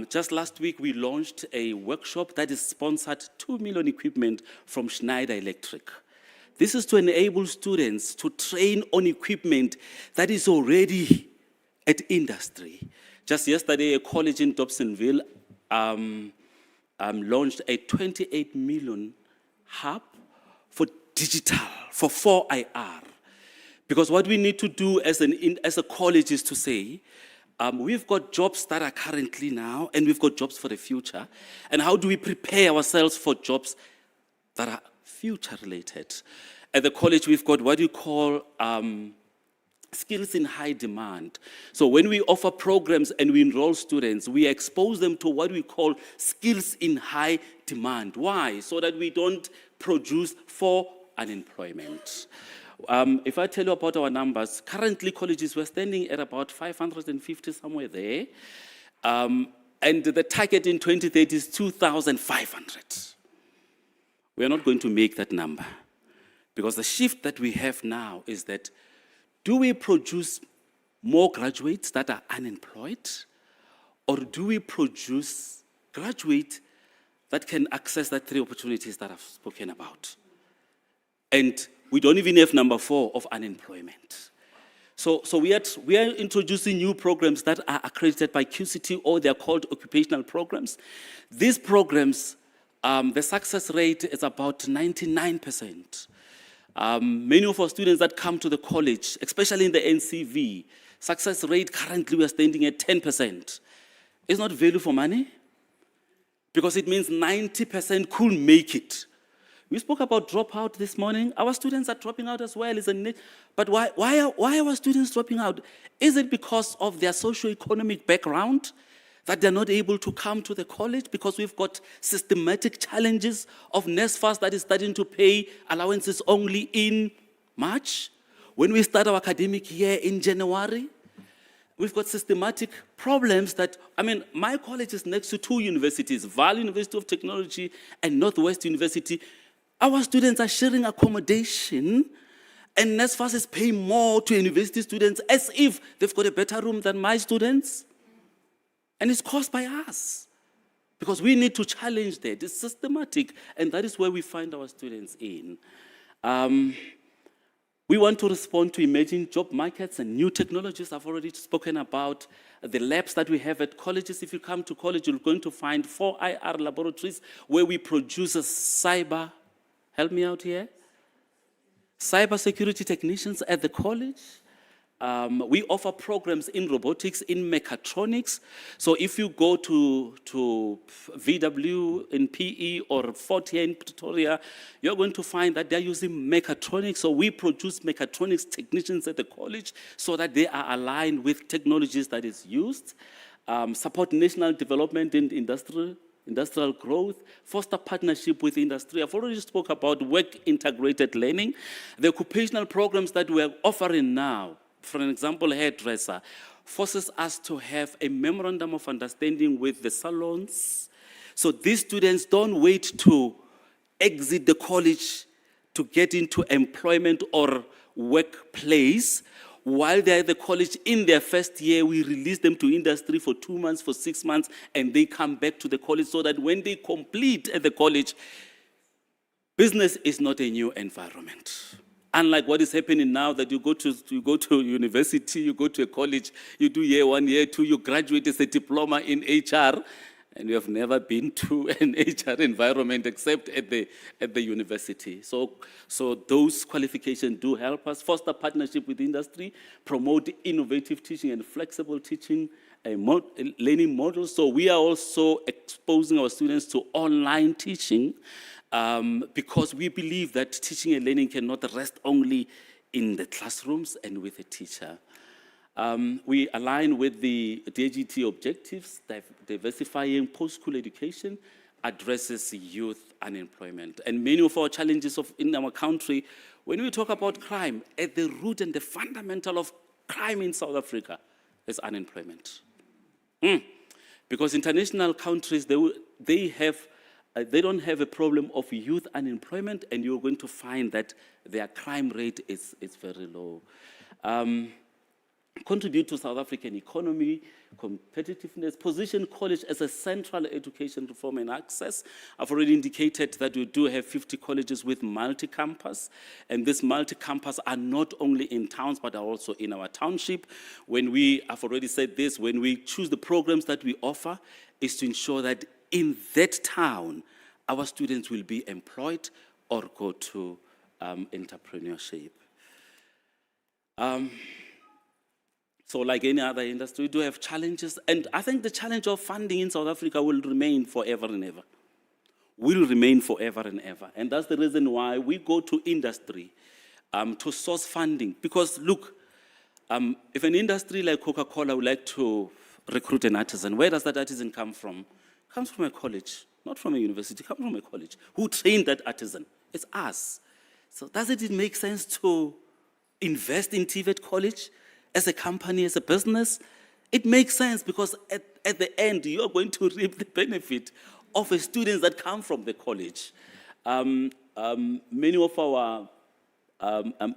Just last week, we launched a workshop that is sponsored 2 million equipment from Schneider Electric. This is to enable students to train on equipment that is already at industry. Just yesterday, a college in Dobsonville launched a 28 million hub for digital, for 4IR. Because what we need to do as a college is to say, we've got jobs that are currently now, and we've got jobs for the future. And how do we prepare ourselves for jobs that are future-related? At the college, we've got what you call skills in high demand. So when we offer programs and we enroll students, we expose them to what we call skills in high demand. Why? So that we don't produce for unemployment. If I tell you about our numbers, currently colleges were standing at about 550, somewhere there. And the target in 2030 is 2,500. We are not going to make that number. Because the shift that we have now is that, do we produce more graduates that are unemployed? Or do we produce graduates that can access that 3 opportunities that I've spoken about? And we don't even have number 4 of unemployment. So we are introducing new programs that are accredited by QCT, or they're called occupational programs. These programs, the success rate is about 99%. Many of our students that come to the college, especially in the NCV, success rate currently we are standing at 10%. It's not value for money, because it means 90% could make it. We spoke about dropout this morning. Our students are dropping out as well, isn't it? But why are our students dropping out? Is it because of their socioeconomic background that they're not able to come to the college because we've got systematic challenges of NSFAS that is starting to pay allowances only in March? When we start our academic year in January, we've got systematic problems that, my college is next to 2 universities, Vaal University of Technology and Northwest University. Our students are sharing accommodation, and NSFAS is paying more to university students as if they've got a better room than my students. And it's caused by us, because we need to challenge that. It's systematic, and that is where we find our students in. We want to respond to emerging job markets and new technologies. I've already spoken about the labs that we have at colleges. If you come to college, you're going to find 4IR laboratories where we produce cyber, help me out here, cyber security technicians at the college. We offer programs in robotics, in mechatronics. So if you go to VW in PE or Fort here in Pretoria, you're going to find that they're using mechatronics. So we produce mechatronics technicians at the college so that they are aligned with technologies that is used. Support national development in industrial growth, foster partnership with industry. I've already spoke about work-integrated learning. The occupational programs that we're offering now, for an example, hairdresser, forces us to have a memorandum of understanding with the salons. So these students don't wait to exit the college to get into employment or workplace. While they're at the college in their first year, we release them to industry for 2 months, for 6 months, and they come back to the college so that when they complete at the college, business is not a new environment. Unlike what is happening now, that you go to university, you go to a college, you do year 1, year 2, you graduate as a diploma in HR, and you have never been to an HR environment except at the university. So those qualifications do help us foster partnership with industry, promote innovative teaching and flexible teaching learning models. So we are also exposing our students to online teaching because we believe that teaching and learning cannot rest only in the classrooms and with a teacher. We align with the DGT objectives, diversifying post-school education, addresses youth unemployment. And many of our challenges in our country, when we talk about crime, at the root and the fundamental of crime in South Africa is unemployment. Because international countries, they don't have a problem of youth unemployment, and you're going to find that their crime rate is very low. Contribute to South African economy, competitiveness, position college as a central education reform and access. I've already indicated that we do have 50 colleges with multi-campus, and these multi-campus are not only in towns, but are also in our township. I've already said this, when we choose the programs that we offer, is to ensure that in that town, our students will be employed or go to entrepreneurship. So like any other industry, we do have challenges. And I think the challenge of funding in South Africa will remain forever and ever. Will remain forever and ever. And that's the reason why we go to industry to source funding. Because look, if an industry like Coca-Cola would like to recruit an artisan, where does that artisan come from? It comes from a college, not from a university, it comes from a college. Who trained that artisan? It's us. So doesn't it make sense to invest in TVET College? As a company, as a business, it makes sense because at the end, you're going to reap the benefit of the students that come from the college. Many of our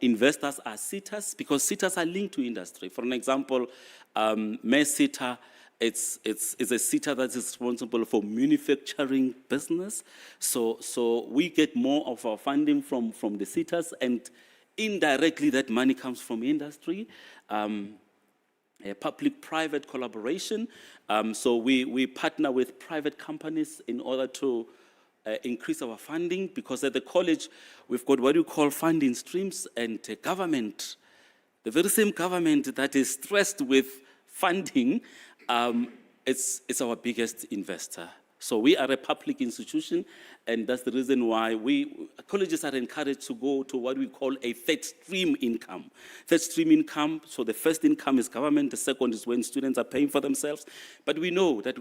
investors are sitters because sitters are linked to industry. For an example, Mass Sitter, it's a sitter that is responsible for manufacturing business. So we get more of our funding from the sitters, and indirectly that money comes from industry. A public-private collaboration. So we partner with private companies in order to increase our funding, because at the college, we've got what you call funding streams, and government, the very same government that is stressed with funding, it's our biggest investor. So we are a public institution, and that's the reason why colleges are encouraged to go to what we call a third stream income. Third stream income, so the first income is government, the second is when students are paying for themselves. But we know that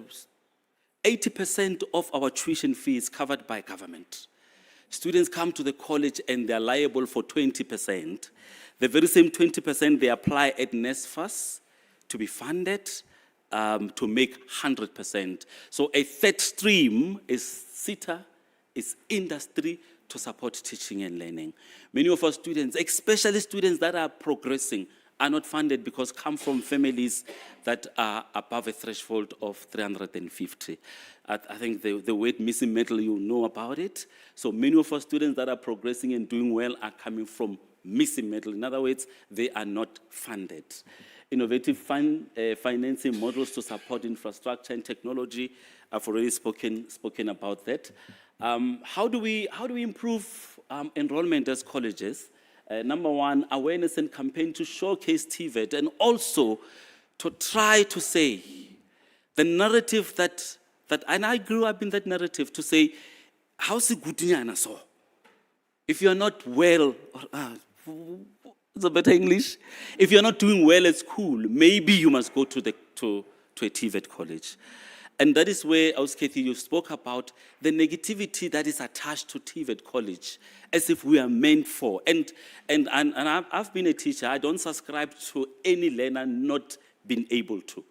80% of our tuition fee is covered by government. Students come to the college and they're liable for 20%. The very same 20% they apply at NSFAS to be funded, to make 100%. So a third stream is SITA, is industry to support teaching and learning. Many of our students, especially students that are progressing, are not funded because come from families that are above a threshold of 350. I think the word missing middle, you know about it. So many of our students that are progressing and doing well are coming from missing middle. In other words, they are not funded. Innovative financing models to support infrastructure and technology. I've already spoken about that. How do we improve enrollment as colleges? Number one, awareness and campaign to showcase TVET, and also to try to say the narrative that and I grew up in that narrative, to say, how's it good so? If you're not well, it's a better English. If you're not doing well at school, maybe you must go to a TVET college. And that is where, Kathy, you spoke about the negativity that is attached to TVET college, as if we are meant for. And I've been a teacher. I don't subscribe to any learner not being able to.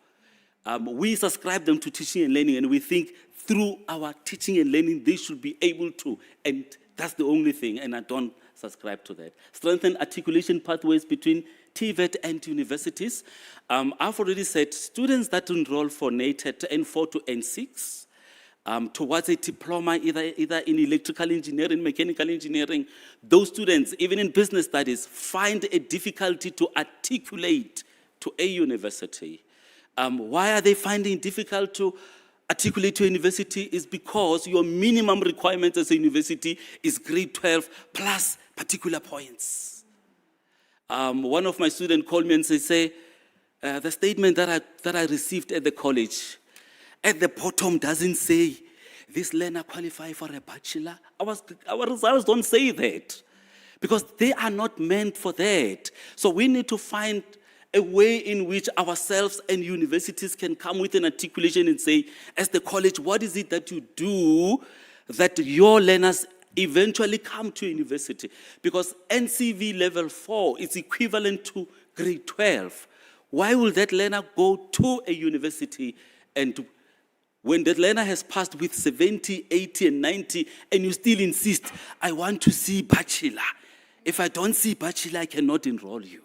We subscribe them to teaching and learning, and we think through our teaching and learning, they should be able to. And that's the only thing, and I don't subscribe to that. Strengthen articulation pathways between TVET and universities. I've already said students that enroll for NATET N4 to N6 towards a diploma, either in electrical engineering, mechanical engineering, those students, even in business studies, find a difficulty to articulate to a university. Why are they finding it difficult to articulate to a university? Is because your minimum requirement as a university is grade 12 plus particular points. One of my students called me and say, the statement that I received at the college, at the bottom doesn't say, this learner qualify for a bachelor. Our results don't say that, because they are not meant for that. So we need to find a way in which ourselves and universities can come with an articulation and say, as the college, what is it that you do that your learners eventually come to university? Because NCV level 4 is equivalent to grade 12. Why will that learner go to a university, and when that learner has passed with 70, 80, and 90, and you still insist, I want to see bachelor. If I don't see bachelor, I cannot enroll you.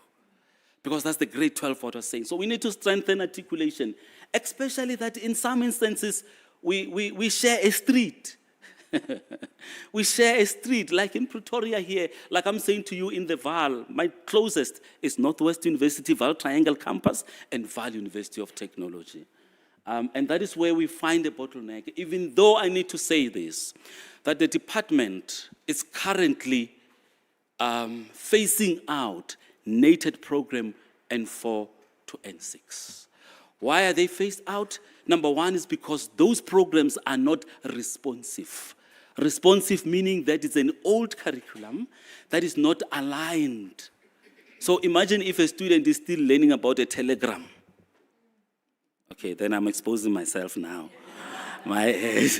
Because that's the grade 12 what I was saying. So we need to strengthen articulation, especially that in some instances, we share a street. We share a street, like in Pretoria here, like I'm saying to you in the Vaal, my closest is Northwest University, Vaal Triangle Campus, and Vaal University of Technology. And that is where we find a bottleneck, even though I need to say this, that the department is currently phasing out NATET program N4 to N6. Why are they phased out? Number one is because those programs are not responsive. Responsive meaning that it's an old curriculum that is not aligned. So imagine if a student is still learning about a telegram. Okay, then I'm exposing myself now. My age.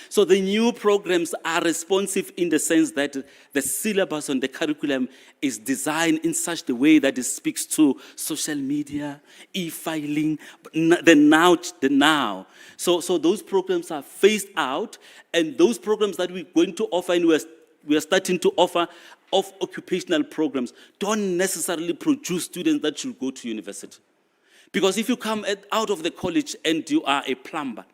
So the new programs are responsive in the sense that the syllabus and the curriculum is designed in such a way that it speaks to social media, e-filing, the now. So those programs are phased out, and those programs that we're going to offer, and we are starting to offer of occupational programs, don't necessarily produce students that should go to university. Because if you come out of the college and you are a plumber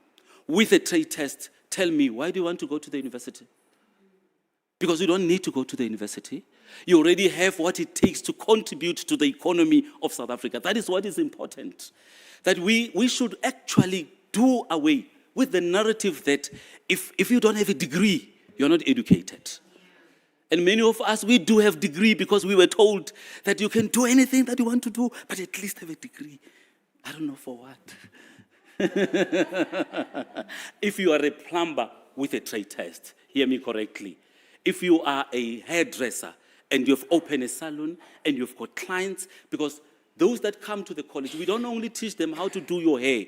with a trade test, tell me, why do you want to go to the university? Because you don't need to go to the university. You already have what it takes to contribute to the economy of South Africa. That is what is important. That we should actually do away with the narrative that if you don't have a degree, you're not educated. And many of us, we do have degree because we were told that you can do anything that you want to do, but at least have a degree. I don't know for what. If you are a plumber with a trade test, hear me correctly. If you are a hairdresser and you've opened a salon and you've got clients, because those that come to the college, we don't only teach them how to do your hair,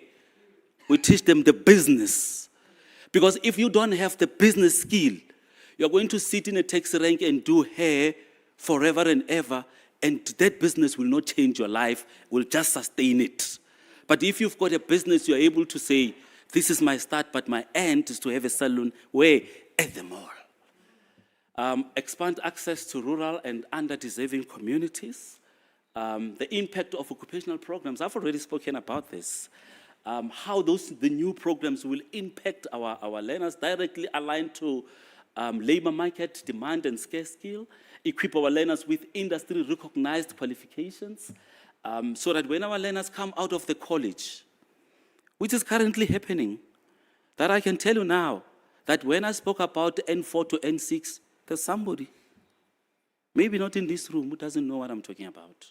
we teach them the business. Because if you don't have the business skill, you're going to sit in a taxi rank and do hair forever and ever, and that business will not change your life, will just sustain it. But if you've got a business, you're able to say, this is my start, but my end is to have a salon where? At the mall. Expand access to rural and under-deserving communities. The impact of occupational programs, I've already spoken about this. How the new programs will impact our learners, directly aligned to labor market demand and scarce skill, equip our learners with industry-recognized qualifications, so that when our learners come out of the college, which is currently happening, that I can tell you now, that when I spoke about N4 to N6, there's somebody. maybe not in this room, who doesn't know what I'm talking about.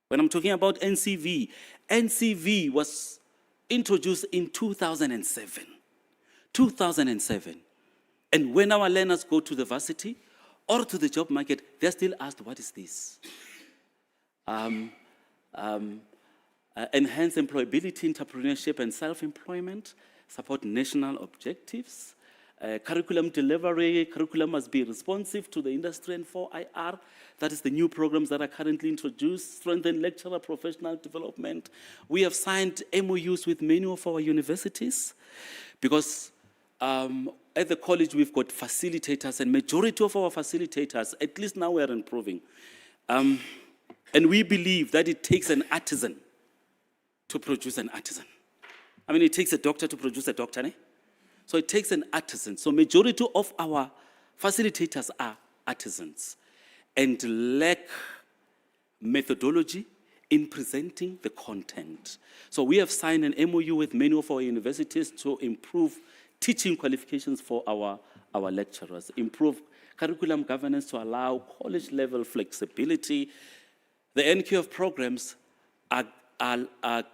When I'm talking about NCV, NCV was introduced in 2007. 2007. And when our learners go to the varsity or to the job market, they're still asked, what is this? Enhance employability, entrepreneurship, and self-employment, support national objectives, curriculum delivery. Curriculum must be responsive to the industry and 4IR. That is the new programs that are currently introduced. Strengthen lecturer professional development. We have signed MOUs with many of our universities because at the college we've got facilitators, and majority of our facilitators, at least now we are improving. And we believe that it takes an artisan to produce an artisan. I mean, it takes a doctor to produce a doctor, eh? So it takes an artisan. So majority of our facilitators are artisans and lack methodology in presenting the content. So we have signed an MOU with many of our universities to improve teaching qualifications for our lecturers, improve curriculum governance to allow college-level flexibility. The NQF programs are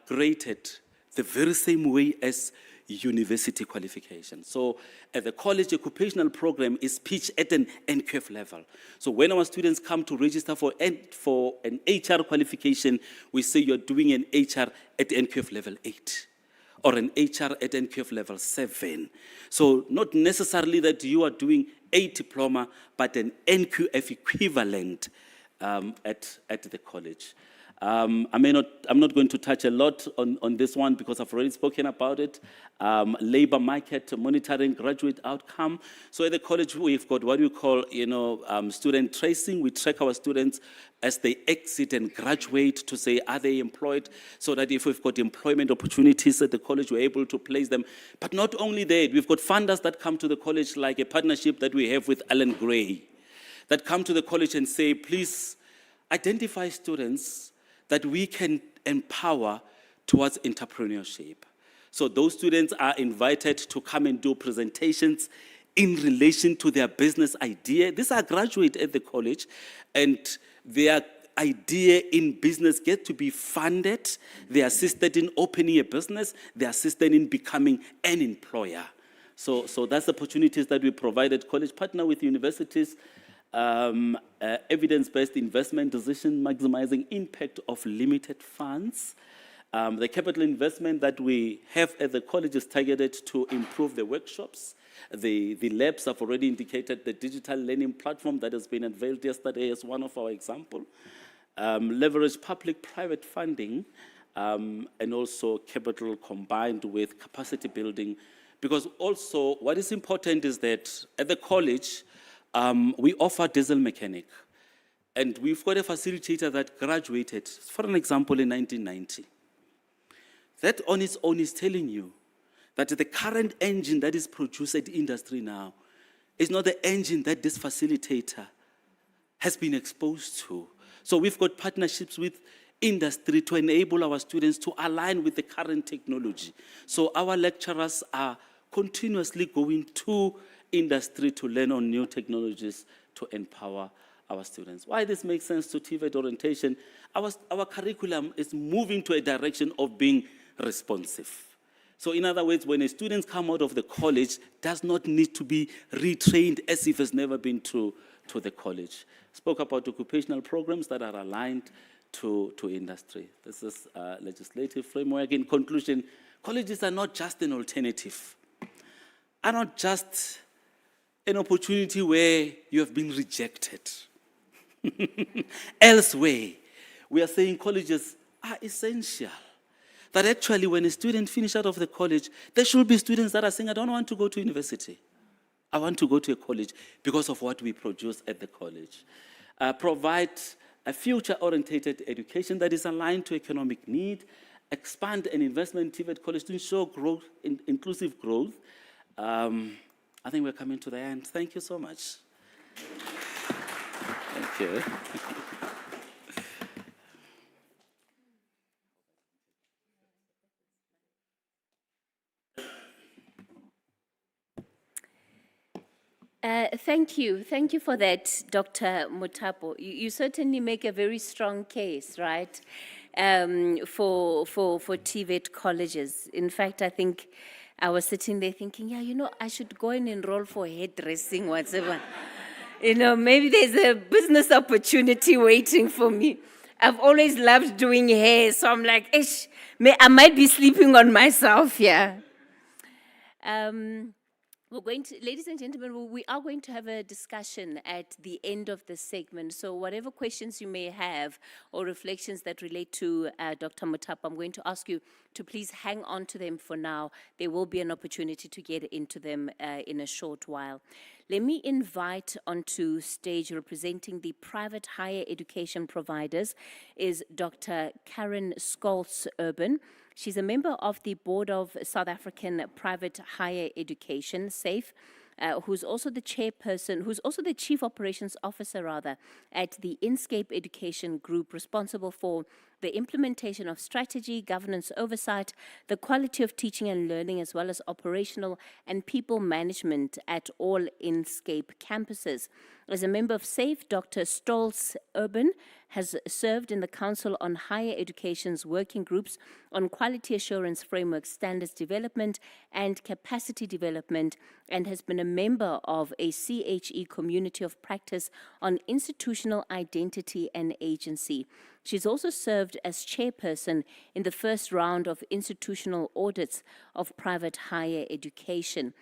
graded the very same way as university qualification. So at the college, occupational program is pitched at an NQF level. So when our students come to register for an HR qualification, we say you're doing an HR at NQF level 8 or an HR at NQF level 7. So not necessarily that you are doing a diploma, but an NQF equivalent at the college. I'm not going to touch a lot on this one because I've already spoken about it. Labor market monitoring, graduate outcome. So at the college, we've got what we call, student tracing. We track our students as they exit and graduate to say, are they employed? So that if we've got employment opportunities at the college, we're able to place them. But not only that, we've got funders that come to the college, like a partnership that we have with Alan Gray, that come to the college and say, please identify students that we can empower towards entrepreneurship. So those students are invited to come and do presentations in relation to their business idea. These are graduates at the college, and their idea in business gets to be funded. They are assisted in opening a business. They are assisted in becoming an employer. So that's the opportunities that we provide at college. Partner with universities. Evidence-based investment decision, maximizing impact of limited funds. The capital investment that we have at the college is targeted to improve the workshops. The labs have already indicated the digital learning platform that has been unveiled yesterday as one of our examples. Leverage public-private funding and also capital combined with capacity building. Because also what is important is that at the college, we offer diesel mechanic, and we've got a facilitator that graduated, for an example, in 1990. That on its own is telling you that the current engine that is produced at industry now is not the engine that this facilitator has been exposed to. So we've got partnerships with industry to enable our students to align with the current technology. So our lecturers are continuously going to industry to learn on new technologies to empower our students. Why this makes sense to TVET orientation, our curriculum is moving to a direction of being responsive. So in other words, when a student comes out of the college, does not need to be retrained as if it's never been to the college. Spoke about occupational programs that are aligned to industry. This is a legislative framework. In conclusion, colleges are not just an alternative, are not just an opportunity where you have been rejected. Elsewhere, we are saying colleges are essential. That actually when a student finishes out of the college, there should be students that are saying, I don't want to go to university. I want to go to a college because of what we produce at the college. Provide a future-oriented education that is aligned to economic need, expand an investment in TVET college to ensure growth, inclusive growth. I think we're coming to the end. Thank you so much. Thank you. Thank you. Thank you for that, Dr. Mutapo. You certainly make a very strong case, right, for TVET colleges. In fact, I think I was sitting there thinking, yeah, I should go and enroll for hairdressing, whatever. Maybe there's a business opportunity waiting for me. I've always loved doing hair, so I'm like, I might be sleeping on myself, yeah. We're going to, ladies and gentlemen, we are going to have a discussion at the end of this segment. So whatever questions you may have or reflections that relate to Dr. Mutapo, I'm going to ask you to please hang on to them for now. There will be an opportunity to get into them in a short while. Let me invite onto stage, representing the private higher education providers, is Dr. Karen Scholz-Urban. She's a member of the Board of South African Private Higher Education, SAFE, who's also the chairperson, who's also the chief operations officer, at the Inscape Education Group, responsible for the implementation of strategy, governance oversight, the quality of teaching and learning, as well as operational and people management at all Inscape campuses. As a member of SAFE, Dr. Stolz-Urban has served in the Council on Higher Education's working groups on quality assurance framework standards development and capacity development, and has been a member of a CHE community of practice on institutional identity and agency. She's also served as chairperson in the first round of institutional audits of private higher education.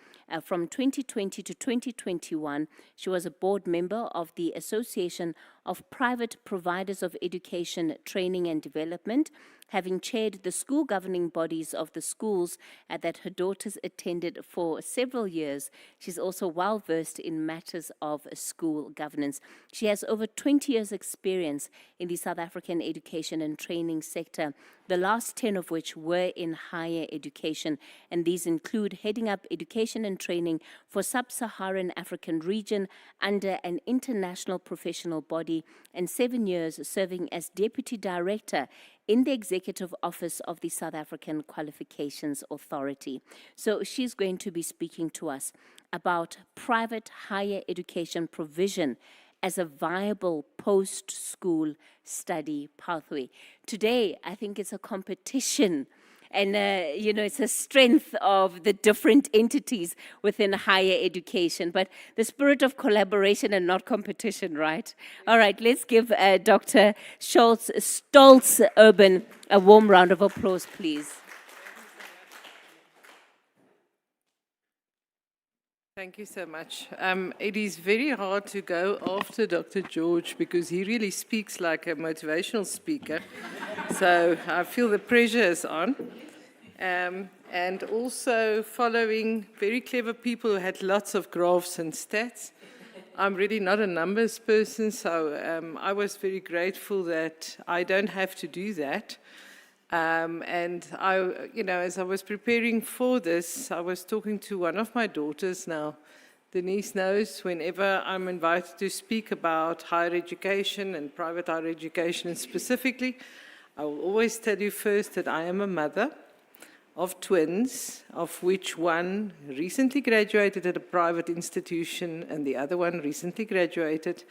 From 2020 to 2021, she was a board member of the Association of Private Providers of Education, Training and Development, having chaired the school governing bodies of the schools that her daughters attended for several years. She's also well versed in matters of school governance. She has over 20 years' experience in the South African education and training sector, the last 10 of which were in higher education, and these include heading up education and training for sub-Saharan African region under an international professional body, and 7 years serving as Deputy Director in the Executive Office of the South African Qualifications Authority. So she's going to be speaking to us about private higher education provision as a viable post-school study pathway. Today, I think it's a competition, and it's a strength of the different entities within higher education, but the spirit of collaboration and not competition, right? All right, let's give Dr. Stolz-Urban a warm round of applause, please. Thank you so much. It is very hard to go after Dr. George because he really speaks like a motivational speaker. So I feel the pressure is on. And also following very clever people who had lots of graphs and stats. I'm really not a numbers person, so I was very grateful that I don't have to do that. And I, as I was preparing for this, I was talking to one of my daughters now. Denise knows whenever I'm invited to speak about higher education and private higher education specifically, I will always tell you first that I am a mother of twins, of which one recently graduated at a private institution and the other one recently graduated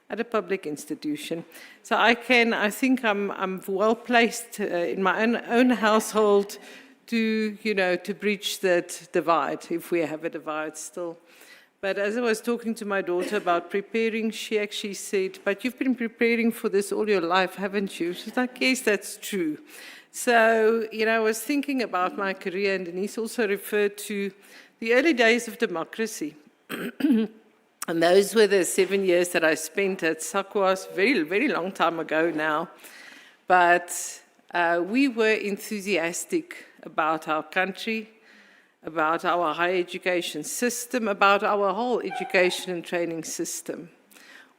at a public institution. So I think I'm well placed in my own household to bridge that divide, if we have a divide still. But as I was talking to my daughter about preparing, she actually said, "But you've been preparing for this all your life, haven't you?" She's like, "Yes, that's true." So, I was thinking about my career, and Denise also referred to the early days of democracy. And those were the 7 years that I spent at SAQAS, very, very long time ago now. But we were enthusiastic about our country, about our higher education system, about our whole education and training system.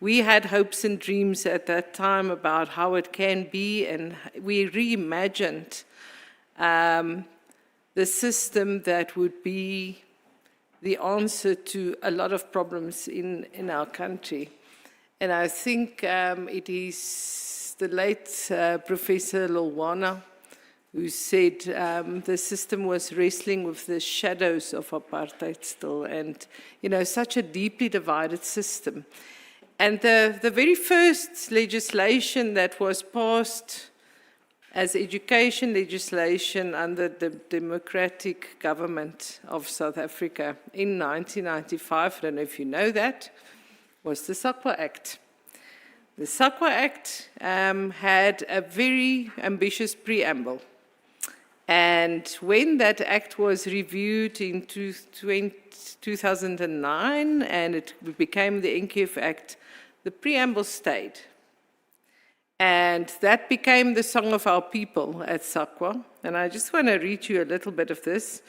We had hopes and dreams at that time about how it can be, and we reimagined the system that would be the answer to a lot of problems in our country. And I think it is the late Professor Lolwana who said the system was wrestling with the shadows of apartheid still, and, you know, such a deeply divided system. And the very first legislation that was passed as education legislation under the democratic government of South Africa in 1995, I don't know if you know that, was the SAQA Act. The SAQA Act had a very ambitious preamble. And when that act was reviewed in 2009 and it became the NQF Act, the preamble stayed. And that became the song of our people at SAQA. And I just want to read you a little bit of this.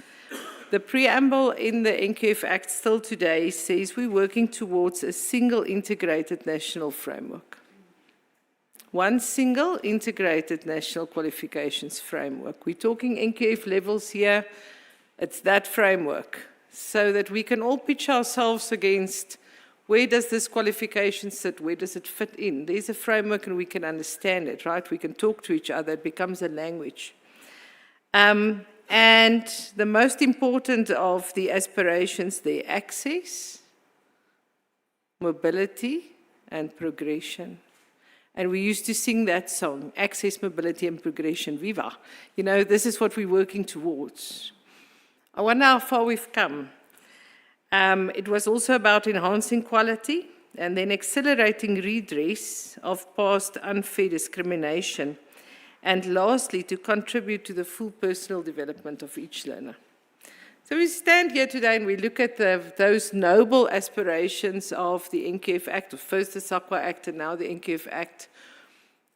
The preamble in the NQF Act still today says we're working towards a single integrated national framework. One single integrated national qualifications framework. We're talking NQF levels here. It's that framework, so that we can all pitch ourselves against where does this qualification sit, where does it fit in. There's a framework and we can understand it, right? We can talk to each other, it becomes a language. And the most important of the aspirations, the access, mobility, and progression. And we used to sing that song, Access, Mobility and Progression, Viva. You know, this is what we're working towards. I wonder how far we've come. It was also about enhancing quality and then accelerating redress of past unfair discrimination. And lastly, to contribute to the full personal development of each learner. So we stand here today and we look at those noble aspirations of the NQF Act, first the SAQA Act and now the NQF Act.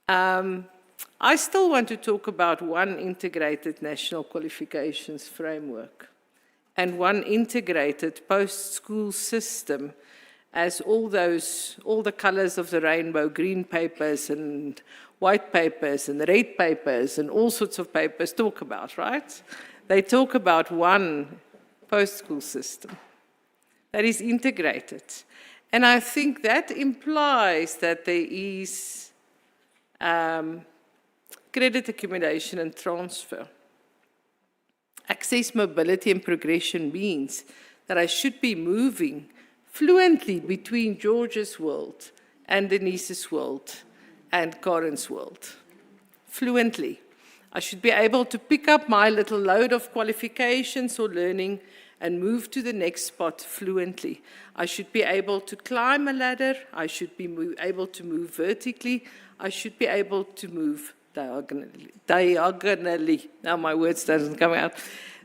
I still want to talk about one integrated national qualifications framework and one integrated post-school system, as all the colors of the rainbow, green papers and white papers and red papers and all sorts of papers talk about, right? They talk about one post-school system that is integrated. And I think that implies that there is credit accumulation and transfer. Access, mobility, and progression means that I should be moving fluently between George's world and Denise's world and Karen's world. Fluently. I should be able to pick up my little load of qualifications or learning and move to the next spot fluently. I should be able to climb a ladder. I should be able to move vertically. I should be able to move diagonally. Now my words doesn't come out.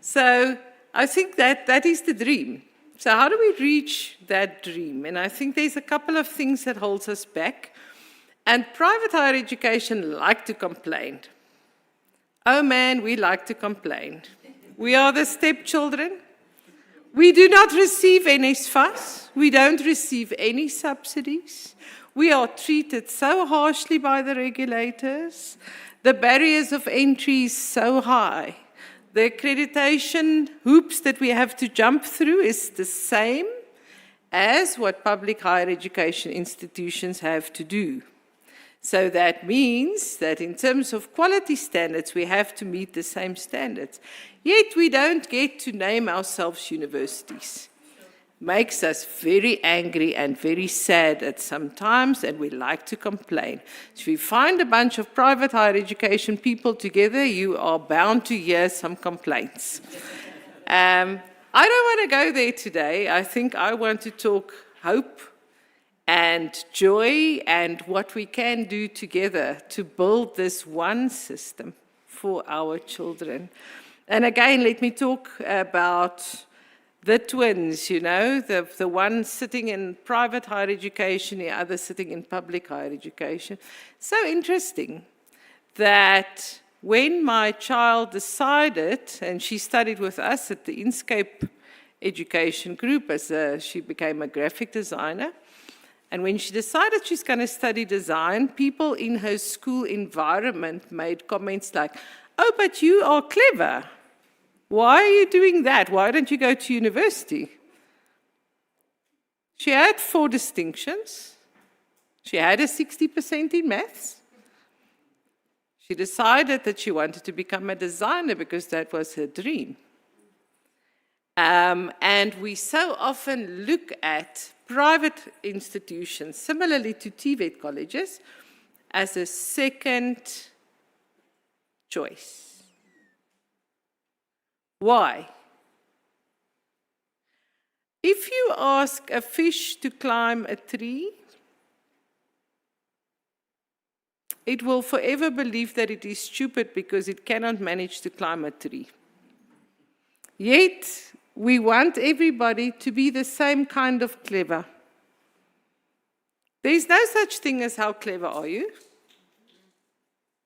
So I think that is the dream. So how do we reach that dream? And I think there's a couple of things that holds us back. And private higher education like to complain. Oh man, we like to complain. We are the stepchildren. We do not receive NSFAS. We don't receive any subsidies. We are treated so harshly by the regulators. The barriers of entry is so high. The accreditation hoops that we have to jump through is the same as what public higher education institutions have to do. So that means that in terms of quality standards, we have to meet the same standards. Yet we don't get to name ourselves universities. Makes us very angry and very sad at some times, and we like to complain. So if you find a bunch of private higher education people together, you are bound to hear some complaints. I don't want to go there today. I think I want to talk hope and joy and what we can do together to build this one system for our children. And again, let me talk about the twins, you know, the one sitting in private higher education, the other sitting in public higher education. So interesting that when my child decided, and she studied with us at the Inscape Education Group as she became a graphic designer, and when she decided she's going to study design, people in her school environment made comments like, "Oh, but you are clever. Why are you doing that? Why don't you go to university?" She had 4 distinctions. She had a 60% in maths. She decided that she wanted to become a designer because that was her dream. And we so often look at private institutions, similarly to TVET colleges, as a second choice. Why? If you ask a fish to climb a tree, it will forever believe that it is stupid because it cannot manage to climb a tree. Yet, we want everybody to be the same kind of clever. There is no such thing as how clever are you?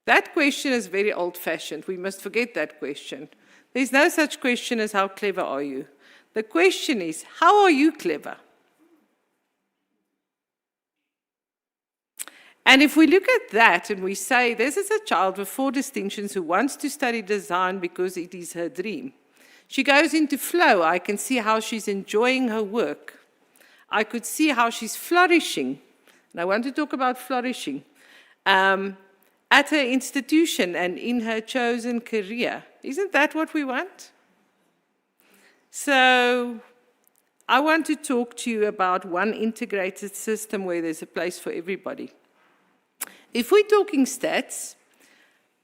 That question is very old-fashioned. We must forget that question. There is no such question as how clever are you? The question is, how are you clever? And if we look at that and we say, this is a child with 4 distinctions who wants to study design because it is her dream. She goes into flow. I can see how she's enjoying her work. I could see how she's flourishing. And I want to talk about flourishing. At her institution and in her chosen career. Isn't that what we want? So I want to talk to you about one integrated system where there's a place for everybody. If we're talking stats,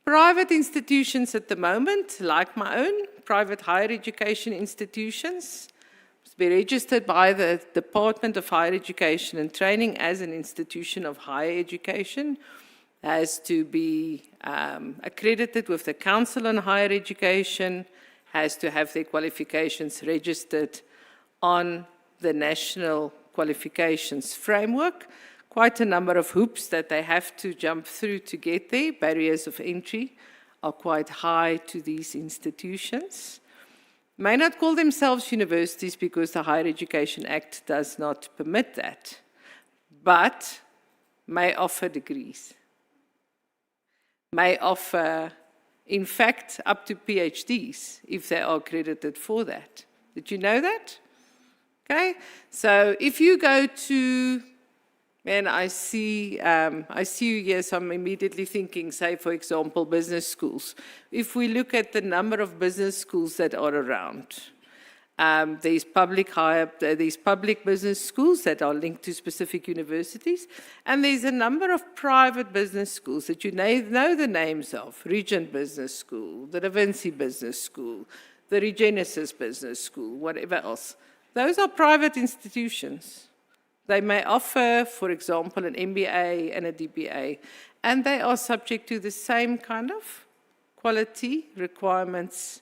private institutions at the moment, like my own, private higher education institutions, must be registered by the Department of Higher Education and Training as an institution of higher education, has to be accredited with the Council on Higher Education, has to have their qualifications registered on the National Qualifications Framework. Quite a number of hoops that they have to jump through to get there. Barriers of entry are quite high to these institutions. May not call themselves universities because the Higher Education Act does not permit that, but may offer degrees. May offer, in fact, up to PhDs if they are accredited for that. Did you know that? Okay, so if you go to, and I see you here, so I'm immediately thinking, say, for example, business schools. If we look at the number of business schools that are around, there's public business schools that are linked to specific universities, and there's a number of private business schools that you know the names of: Regent Business School, the Da Vinci Business School, the Regenesis Business School, whatever else. Those are private institutions. They may offer, for example, an MBA and a DBA, and they are subject to the same kind of quality requirements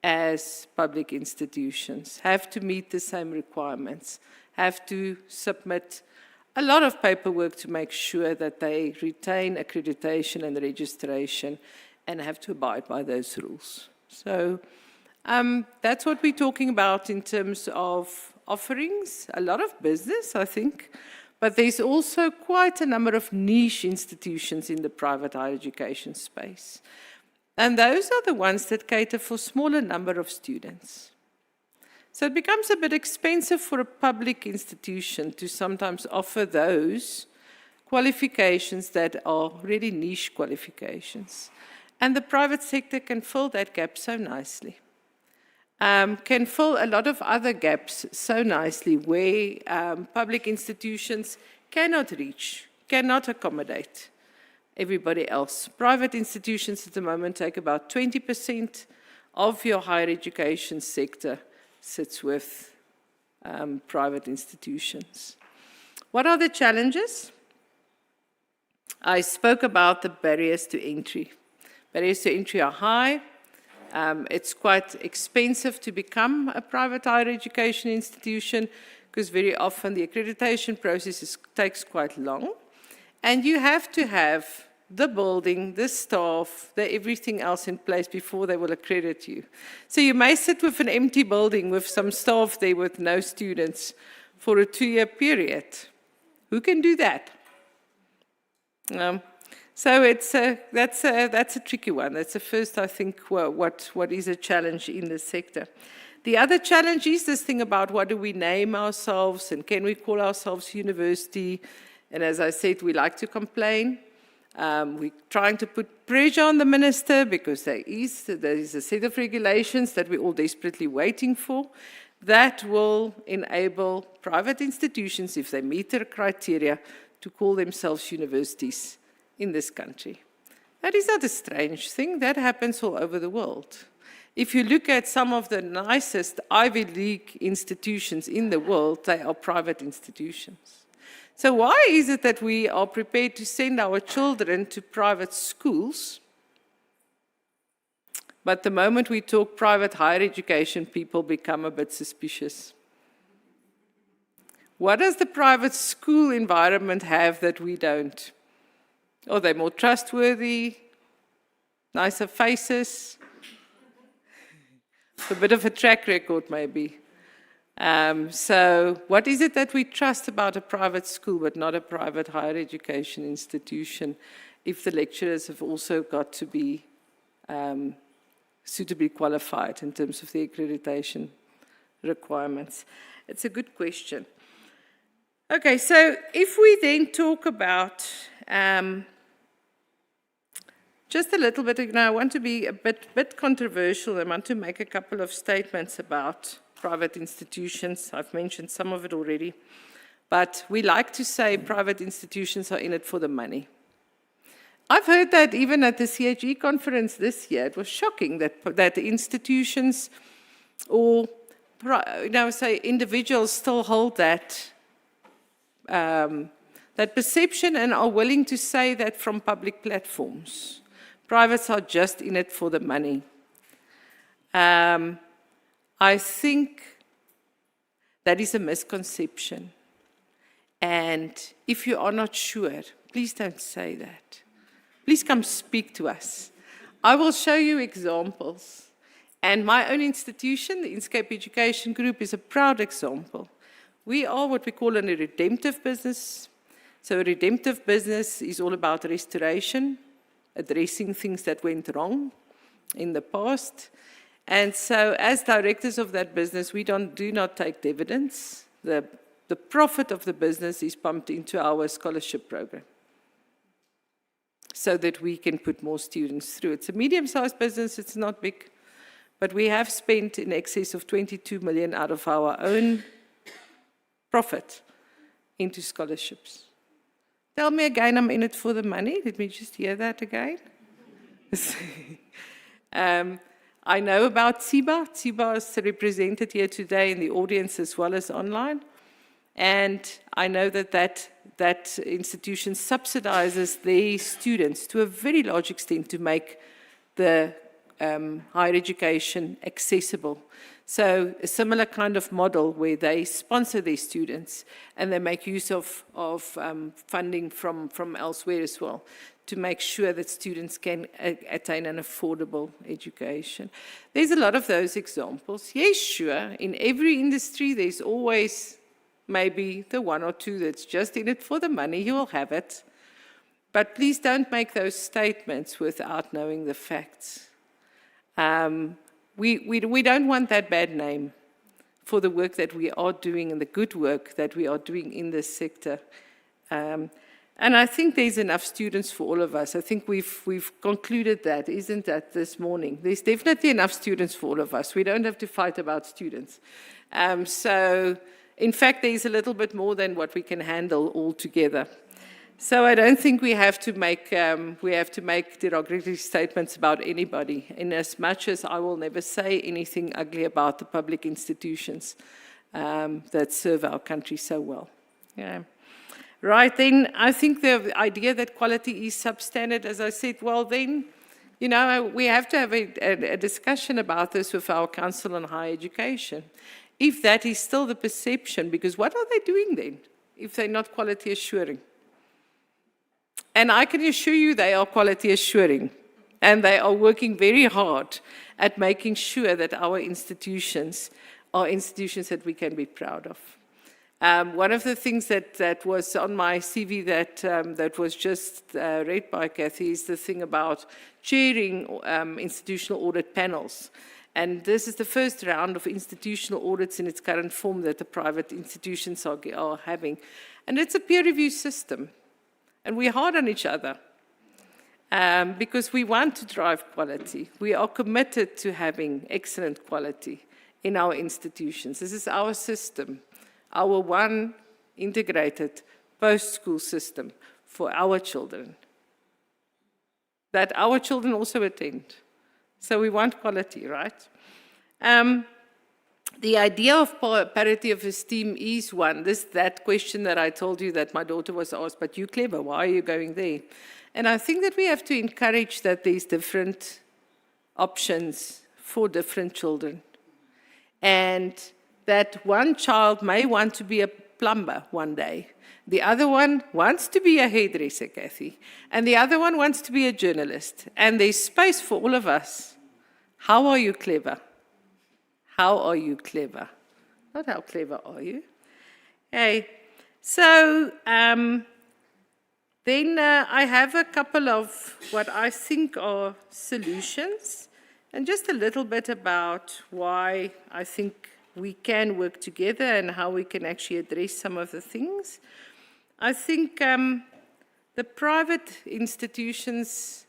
as public institutions, have to meet the same requirements, have to submit a lot of paperwork to make sure that they retain accreditation and registration, and have to abide by those rules. So that's what we're talking about in terms of offerings, a lot of business, I think, but there's also quite a number of niche institutions in the private higher education space. And those are the ones that cater for a smaller number of students. So it becomes a bit expensive for a public institution to sometimes offer those qualifications that are really niche qualifications. And the private sector can fill that gap so nicely. Can fill a lot of other gaps so nicely where public institutions cannot reach, cannot accommodate everybody else. Private institutions at the moment take about 20% of your higher education sector sits with private institutions. What are the challenges? I spoke about the barriers to entry. Barriers to entry are high. It's quite expensive to become a private higher education institution because very often the accreditation process takes quite long. And you have to have the building, the staff, everything else in place before they will accredit you. So you may sit with an empty building with some staff there with no students for a 2-year period. Who can do that? So that's a tricky one. That's the first, I think, what is a challenge in the sector. The other challenge is this thing about what do we name ourselves and can we call ourselves university? And as I said, we like to complain. We're trying to put pressure on the minister because there is a set of regulations that we're all desperately waiting for that will enable private institutions, if they meet their criteria, to call themselves universities in this country. That is not a strange thing. That happens all over the world. If you look at some of the nicest Ivy League institutions in the world, they are private institutions. So why is it that we are prepared to send our children to private schools, but the moment we talk private higher education, people become a bit suspicious? What does the private school environment have that we don't? Are they more trustworthy, nicer faces, a bit of a track record maybe? So what is it that we trust about a private school but not a private higher education institution if the lecturers have also got to be suitably qualified in terms of the accreditation requirements? It's a good question. Okay, so if we then talk about just a little bit, I want to be a bit controversial. I want to make a couple of statements about private institutions. I've mentioned some of it already. But we like to say private institutions are in it for the money. I've heard that even at the CHE conference this year. It was shocking that institutions or say individuals still hold that perception and are willing to say that from public platforms. Privates are just in it for the money. I think that is a misconception. And if you are not sure, please don't say that. Please come speak to us. I will show you examples. And my own institution, the Inscape Education Group, is a proud example. We are what we call a redemptive business. So a redemptive business is all about restoration, addressing things that went wrong in the past. And so as directors of that business, we do not take dividends. The profit of the business is pumped into our scholarship program so that we can put more students through. It's a medium-sized business, it's not big, but we have spent in excess of 22 million out of our own profit into scholarships. Tell me again, I'm in it for the money. Let me just hear that again. I know about Tsiba. Tsiba is represented here today in the audience as well as online. And I know that institution subsidizes their students to a very large extent to make the higher education accessible. So a similar kind of model where they sponsor their students and they make use of funding from elsewhere as well to make sure that students can attain an affordable education. There's a lot of those examples. Yes, sure, in every industry there's always maybe the one or two that's just in it for the money, you will have it. But please don't make those statements without knowing the facts. We don't want that bad name for the work that we are doing and the good work that we are doing in this sector. And I think there's enough students for all of us. I think we've concluded that, isn't that, this morning? There's definitely enough students for all of us. We don't have to fight about students. So, in fact, there's a little bit more than what we can handle altogether. So I don't think we have to make derogatory statements about anybody, in as much as I will never say anything ugly about the public institutions that serve our country so well. Yeah. Right, then I think the idea that quality is substandard, as I said, well then, we have to have a discussion about this with our Council on Higher Education. If that is still the perception, because what are they doing then if they're not quality assuring? And I can assure you they are quality assuring, and they are working very hard at making sure that our institutions are institutions that we can be proud of. One of the things that was on my CV that was just read by Kathy is the thing about chairing institutional audit panels. And this is the first round of institutional audits in its current form that the private institutions are having. And it's a peer review system. And we're hard on each other. because we want to drive quality. We are committed to having excellent quality in our institutions. This is our system, our one integrated post-school system for our children, that our children also attend. So we want quality, right? The idea of parity of esteem is one. That question that I told you that my daughter was asked, but you're clever, why are you going there? And I think that we have to encourage that there's different options for different children. And that one child may want to be a plumber one day. The other one wants to be a hairdresser, Kathy. And the other one wants to be a journalist. And there's space for all of us. How are you clever? How are you clever? Not how clever are you? Okay, so then I have a couple of what I think are solutions, and just a little bit about why I think we can work together and how we can actually address some of the things. I think the private institutions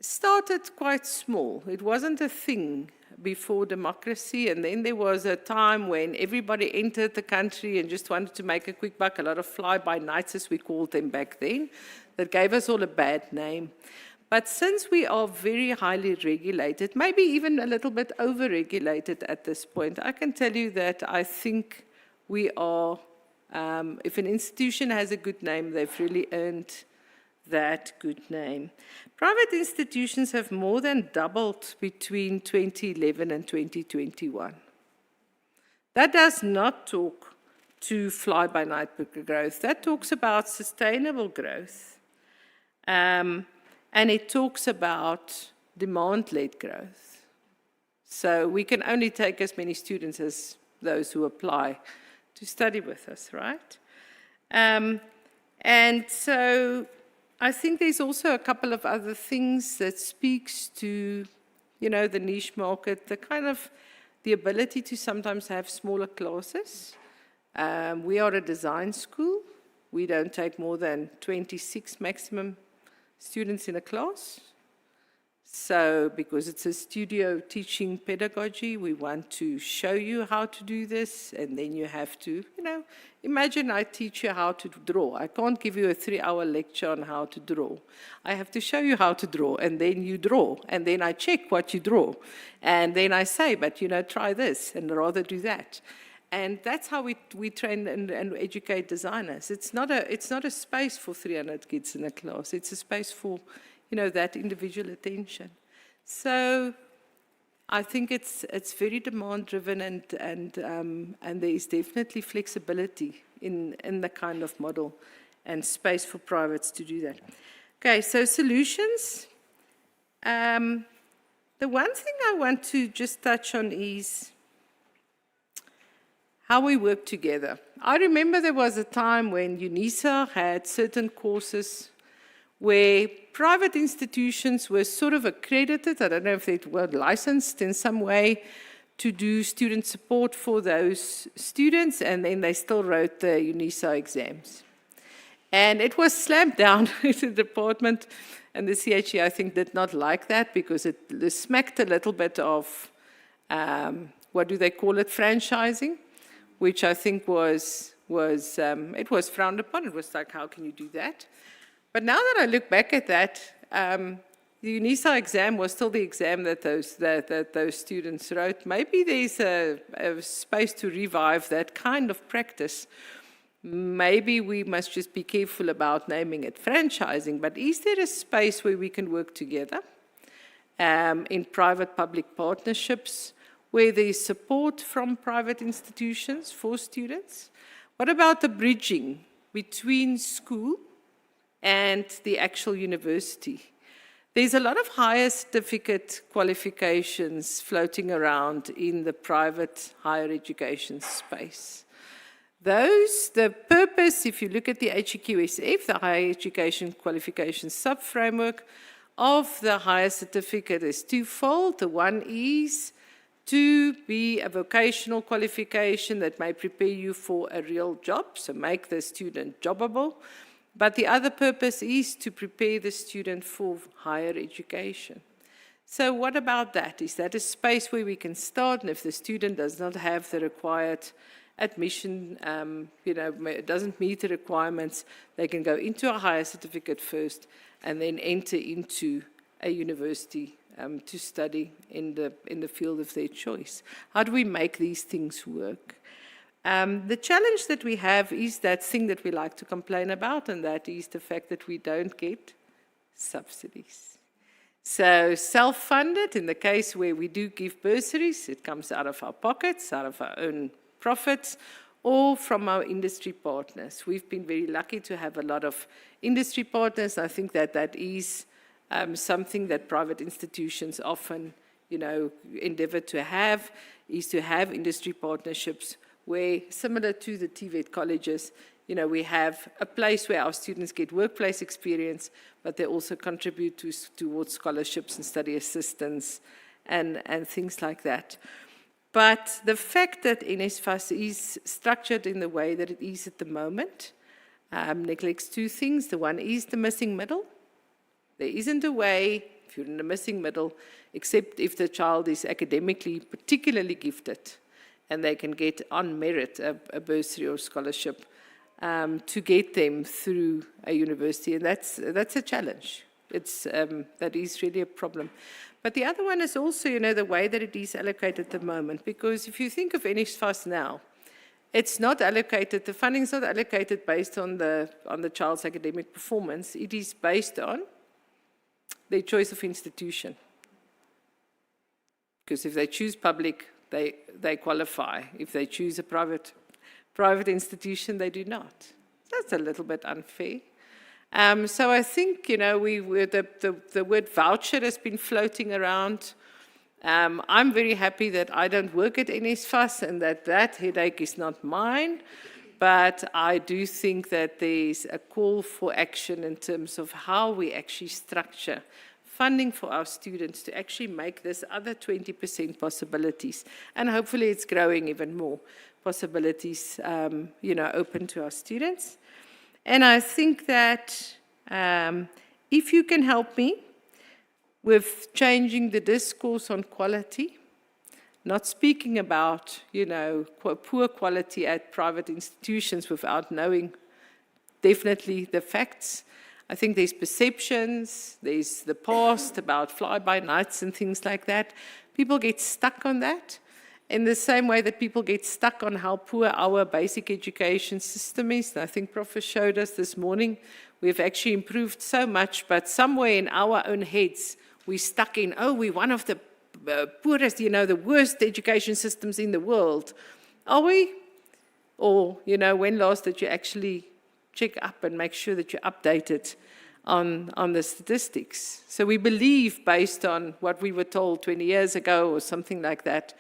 started quite small. It wasn't a thing before democracy, and then there was a time when everybody entered the country and just wanted to make a quick buck, a lot of fly-by-nights, as we called them back then, that gave us all a bad name. But since we are very highly regulated, maybe even a little bit over-regulated at this point, I can tell you that I think we are, if an institution has a good name, they've really earned that good name. Private institutions have more than doubled between 2011 and 2021. That does not talk to fly-by-night growth. That talks about sustainable growth. And it talks about demand-led growth. So we can only take as many students as those who apply to study with us, right? And so I think there's also a couple of other things that speaks to, you know, the niche market, the ability to sometimes have smaller classes. We are a design school. We don't take more than 26 maximum students in a class. So, because it's a studio teaching pedagogy, we want to show you how to do this, and then you have to, you know, imagine I teach you how to draw. I can't give you a 3-hour lecture on how to draw. I have to show you how to draw, and then you draw, and then I check what you draw. And then I say, but, you know, try this, and rather do that. And that's how we train and educate designers. It's not a space for 300 kids in a class. It's a space for, you know, that individual attention. So I think it's very demand-driven, and there is definitely flexibility in the kind of model and space for privates to do that. Okay, so solutions. The one thing I want to just touch on is how we work together. I remember there was a time when UNISA had certain courses where private institutions were sort of accredited, I don't know if they were licensed in some way, to do student support for those students, and then they still wrote the UNISA exams. And it was slammed down in the department, and the CHE, I think, did not like that because it smacked a little bit of, what do they call it, franchising, which I think it was frowned upon. It was like, how can you do that? But now that I look back at that, the UNISA exam was still the exam that those students wrote. Maybe there's a space to revive that kind of practice. Maybe we must just be careful about naming it franchising, but is there a space where we can work together in private-public partnerships where there's support from private institutions for students? What about the bridging between school and the actual university? There's a lot of higher certificate qualifications floating around in the private higher education space. The purpose, if you look at the HEQSF, the Higher Education Qualifications Sub-Framework of the higher certificate is twofold. The one is to be a vocational qualification that may prepare you for a real job, so make the student jobbable. But the other purpose is to prepare the student for higher education. So what about that? Is that a space where we can start? And if the student does not have the required admission, doesn't meet the requirements, they can go into a higher certificate first and then enter into a university to study in the field of their choice. How do we make these things work? The challenge that we have is that thing that we like to complain about, and that is the fact that we don't get subsidies. So self-funded, in the case where we do give bursaries, it comes out of our pockets, out of our own profits, or from our industry partners. We've been very lucky to have a lot of industry partners. I think that that is something that private institutions often, endeavor to have, is to have industry partnerships where, similar to the TVET colleges, we have a place where our students get workplace experience, but they also contribute towards scholarships and study assistance and things like that. But the fact that NSFAS is structured in the way that it is at the moment neglects two things. The one is the missing middle. There isn't a way, if you're in the missing middle, except if the child is academically particularly gifted and they can get on merit a bursary or scholarship to get them through a university. And that's a challenge. That is really a problem. But the other one is also, the way that it is allocated at the moment. Because if you think of NSFAS now, it's not allocated, the funding is not allocated based on the child's academic performance. It is based on their choice of institution. Because if they choose public, they qualify. If they choose a private institution, they do not. That's a little bit unfair. So I think, the word voucher has been floating around. I'm very happy that I don't work at NSFAS and that headache is not mine. But I do think that there's a call for action in terms of how we actually structure funding for our students to actually make this other 20% possibilities. And hopefully it's growing even more possibilities, open to our students. And I think that if you can help me with changing the discourse on quality, not speaking about, poor quality at private institutions without knowing definitely the facts. I think there's perceptions, there's the past about fly-by-nights and things like that. People get stuck on that. In the same way that people get stuck on how poor our basic education system is. And I think Prof showed us this morning, we've actually improved so much, but somewhere in our own heads, we're stuck in, we're one of the poorest, the worst education systems in the world. Are we? Or, when last did you actually check up and make sure that you're updated on the statistics? So we believe based on what we were told 20 years ago or something like that,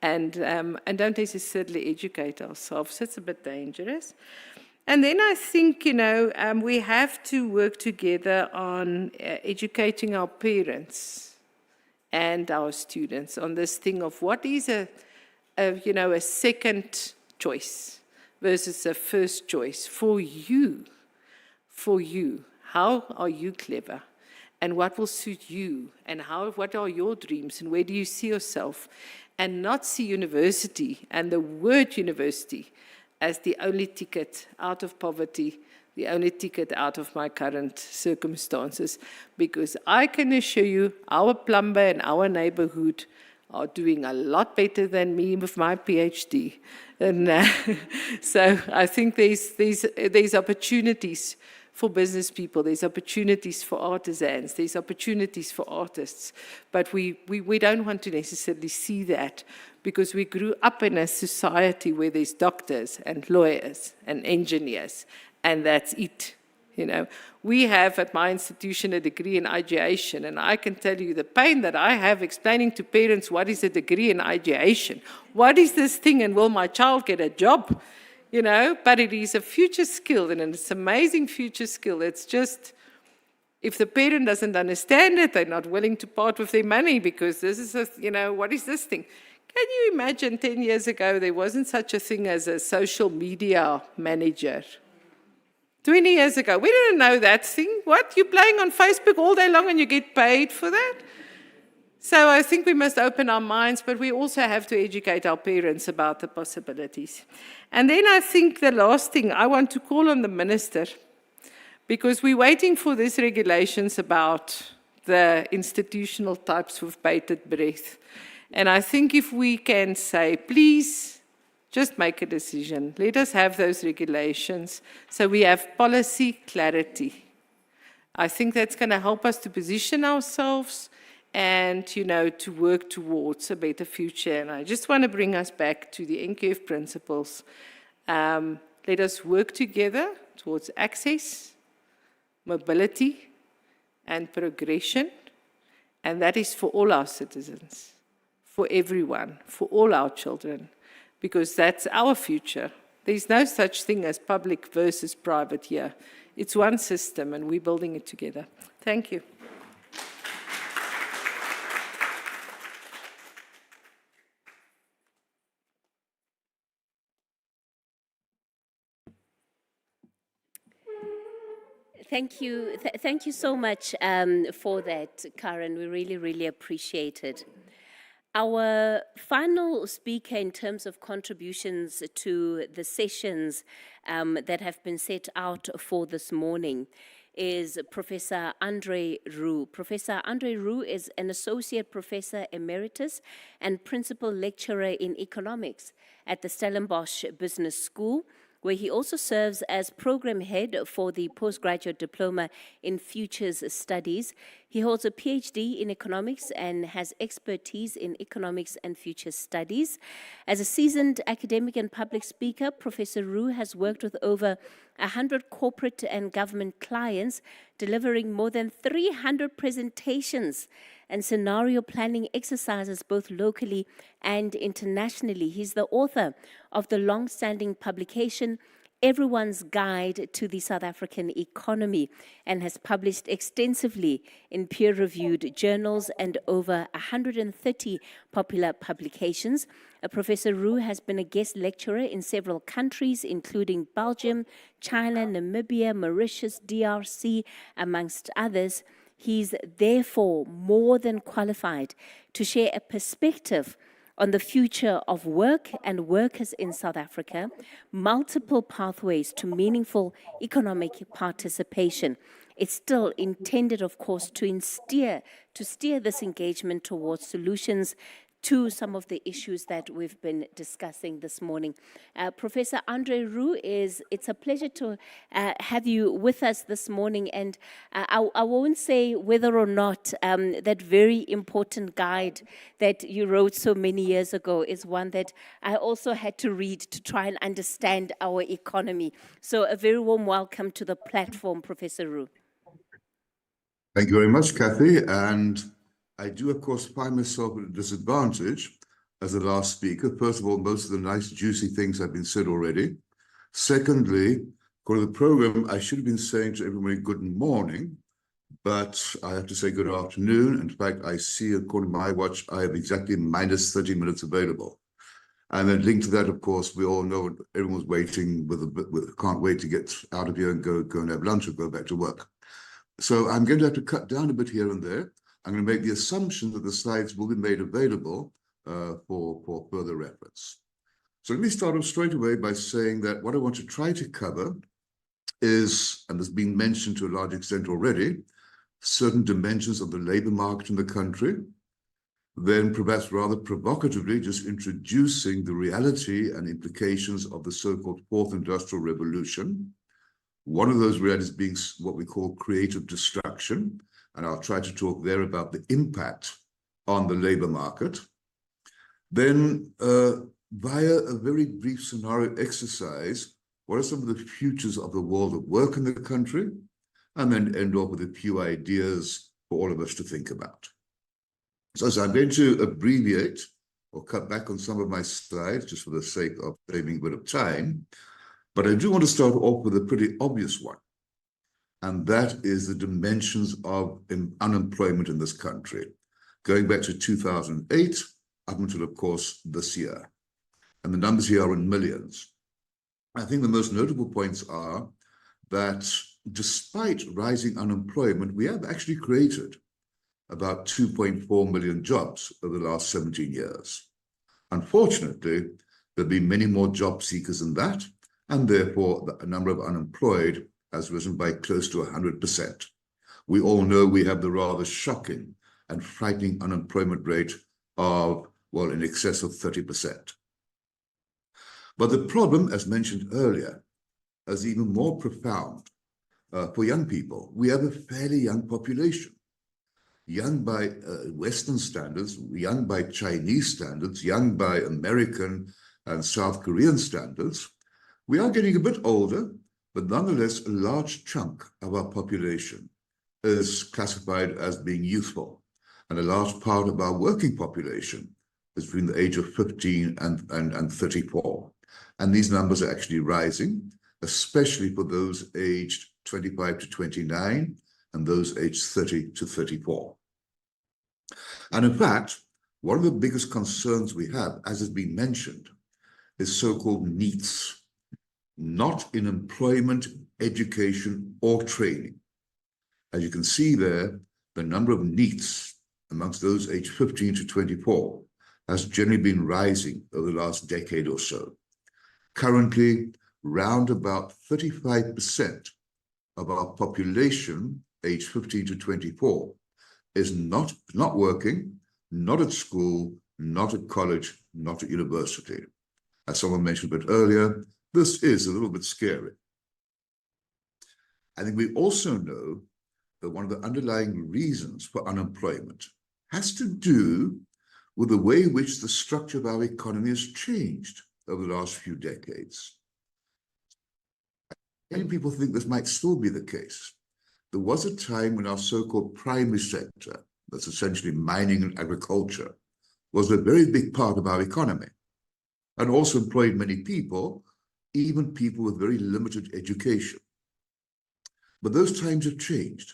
and don't necessarily educate ourselves. It's a bit dangerous. And then I think, we have to work together on educating our parents and our students on this thing of what is a second choice versus a first choice for you. For you. How are you clever? And what will suit you? And what are your dreams? And where do you see yourself? And not see university and the word university as the only ticket out of poverty, the only ticket out of my current circumstances. Because I can assure you, our plumber in our neighborhood are doing a lot better than me with my PhD. And so I think there's opportunities for business people, there's opportunities for artisans, there's opportunities for artists, but we don't want to necessarily see that because we grew up in a society where there's doctors and lawyers and engineers, and that's it. We have at my institution a degree in ideation, and I can tell you the pain that I have explaining to parents what is a degree in ideation, what is this thing, and will my child get a job? But it is a future skill, and it's an amazing future skill. It's just, if the parent doesn't understand it, they're not willing to part with their money because this is what is this thing? Can you imagine 10 years ago, there wasn't such a thing as a social media manager? 20 years ago. We didn't know that thing. What? You're playing on Facebook all day long and you get paid for that? So I think we must open our minds, but we also have to educate our parents about the possibilities. And then I think the last thing, I want to call on the minister, because we're waiting for these regulations about the institutional types with bated breath. And I think if we can say, please, just make a decision. Let us have those regulations so we have policy clarity. I think that's going to help us to position ourselves and, to work towards a better future. And I just want to bring us back to the NQF principles. Let us work together towards access, mobility, and progression. And that is for all our citizens, for everyone, for all our children, because that's our future. There's no such thing as public versus private here. It's one system, and we're building it together. Thank you. Thank you. Thank you so much for that, Karen. We really, really appreciate it. Our final speaker in terms of contributions to the sessions that have been set out for this morning is Professor Andre Roux. Professor Andre Roux is an Associate Professor Emeritus and Principal Lecturer in Economics at the Stellenbosch Business School, where he also serves as Program Head for the Postgraduate Diploma in Futures Studies. He holds a PhD in Economics and has expertise in Economics and Future Studies. As a seasoned academic and public speaker, Professor Roux has worked with over 100 corporate and government clients, delivering more than 300 presentations and scenario planning exercises both locally and internationally. He's the author of the long-standing publication Everyone's Guide to the South African Economy, and has published extensively in peer-reviewed journals and over 130 popular publications. Professor Roux has been a guest lecturer in several countries, including Belgium, China, Namibia, Mauritius, DRC, amongst others. He's therefore more than qualified to share a perspective on the future of work and workers in South Africa, multiple pathways to meaningful economic participation. It's still intended, of course, to steer this engagement towards solutions to some of the issues that we've been discussing this morning. Professor Andre Roux, it's a pleasure to have you with us this morning, and I won't say whether or not that very important guide that you wrote so many years ago is one that I also had to read to try and understand our economy. So a very warm welcome to the platform, Professor Roux. Thank you very much, Kathy, and I do, of course, find myself at a disadvantage as the last speaker. First of all, most of the nice, juicy things have been said already. Secondly, according to the program, I should have been saying to everybody good morning, but I have to say good afternoon. In fact, I see, according to my watch, I have exactly minus 30 minutes available. And then linked to that, of course, we all know everyone's waiting can't wait to get out of here and go and have lunch or go back to work. So I'm going to have to cut down a bit here and there. I'm going to make the assumption that the slides will be made available for further reference. So let me start off straight away by saying that what I want to try to cover is, and has been mentioned to a large extent already, certain dimensions of the labor market in the country, then perhaps rather provocatively just introducing the reality and implications of the so-called Fourth Industrial Revolution. One of those realities being what we call creative destruction, and I'll try to talk there about the impact on the labor market. Then, via a very brief scenario exercise, what are some of the futures of the world of work in the country? And then end off with a few ideas for all of us to think about. So I'm going to abbreviate or cut back on some of my slides just for the sake of saving a bit of time. But I do want to start off with a pretty obvious one. And that is the dimensions of unemployment in this country, going back to 2008 up until, of course, this year. And the numbers here are in millions. I think the most notable points are that despite rising unemployment, we have actually created about 2.4 million jobs over the last 17 years. Unfortunately, there'll be many more job seekers than that, and therefore the number of unemployed has risen by close to 100%. We all know we have the rather shocking and frightening unemployment rate of, well, in excess of 30%. But the problem, as mentioned earlier, is even more profound for young people. We have a fairly young population, young by Western standards, young by Chinese standards, young by American and South Korean standards. We are getting a bit older, but nonetheless, a large chunk of our population is classified as being youthful. And a large part of our working population is between the age of 15 and 34. And these numbers are actually rising, especially for those aged 25 to 29 and those aged 30 to 34. And in fact, one of the biggest concerns we have, as has been mentioned, is so-called NEETs, not in employment, education, or training. As you can see there, the number of NEETs amongst those aged 15 to 24 has generally been rising over the last decade or so. Currently, round about 35% of our population aged 15 to 24 is not working, not at school, not at college, not at university. As someone mentioned a bit earlier, this is a little bit scary. I think we also know that one of the underlying reasons for unemployment has to do with the way in which the structure of our economy has changed over the last few decades. Many people think this might still be the case. There was a time when our so-called primary sector, that's essentially mining and agriculture, was a very big part of our economy and also employed many people, even people with very limited education. But those times have changed.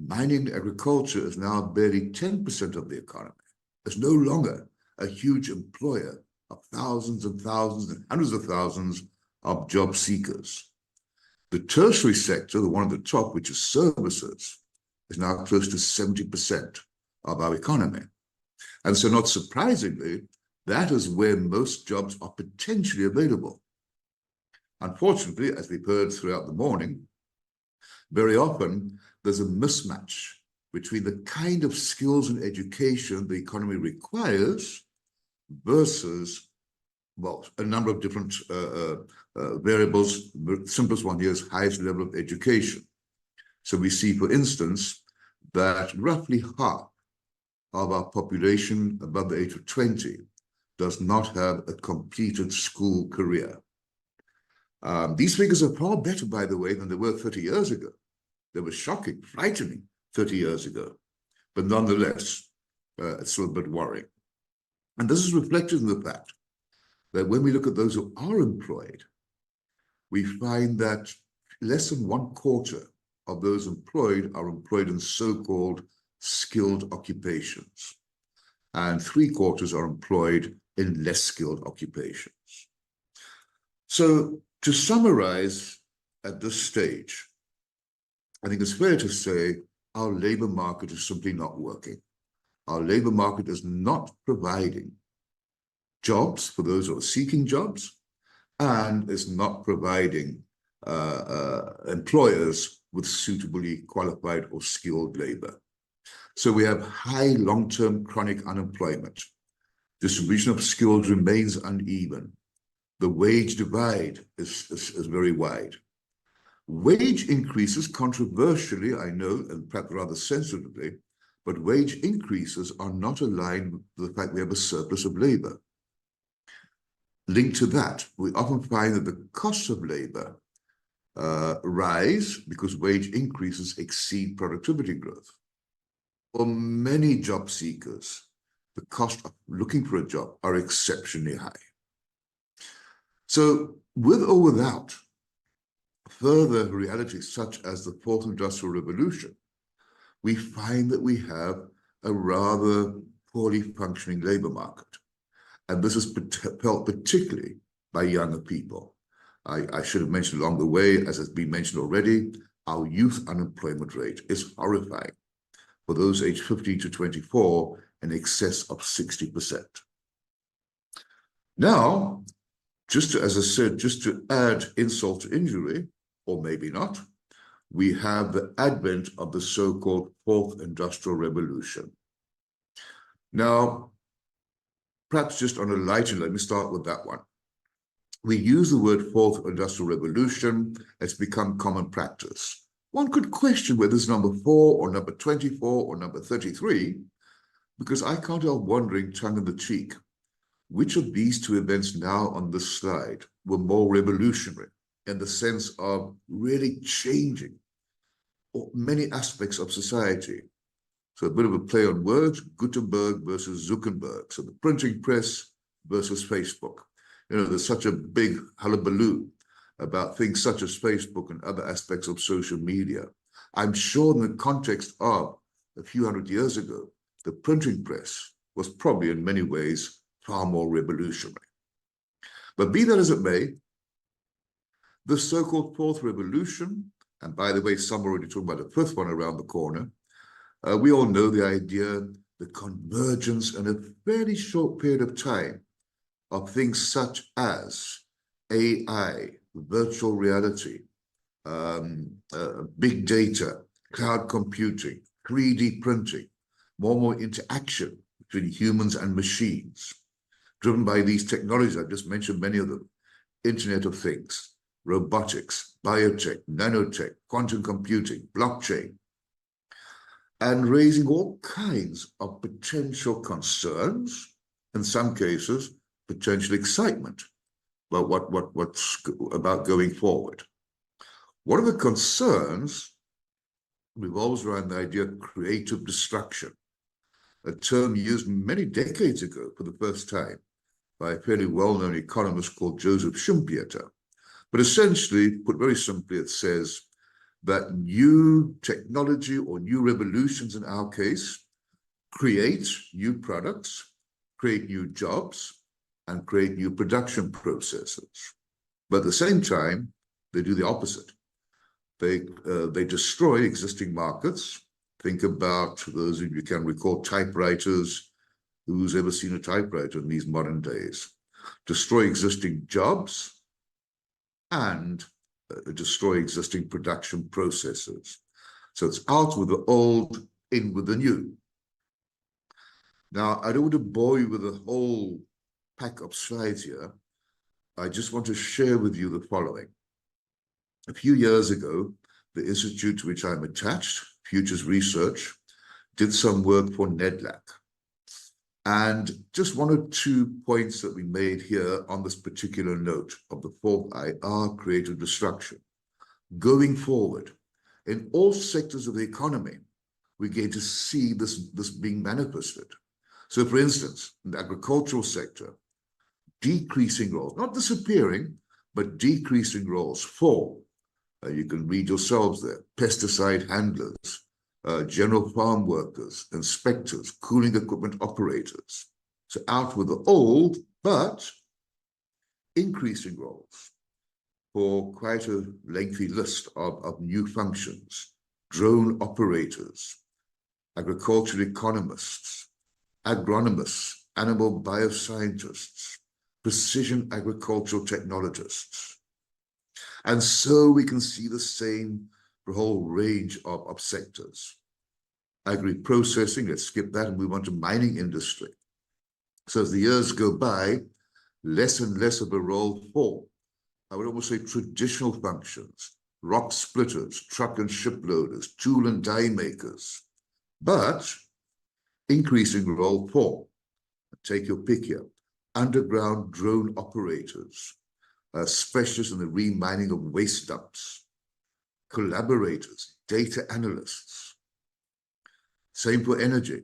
Mining and agriculture is now barely 10% of the economy. It's no longer a huge employer of thousands and thousands and hundreds of thousands of job seekers. The tertiary sector, the one at the top, which is services, is now close to 70% of our economy. And so not surprisingly, that is where most jobs are potentially available. Unfortunately, as we've heard throughout the morning, very often there's a mismatch between the kind of skills and education the economy requires versus, well, a number of different variables. The simplest one here is highest level of education. So we see, for instance, that roughly half of our population above the age of 20 does not have a completed school career. These figures are far better, by the way, than they were 30 years ago. They were shocking, frightening 30 years ago. But nonetheless, it's still a bit worrying. And this is reflected in the fact that when we look at those who are employed, we find that less than 1/4 of those employed are employed in so-called skilled occupations, and 3/4 are employed in less skilled occupations. So to summarize at this stage, I think it's fair to say our labor market is simply not working. Our labor market is not providing jobs for those who are seeking jobs, and is not providing employers with suitably qualified or skilled labor. So we have high long-term chronic unemployment. Distribution of skills remains uneven. The wage divide is very wide. Wage increases, controversially, I know, and perhaps rather sensitively, but wage increases are not aligned with the fact we have a surplus of labor. Linked to that, we often find that the costs of labor rise because wage increases exceed productivity growth. For many job seekers, the cost of looking for a job are exceptionally high. So with or without further realities such as the Fourth Industrial Revolution, we find that we have a rather poorly functioning labor market. And this is felt particularly by younger people. I should have mentioned along the way, as has been mentioned already, our youth unemployment rate is horrifying. For those aged 15 to 24, in excess of 60%. Now, as I said, just to add insult to injury, or maybe not, we have the advent of the so-called Fourth Industrial Revolution. Now, perhaps just on a lighter, let me start with that one. We use the word Fourth Industrial Revolution. It's become common practice. One could question whether it's number 4 or number 24 or number 33, because I can't help wondering, tongue in the cheek, which of these two events now on this slide were more revolutionary in the sense of really changing many aspects of society. So a bit of a play on words, Gutenberg versus Zuckerberg. So the printing press versus Facebook. You know, there's such a big hullabaloo about things such as Facebook and other aspects of social media. I'm sure in the context of a few hundred years ago, the printing press was probably in many ways far more revolutionary. But be that as it may, the so-called Fourth Revolution, and by the way, some are already talking about the fifth one around the corner, we all know the idea, the convergence in a fairly short period of time of things such as AI, virtual reality, big data, cloud computing, 3D printing, more and more interaction between humans and machines, driven by these technologies. I've just mentioned many of them: Internet of Things, robotics, biotech, nanotech, quantum computing, blockchain, and raising all kinds of potential concerns, in some cases, potential excitement about what's about going forward. One of the concerns revolves around the idea of creative destruction, a term used many decades ago for the first time by a fairly well-known economist called Joseph Schumpeter. But essentially, put very simply, it says that new technology or new revolutions in our case create new products, create new jobs, and create new production processes. But at the same time, they do the opposite. They destroy existing markets. Think about those of you can recall typewriters. Who's ever seen a typewriter in these modern days? Destroy existing jobs and destroy existing production processes. So it's out with the old, in with the new. Now, I don't want to bore you with a whole pack of slides here. I just want to share with you the following. A few years ago, the institute to which I'm attached, Futures Research, did some work for NEDLAC. And just one or two points that we made here on this particular note of the fourth IR, creative destruction. Going forward, in all sectors of the economy, we're going to see this being manifested. So for instance, in the agricultural sector, decreasing roles, not disappearing, but decreasing roles for, you can read yourselves there, pesticide handlers, general farm workers, inspectors, cooling equipment operators. So out with the old, but increasing roles for quite a lengthy list of new functions: drone operators, agricultural economists, agronomists, animal bioscientists, precision agricultural technologists. And so we can see the same for a whole range of sectors. Agri-processing, let's skip that and move on to mining industry. So as the years go by, less and less of a role for, I would almost say, traditional functions: rock splitters, truck and ship loaders, tool and die makers, but increasing role for, take your pick here, underground drone operators, specialists in the remining of waste dumps, collaborators, data analysts. Same for energy.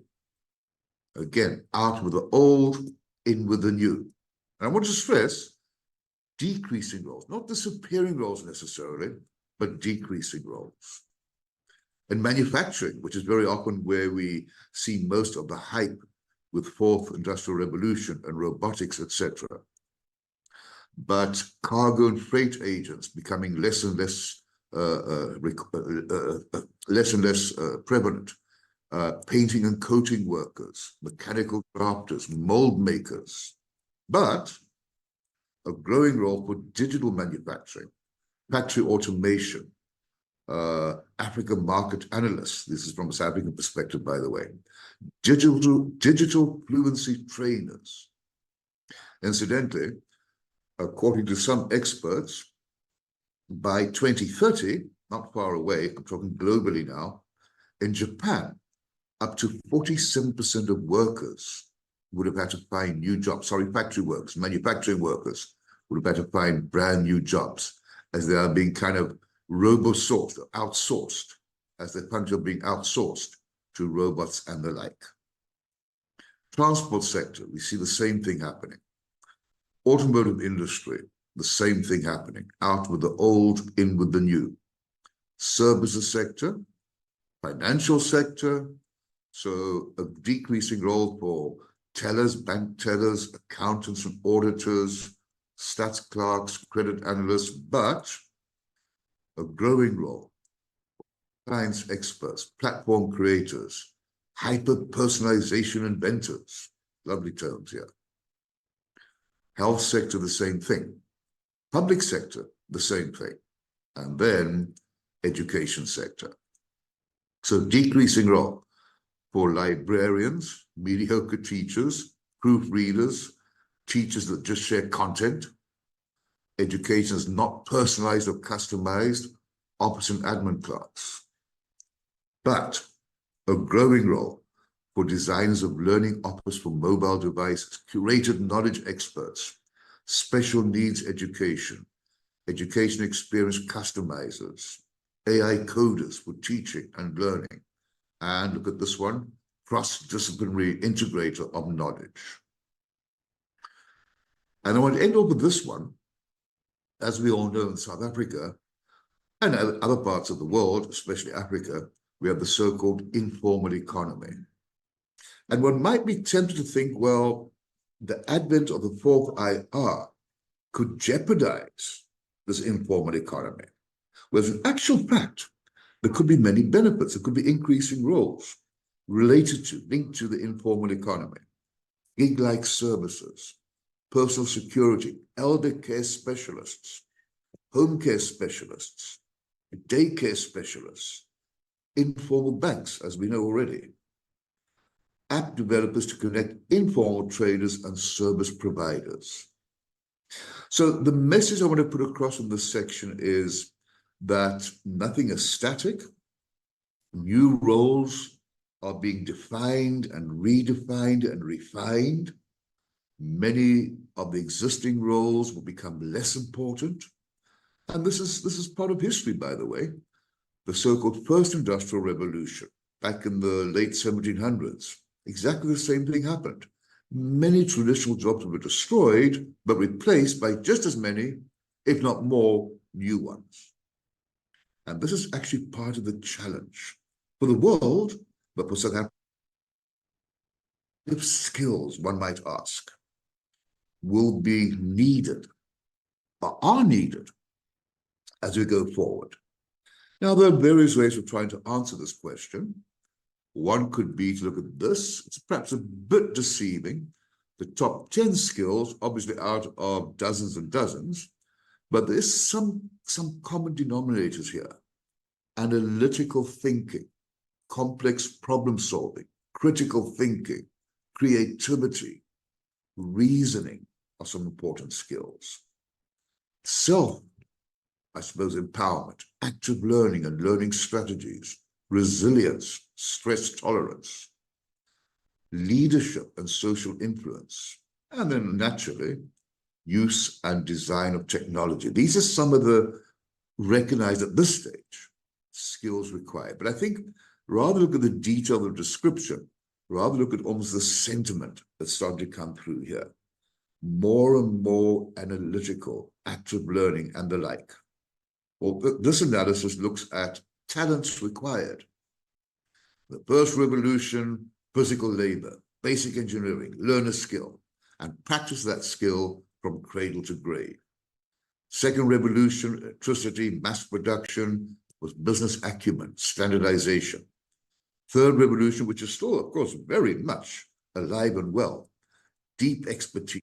Again, out with the old, in with the new. And I want to stress, decreasing roles, not disappearing roles necessarily, but decreasing roles. In manufacturing, which is very often where we see most of the hype with fourth industrial revolution and robotics, etc. but cargo and freight agents becoming less and less prevalent. Painting and coating workers, mechanical drafters, mold makers, but a growing role for digital manufacturing, factory automation, African market analysts. This is from a South African perspective, by the way. Digital fluency trainers. Incidentally, according to some experts, by 2030, not far away, I'm talking globally now, in Japan, up to 47% of workers would have had to find new jobs. Sorry, factory workers, manufacturing workers would have had to find brand new jobs as they are being kind of robo-sourced, outsourced, as their function being outsourced to robots and the like. Transport sector, we see the same thing happening. Automotive industry, the same thing happening. Out with the old, in with the new. Services sector, financial sector, so a decreasing role for tellers, bank tellers, accountants and auditors, stats clerks, credit analysts, but a growing role for science experts, platform creators, hyper-personalization inventors, lovely terms here. Health sector, the same thing. Public sector, the same thing. And then education sector. So decreasing role for librarians, mediocre teachers, proofreaders, teachers that just share content. Education is not personalized or customized, office and admin clerks. But a growing role for designers of learning offers for mobile devices, curated knowledge experts, special needs education, education experience customizers, AI coders for teaching and learning. And look at this one, cross-disciplinary integrator of knowledge. And I want to end off with this one. As we all know, in South Africa and other parts of the world, especially Africa, we have the so-called informal economy. And one might be tempted to think, well, the advent of the fourth IR could jeopardize this informal economy. Whereas in actual fact, there could be many benefits. There could be increasing roles related to, linked to the informal economy. Gig-like services, personal security, elder care specialists, home care specialists, daycare specialists, informal banks, as we know already, app developers to connect informal traders and service providers. So the message I want to put across in this section is that nothing is static. New roles are being defined and redefined and refined. Many of the existing roles will become less important. And this is part of history, by the way. The so-called First Industrial Revolution, back in the late 1700s, exactly the same thing happened. Many traditional jobs were destroyed, but replaced by just as many, if not more, new ones. And this is actually part of the challenge for the world, but for South Africa. If skills, one might ask, will be needed, or are needed, as we go forward. Now, there are various ways of trying to answer this question. One could be to look at this. It's perhaps a bit deceiving. The top 10 skills, obviously out of dozens and dozens, but there is some common denominators here. Analytical thinking, complex problem solving, critical thinking, creativity, reasoning are some important skills. Empowerment, active learning and learning strategies, resilience, stress tolerance, leadership and social influence, and then naturally, use and design of technology. These are some of the recognized at this stage skills required. But I think rather look at the detail of the description, rather look at almost the sentiment that's starting to come through here. More and more analytical, active learning and the like. Well, this analysis looks at talents required. The first revolution, physical labor, basic engineering, learn a skill, and practice that skill from cradle to grave. Second revolution, electricity, mass production, was business acumen, standardization. Third revolution, which is still, of course, very much alive and well, deep expertise,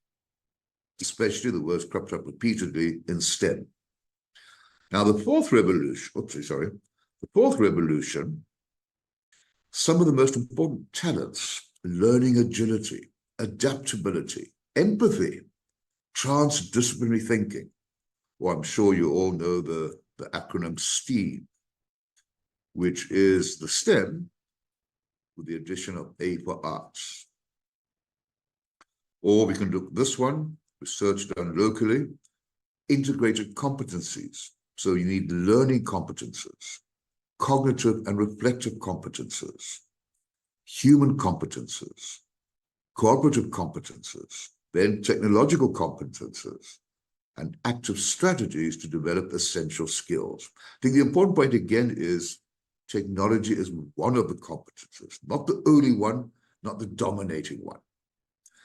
especially the words cropped up repeatedly in STEM. Now, the fourth revolution, some of the most important talents, learning agility, adaptability, empathy, transdisciplinary thinking. Well, I'm sure you all know the acronym STEAM, which is the STEM with the addition of A for arts. Or we can look at this one, research done locally, integrated competencies. So you need learning competences, cognitive and reflective competences, human competences, cooperative competences, then technological competences, and active strategies to develop essential skills. I think the important point again is technology is one of the competences, not the only one, not the dominating one.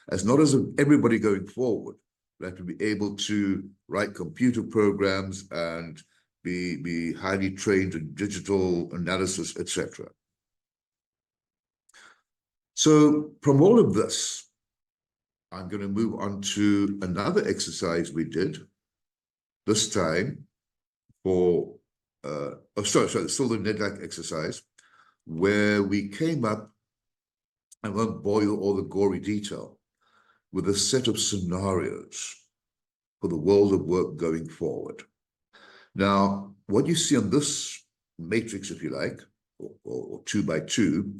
As not as everybody going forward, we have to be able to write computer programs and be highly trained in digital analysis, etc. So from all of this, I'm going to move on to another exercise we did, this time for, still the NEDLAC exercise, where we came up, I won't bore you all the gory detail, with a set of scenarios for the world of work going forward. Now, what you see on this matrix, if you like, or 2 by 2,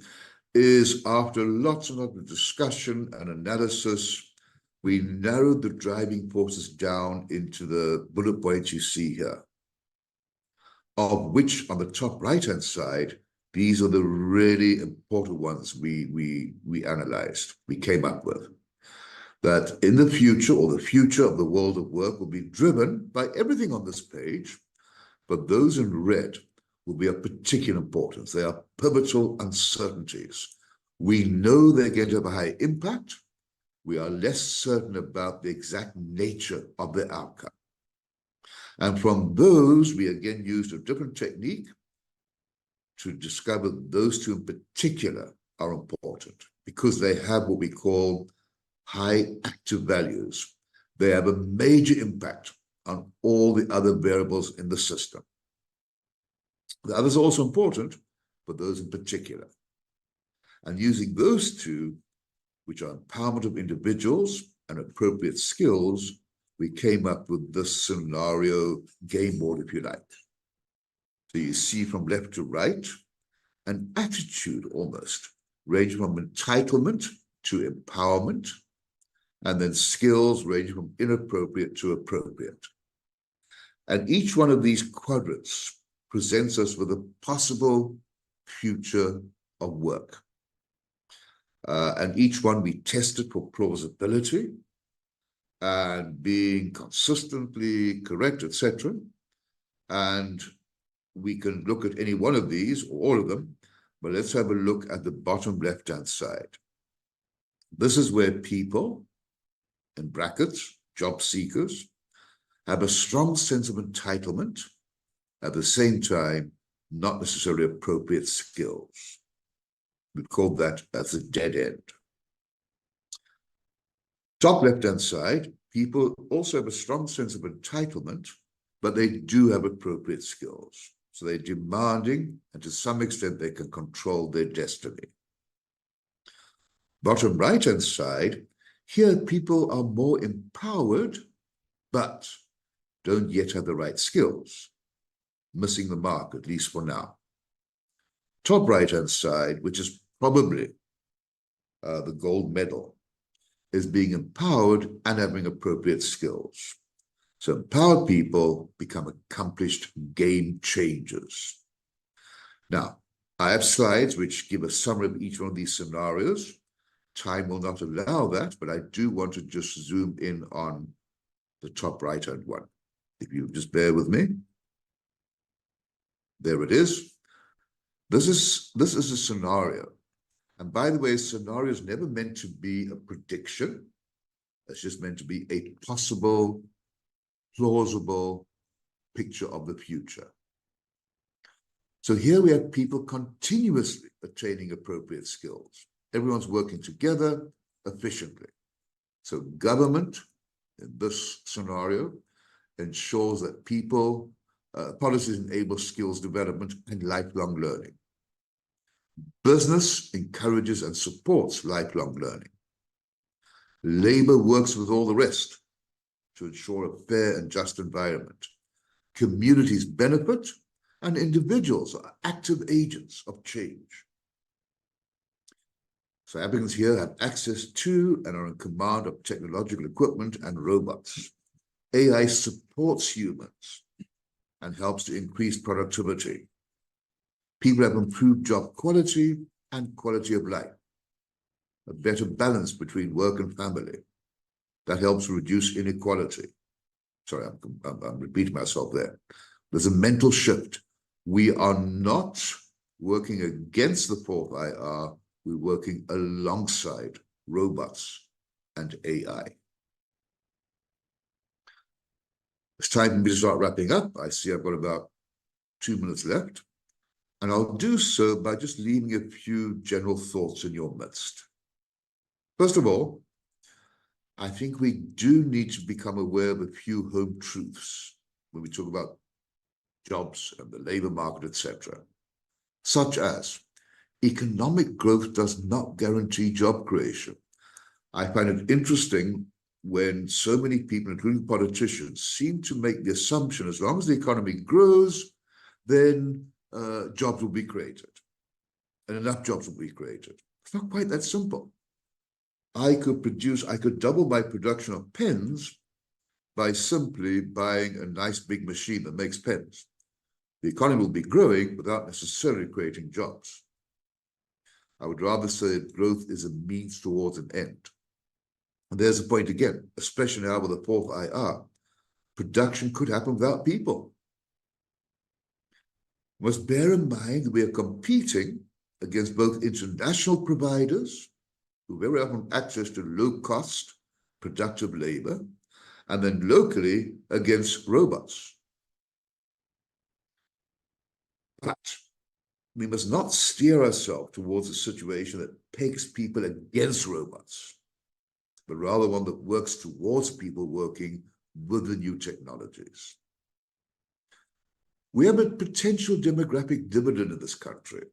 is after lots and lots of discussion and analysis, we narrowed the driving forces down into the bullet points you see here, of which on the top right-hand side, these are the really important ones we analyzed, we came up with. That in the future, or the future of the world of work, will be driven by everything on this page, but those in red will be of particular importance. They are pivotal uncertainties. We know they're going to have a high impact. We are less certain about the exact nature of the outcome. And from those, we again used a different technique to discover those two in particular are important because they have what we call high active values. They have a major impact on all the other variables in the system. The others are also important, but those in particular. And using those two, which are empowerment of individuals and appropriate skills, we came up with this scenario game board, if you like. So you see from left to right, an attitude almost, ranging from entitlement to empowerment, and then skills ranging from inappropriate to appropriate. And each one of these quadrants presents us with a possible future of work. And each one we tested for plausibility and being consistently correct, etc. And we can look at any one of these or all of them, but let's have a look at the bottom left-hand side. This is where people, in brackets, job seekers, have a strong sense of entitlement, at the same time, not necessarily appropriate skills. We call that as a dead end. Top left-hand side, people also have a strong sense of entitlement, but they do have appropriate skills. So they're demanding, and to some extent, they can control their destiny. Bottom right-hand side, here people are more empowered, but don't yet have the right skills, missing the mark, at least for now. Top right-hand side, which is probably the gold medal, is being empowered and having appropriate skills. So empowered people become accomplished game changers. Now, I have slides which give a summary of each one of these scenarios. Time will not allow that, but I do want to just zoom in on the top right-hand one. If you just bear with me. There it is. This is a scenario. And by the way, a scenario is never meant to be a prediction. It's just meant to be a possible plausible picture of the future. So here we have people continuously attaining appropriate skills. Everyone's working together efficiently. So government, in this scenario, ensures that people, policies enable skills development and lifelong learning. Business encourages and supports lifelong learning. Labor works with all the rest to ensure a fair and just environment. Communities benefit, and individuals are active agents of change. So applicants here have access to and are in command of technological equipment and robots. AI supports humans and helps to increase productivity. People have improved job quality and quality of life, a better balance between work and family. That helps reduce inequality. Sorry, I'm repeating myself there. There's a mental shift. We are not working against the fourth IR, we're working alongside robots and AI. It's time for me to start wrapping up. I see I've got about 2 minutes left, and I'll do so by just leaving a few general thoughts in your midst. First of all, I think we do need to become aware of a few home truths when we talk about jobs and the labor market, etc., such as economic growth does not guarantee job creation. I find it interesting when so many people, including politicians, seem to make the assumption as long as the economy grows, then jobs will be created, and enough jobs will be created. It's not quite that simple. I could double my production of pens by simply buying a nice big machine that makes pens. The economy will be growing without necessarily creating jobs. I would rather say that growth is a means towards an end. And there's a point again, especially now with the fourth IR. Production could happen without people. We must bear in mind that we are competing against both international providers, who very often have access to low-cost, productive labor, and then locally against robots. But we must not steer ourselves towards a situation that pegs people against robots, but rather one that works towards people working with the new technologies. We have a potential demographic dividend in this country.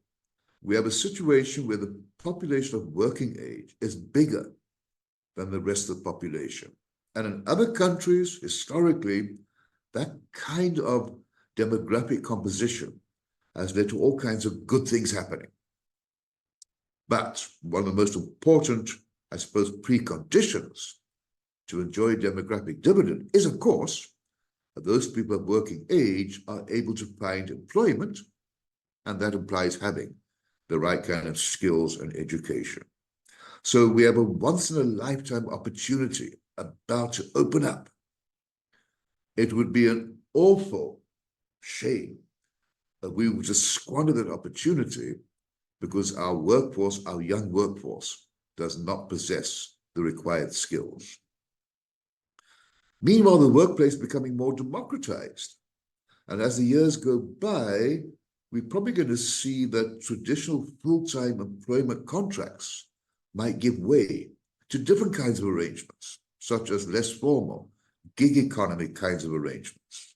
We have a situation where the population of working age is bigger than the rest of the population. And in other countries, historically, that kind of demographic composition has led to all kinds of good things happening. But one of the most important, I suppose, preconditions to enjoy demographic dividend is, of course, that those people of working age are able to find employment, and that implies having the right kind of skills and education. So we have a once-in-a-lifetime opportunity about to open up. It would be an awful shame that we would just squander that opportunity because our workforce, our young workforce, does not possess the required skills. Meanwhile, the workplace is becoming more democratized. And as the years go by, we're probably going to see that traditional full-time employment contracts might give way to different kinds of arrangements, such as less formal, gig economy kinds of arrangements.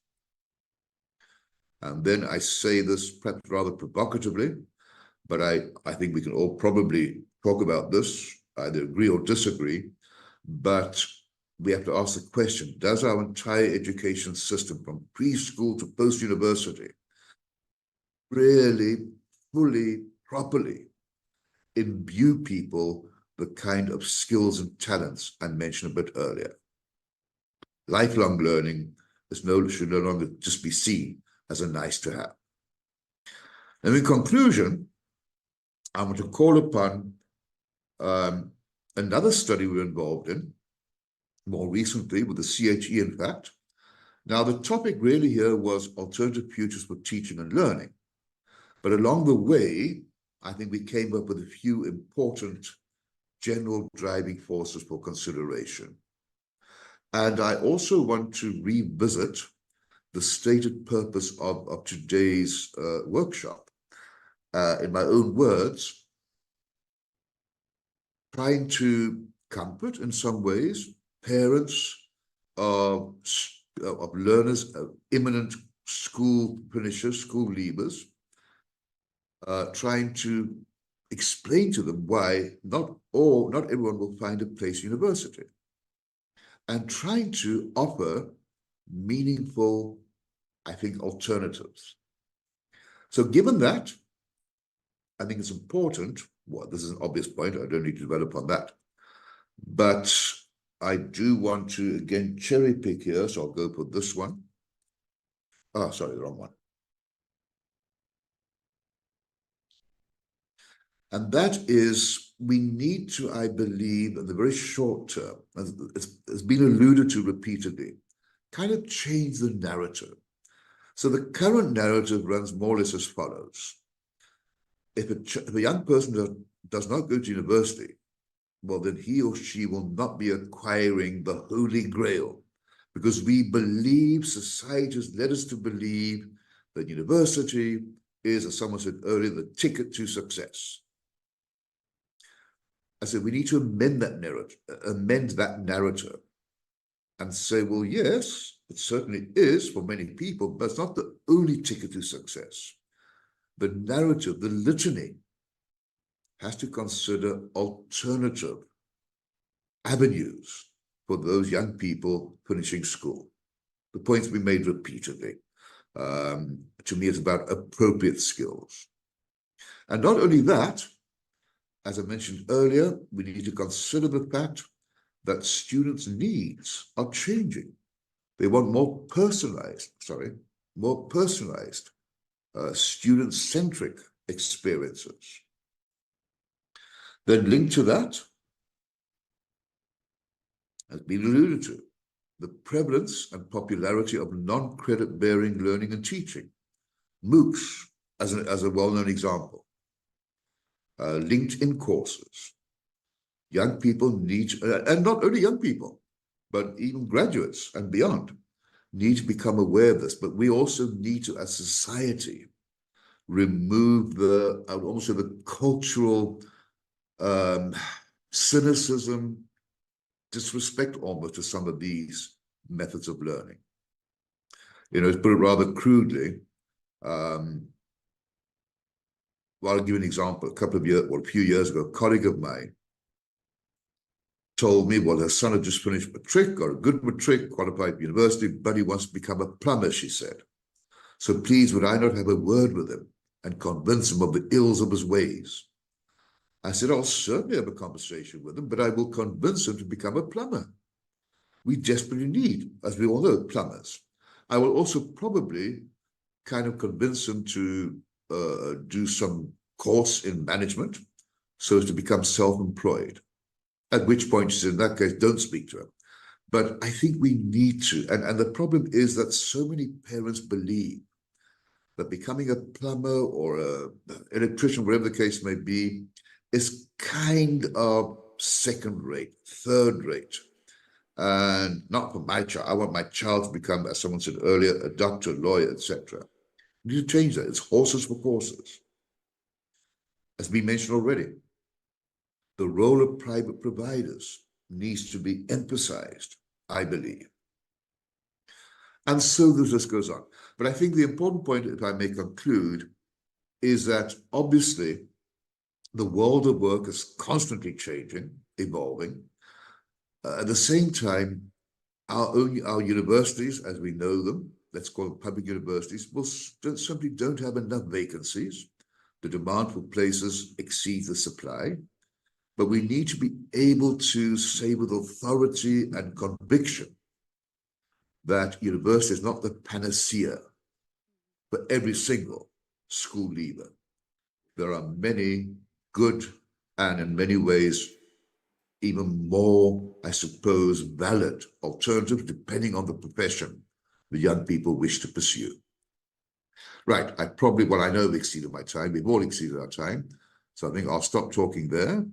And then I say this perhaps rather provocatively, but I think we can all probably talk about this, either agree or disagree, but we have to ask the question, does our entire education system from preschool to post-university really, fully, properly imbue people the kind of skills and talents I mentioned a bit earlier? Lifelong learning should no longer just be seen as a nice to have. And in conclusion, I want to call upon another study we're involved in, more recently with the CHE, in fact. Now, the topic really here was alternative futures for teaching and learning. But along the way, I think we came up with a few important general driving forces for consideration. And I also want to revisit the stated purpose of today's workshop. In my own words, trying to comfort in some ways parents of learners, imminent school finishers, school leavers, trying to explain to them why not everyone will find a place in university, and trying to offer meaningful, I think, alternatives. So given that, I think it's important, well, this is an obvious point, I don't need to develop on that, but I do want to, again, cherry pick here, so I'll go for this one. Oh, sorry, the wrong one. And that is, we need to, I believe, in the very short term, as it's been alluded to repeatedly, kind of change the narrative. So the current narrative runs more or less as follows. If a young person does not go to university, well, then he or she will not be acquiring the Holy Grail, because we believe, society has led us to believe that university is, as someone said earlier, the ticket to success. I said we need to amend that narrative, and say, well, yes, it certainly is for many people, but it's not the only ticket to success. The narrative, the litany, has to consider alternative avenues for those young people finishing school. The points we made repeatedly. To me, it's about appropriate skills. And not only that, as I mentioned earlier, we need to consider the fact that students' needs are changing. They want more personalized, student-centric experiences. Then linked to that, has been alluded to, the prevalence and popularity of non-credit bearing learning and teaching, MOOCs as a well-known example, LinkedIn courses. Young people need, and not only young people, but even graduates and beyond, need to become aware of this. But we also need to, as society, remove the, I would almost say, the cultural cynicism, disrespect almost to some of these methods of learning. You know, to put it rather crudely, well, I'll give you an example. A few years ago, a colleague of mine told me, well, her son had just finished matric, got a good matric, qualified for university, but he wants to become a plumber, she said. So please, would I not have a word with him and convince him of the ills of his ways? I said, I'll certainly have a conversation with him, but I will convince him to become a plumber. We desperately need, as we all know, plumbers. I will also probably kind of convince him to do some course in management so as to become self-employed. At which point, she said, in that case, don't speak to him. But I think we need to, and the problem is that so many parents believe that becoming a plumber or an electrician, whatever the case may be, is kind of second rate, third rate. And not for my child. I want my child to become, as someone said earlier, a doctor, lawyer, etc. We need to change that. It's horses for courses. As we mentioned already, the role of private providers needs to be emphasized, I believe. And so the list goes on. But I think the important point, if I may conclude, is that obviously the world of work is constantly changing, evolving. At the same time, our universities, as we know them, let's call them public universities, simply don't have enough vacancies. The demand for places exceeds the supply. But we need to be able to say with authority and conviction that university is not the panacea for every single school leaver. There are many good and in many ways even more, I suppose, valid alternatives depending on the profession the young people wish to pursue. Right, I know I've exceeded my time. We've all exceeded our time. So I think I'll stop talking there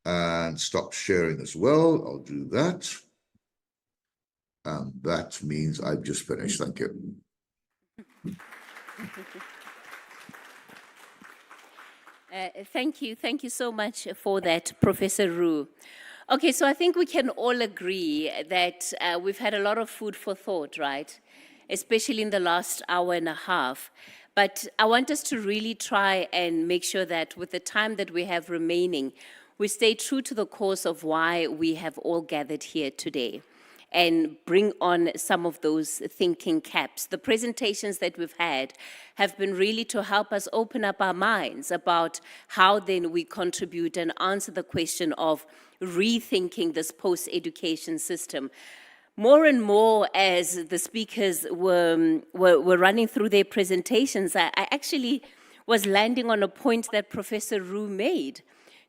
and stop sharing as well. I'll do that. And that means I've just finished. Thank you. Thank you so much for that, Professor Roo. Okay, so I think we can all agree that we've had a lot of food for thought, right? Especially in the last hour and a half. But I want us to really try and make sure that with the time that we have remaining, we stay true to the course of why we have all gathered here today, and bring on some of those thinking caps. The presentations that we've had have been really to help us open up our minds about how then we contribute and answer the question of rethinking this post-education system. More and more, as the speakers were running through their presentations, I actually was landing on a point that Professor Roo made,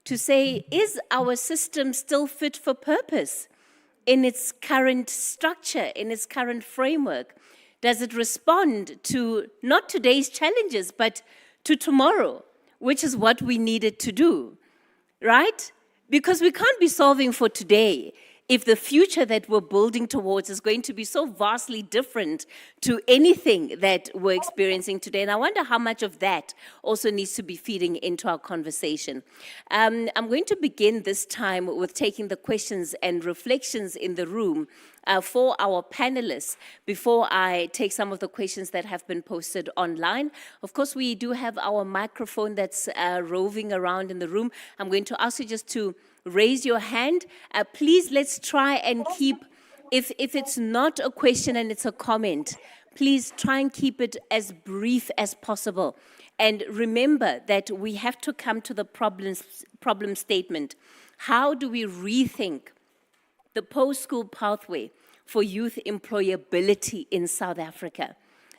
to say, is our system still fit for purpose in its current structure, in its current framework? Does it respond to not today's challenges, but to tomorrow, which is what we needed to do, right? Because we can't be solving for today if the future that we're building towards is going to be so vastly different to anything that we're experiencing today. And I wonder how much of that also needs to be feeding into our conversation. I'm going to begin this time with taking the questions and reflections in the room for our panelists before I take some of the questions that have been posted online. Of course, we do have our microphone that's roving around in the room. I'm going to ask you just to raise your hand. Please, let's try and keep, if it's not a question and it's a comment, please try and keep it as brief as possible. And remember that we have to come to the problem statement. How do we rethink the post-school pathway for youth employability in South Africa?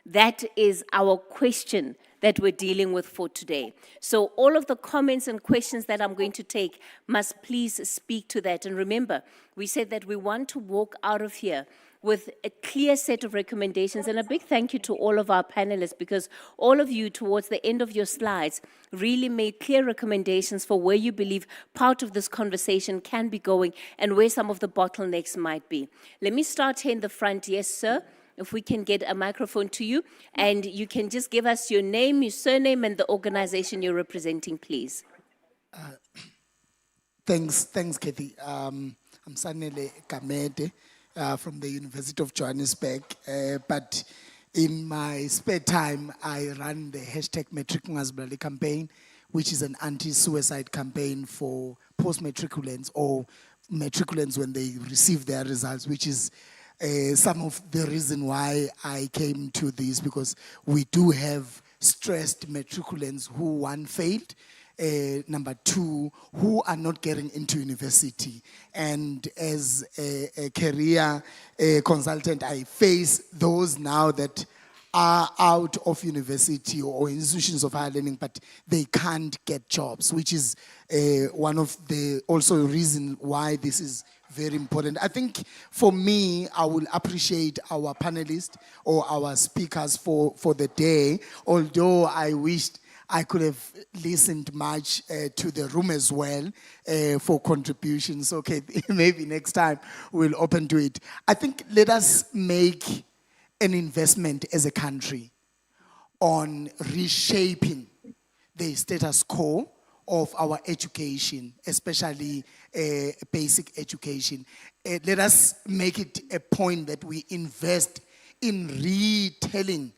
That is our question that we're dealing with for today. So all of the comments and questions that I'm going to take must please speak to that. And remember, we said that we want to walk out of here with a clear set of recommendations. And a big thank you to all of our panelists, because all of you, towards the end of your slides, really made clear recommendations for where you believe part of this conversation can be going and where some of the bottlenecks might be. Let me start here in the front. Yes, sir. If we can get a microphone to you, and you can just give us your name, your surname, and the organization you're representing, please. Thanks, Kathy. I'm Sanele Kamede from the University of Johannesburg, but in my spare time, I run the hashtag #MatriculAsBlali campaign, which is an anti-suicide campaign for post-matriculants or matriculants when they receive their results, which is some of the reason why I came to this, because we do have stressed matriculants who, one, failed, number two, who are not getting into university. And as a career consultant, I face those now that are out of university or institutions of higher learning, but they can't get jobs, which is one of the also reason why this is very important. I think for me, I will appreciate our panelists or our speakers for the day, although I wished I could have listened much to the room as well for contributions. Okay, maybe next time we'll open to it. I think let us make an investment as a country on reshaping the status quo of our education, especially basic education. Let us make it a point that we invest in retelling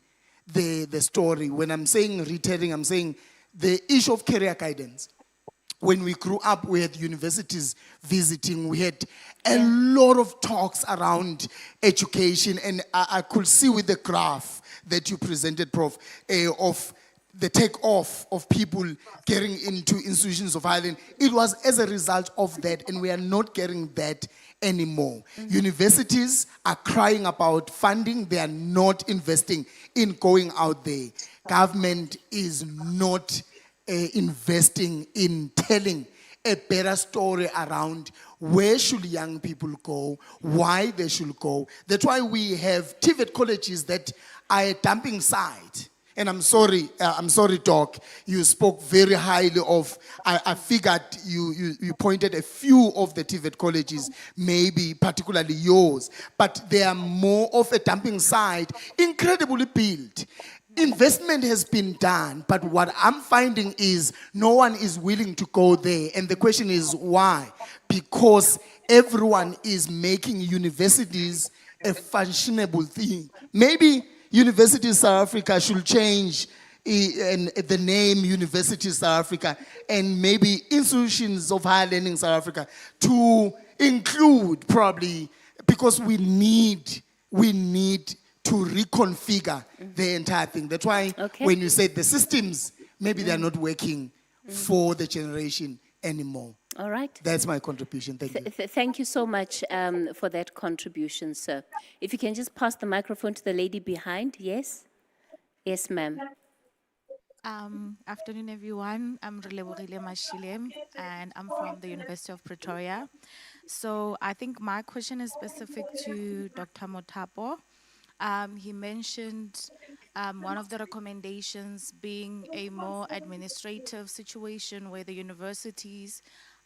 the story. When I'm saying retelling, I'm saying the issue of career guidance. When we grew up, we had universities visiting, we had a lot of talks around education, and I could see with the graph that you presented, Prof, of the take-off of people getting into institutions of higher learning. It was as a result of that, and we are not getting that anymore. Mm-hmm. Universities are crying about funding. They are not investing in going out there. Government is not investing in telling a better story around where should young people go, why they should go. That's why we have TVET colleges that are a dumping site. And I'm sorry, Doc, you spoke very highly of, I figured you pointed a few of the TVET colleges, maybe particularly yours, but they are more of a dumping site, incredibly built. Investment has been done, but what I'm finding is no one is willing to go there. And the question is why? Because everyone is making universities a fashionable thing. Maybe Universities South Africa should change the name University South Africa, and maybe institutions of higher learning South Africa to include probably, because we need to reconfigure the entire thing. That's why Okay. when you say the systems, maybe they're not working for the generation anymore. All right. That's my contribution. Thank you. Thank you so much for that contribution, sir. If you can just pass the microphone to the lady behind. Yes? Yes, ma'am. Afternoon, everyone. I'm Relebohile Mashile, and I'm from the University of Pretoria. So I think my question is specific to Dr. Mothapo. He mentioned one of the recommendations being a more administrative situation where the universities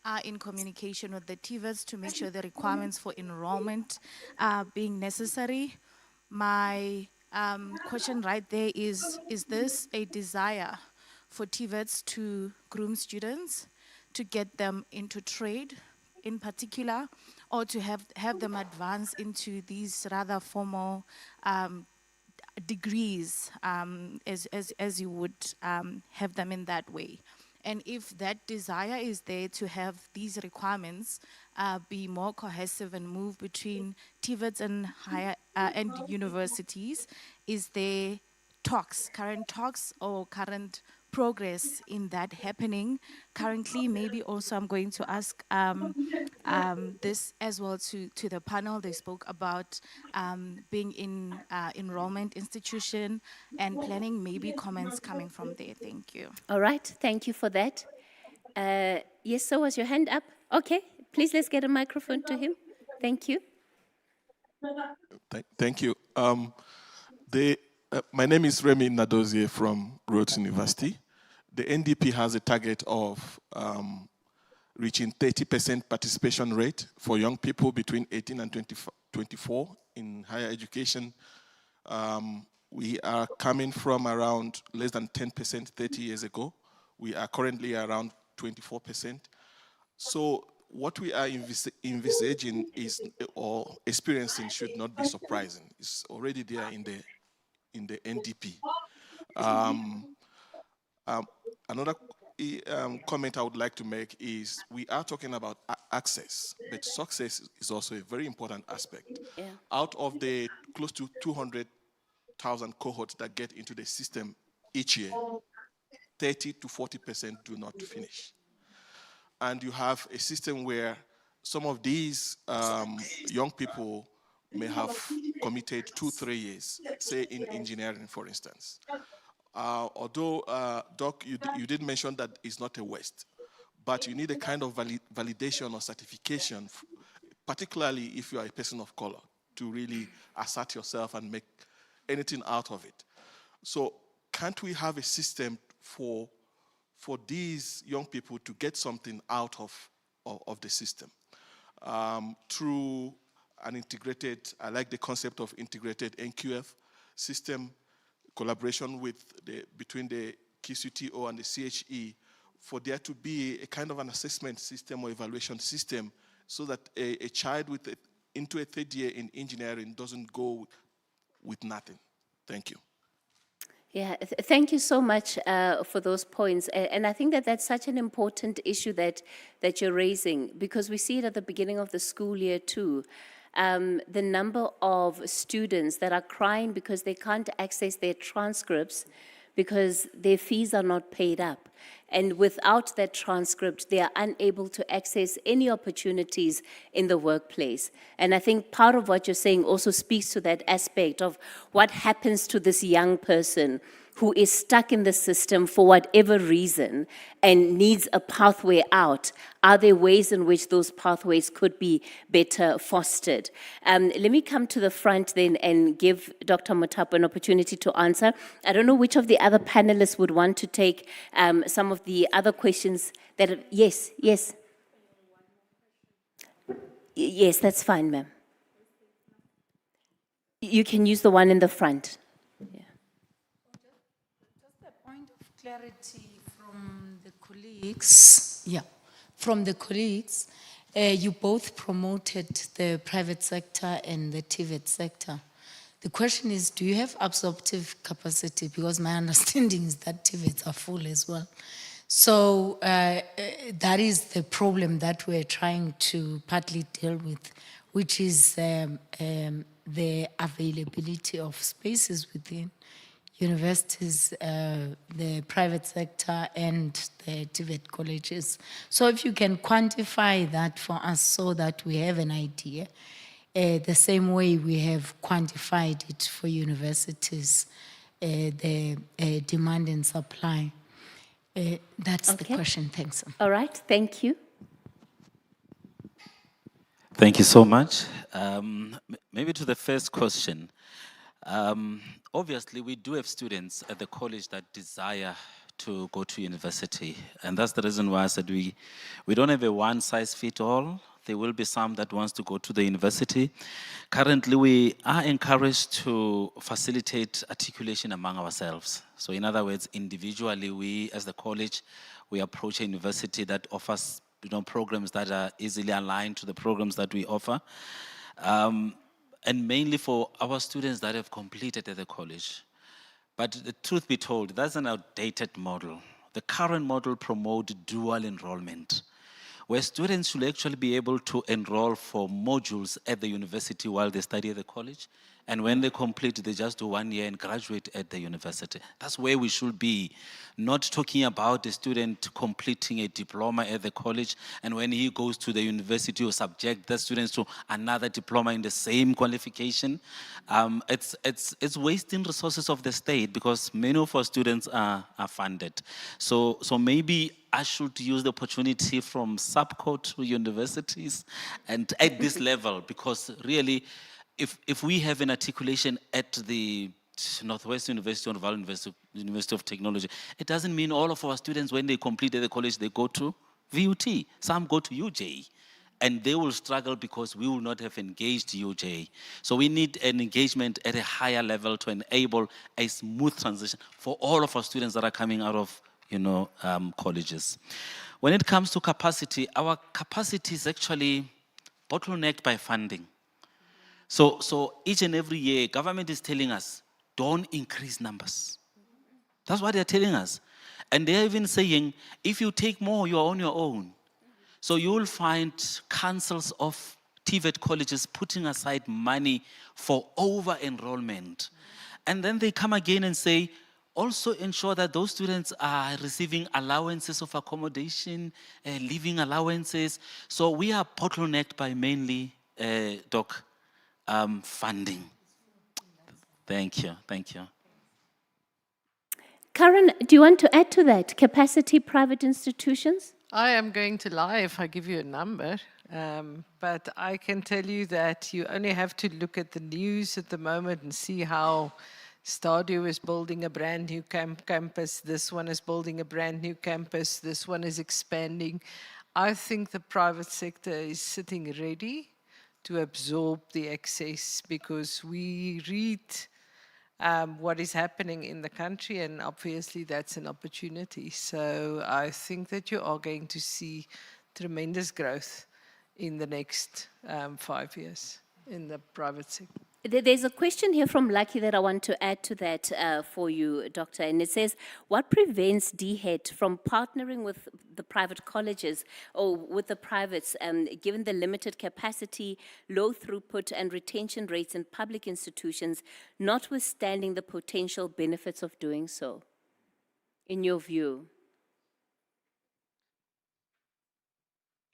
are in communication with the TVETs to make sure the requirements for enrollment are being necessary. My question right there is this a desire for TVETs to groom students, to get them into trade in particular, or to have them advance into these rather formal degrees, as you would have them in that way? And if that desire is there to have these requirements be more cohesive and move between TVETs and higher and universities, is there current talks or current progress in that happening currently? Maybe also I'm going to ask this as well to the panel. They spoke about being in enrollment institution and planning, maybe comments coming from there. Thank you. All right. Thank you for that. Yes, sir, was your hand up? Okay. Please, let's get a microphone to him. Thank you. Thank you. My name is Remy Nadozie from Rhodes University. The NDP has a target of reaching 30% participation rate for young people between 18 and 24 in higher education. We are coming from around less than 10% 30 years ago. We are currently around 24%. So what we are envisaging is, or experiencing, should not be surprising. It's already there in the NDP. Another comment I would like to make is we are talking about access, but success is also a very important aspect. Yeah. Out of the close to 200,000 cohorts that get into the system each year, 30 to 40% do not finish. And you have a system where some of these young people may have committed 2-3 years, say in engineering, for instance. Although, Doc, you did mention that it's not a waste, but you need a kind of validation or certification, particularly if you are a person of color, to really assert yourself and make anything out of it. So can't we have a system for these young people to get something out of the system through an integrated, I like the concept of integrated NQF system, collaboration between the QCTO and the CHE, for there to be a kind of an assessment system or evaluation system so that a child into a third year in engineering doesn't go with nothing. Thank you. Yeah, thank you so much for those points. And I think that that's such an important issue that you're raising, because we see it at the beginning of the school year too. The number of students that are crying because they can't access their transcripts because their fees are not paid up. And without that transcript, they are unable to access any opportunities in the workplace. And I think part of what you're saying also speaks to that aspect of what happens to this young person who is stuck in the system for whatever reason and needs a pathway out. Are there ways in which those pathways could be better fostered? Let me come to the front then and give Dr. Mothapo an opportunity to answer. I don't know which of the other panelists would want to take some of the other questions that, yes. Yes, that's fine, ma'am. You can use the one in the front. Point of clarity from the colleagues. Yeah, from the colleagues, you both promoted the private sector and the TVET sector. The question is, do you have absorptive capacity? Because my understanding is that TVETs are full as well. So that is the problem that we're trying to partly deal with, which is the availability of spaces within universities, the private sector, and the TVET colleges. So if you can quantify that for us so that we have an idea, the same way we have quantified it for universities, the demand and supply. That's the question. Thanks. All right, thank you. Thank you so much. Maybe to the first question. Obviously, we do have students at the college that desire to go to university. And that's the reason why I said we don't have a one-size-fits-all. There will be some that wants to go to the university. Currently, we are encouraged to facilitate articulation among ourselves. So in other words, individually, we as the college, we approach a university that offers programs that are easily aligned to the programs that we offer. And mainly for our students that have completed at the college. But the truth be told, that's an outdated model. The current model promotes dual enrollment, where students should actually be able to enroll for modules at the university while they study at the college. And when they complete, they just do 1 year and graduate at the university. That's where we should be, not talking about the student completing a diploma at the college, and when he goes to the university, we subject the students to another diploma in the same qualification. It's wasting resources of the state because many of our students are funded. So maybe I should use the opportunity from subco to universities and at this level, because really, if we have an articulation at the Northwest University or Val University of Technology, it doesn't mean all of our students, when they complete the college, they go to VUT. Some go to UJ. And they will struggle because we will not have engaged UJ. So we need an engagement at a higher level to enable a smooth transition for all of our students that are coming out of colleges. When it comes to capacity, our capacity is actually bottlenecked by funding. So each and every year, government is telling us, don't increase numbers. That's what they're telling us. And they're even saying, if you take more, you're on your own. So you will find councils of TVET colleges putting aside money for over-enrollment. And then they come again and say, also ensure that those students are receiving allowances of accommodation, living allowances. So we are bottlenecked by mainly, funding. Thank you. Karen, do you want to add to that? Capacity private institutions? I am going to lie if I give you a number, but I can tell you that you only have to look at the news at the moment and see how Stadio is building a brand new campus, this one is building a brand new campus, this one is expanding. I think the private sector is sitting ready to absorb the excess because we read what is happening in the country, and obviously that's an opportunity. So I think that you are going to see tremendous growth in the next 5 years in the private sector. There's a question here from Lucky that I want to add to that for you, Doctor. And it says, what prevents DHET from partnering with the private colleges or with the privates, given the limited capacity, low throughput, and retention rates in public institutions, notwithstanding the potential benefits of doing so, in your view?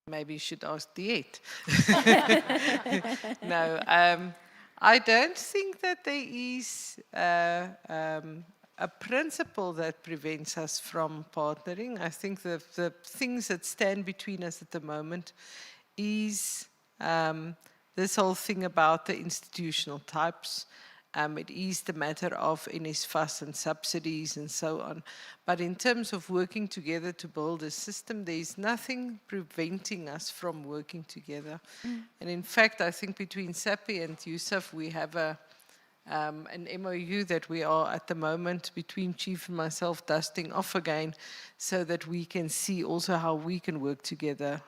Maybe you should ask Diet. No, I don't think that there is a principle that prevents us from partnering. I think the things that stand between us at the moment is this whole thing about the institutional types. It is the matter of NSFAS and subsidies and so on. But in terms of working together to build a system, there is nothing preventing us from working together. And in fact, I think between SAPI and USAF, we have an MOU that we are at the moment between Chief and myself dusting off again so that we can see also how we can work together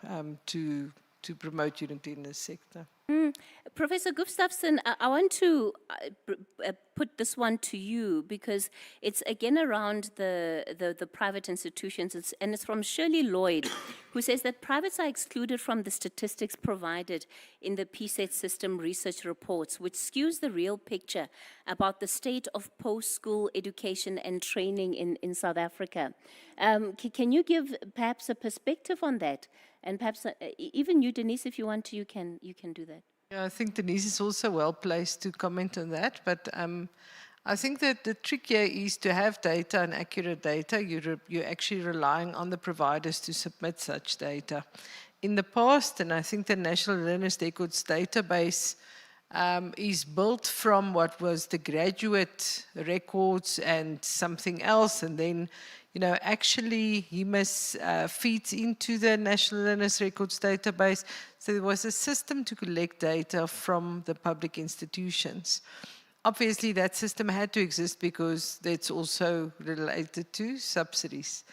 to promote unity in this sector. Professor Gustafsson, I want to put this one to you because it's again around the private institutions, and it's from Shirley Lloyd, who says that privates are excluded from the statistics provided in the PSET system research reports, which skews the real picture about the state of post-school education and training in South Africa. Can you give perhaps a perspective on that? And perhaps even you, Denise, if you want to, you can do that. Yeah, I think Denise is also well placed to comment on that. But I think that the trick here is to have data and accurate data. You're actually relying on the providers to submit such data. In the past, and I think the National Learners Records database is built from what was the graduate records and something else, and then actually HEMAS feeds into the National Learners Records database. So there was a system to collect data from the public institutions. Obviously, that system had to exist because that's also related to subsidies.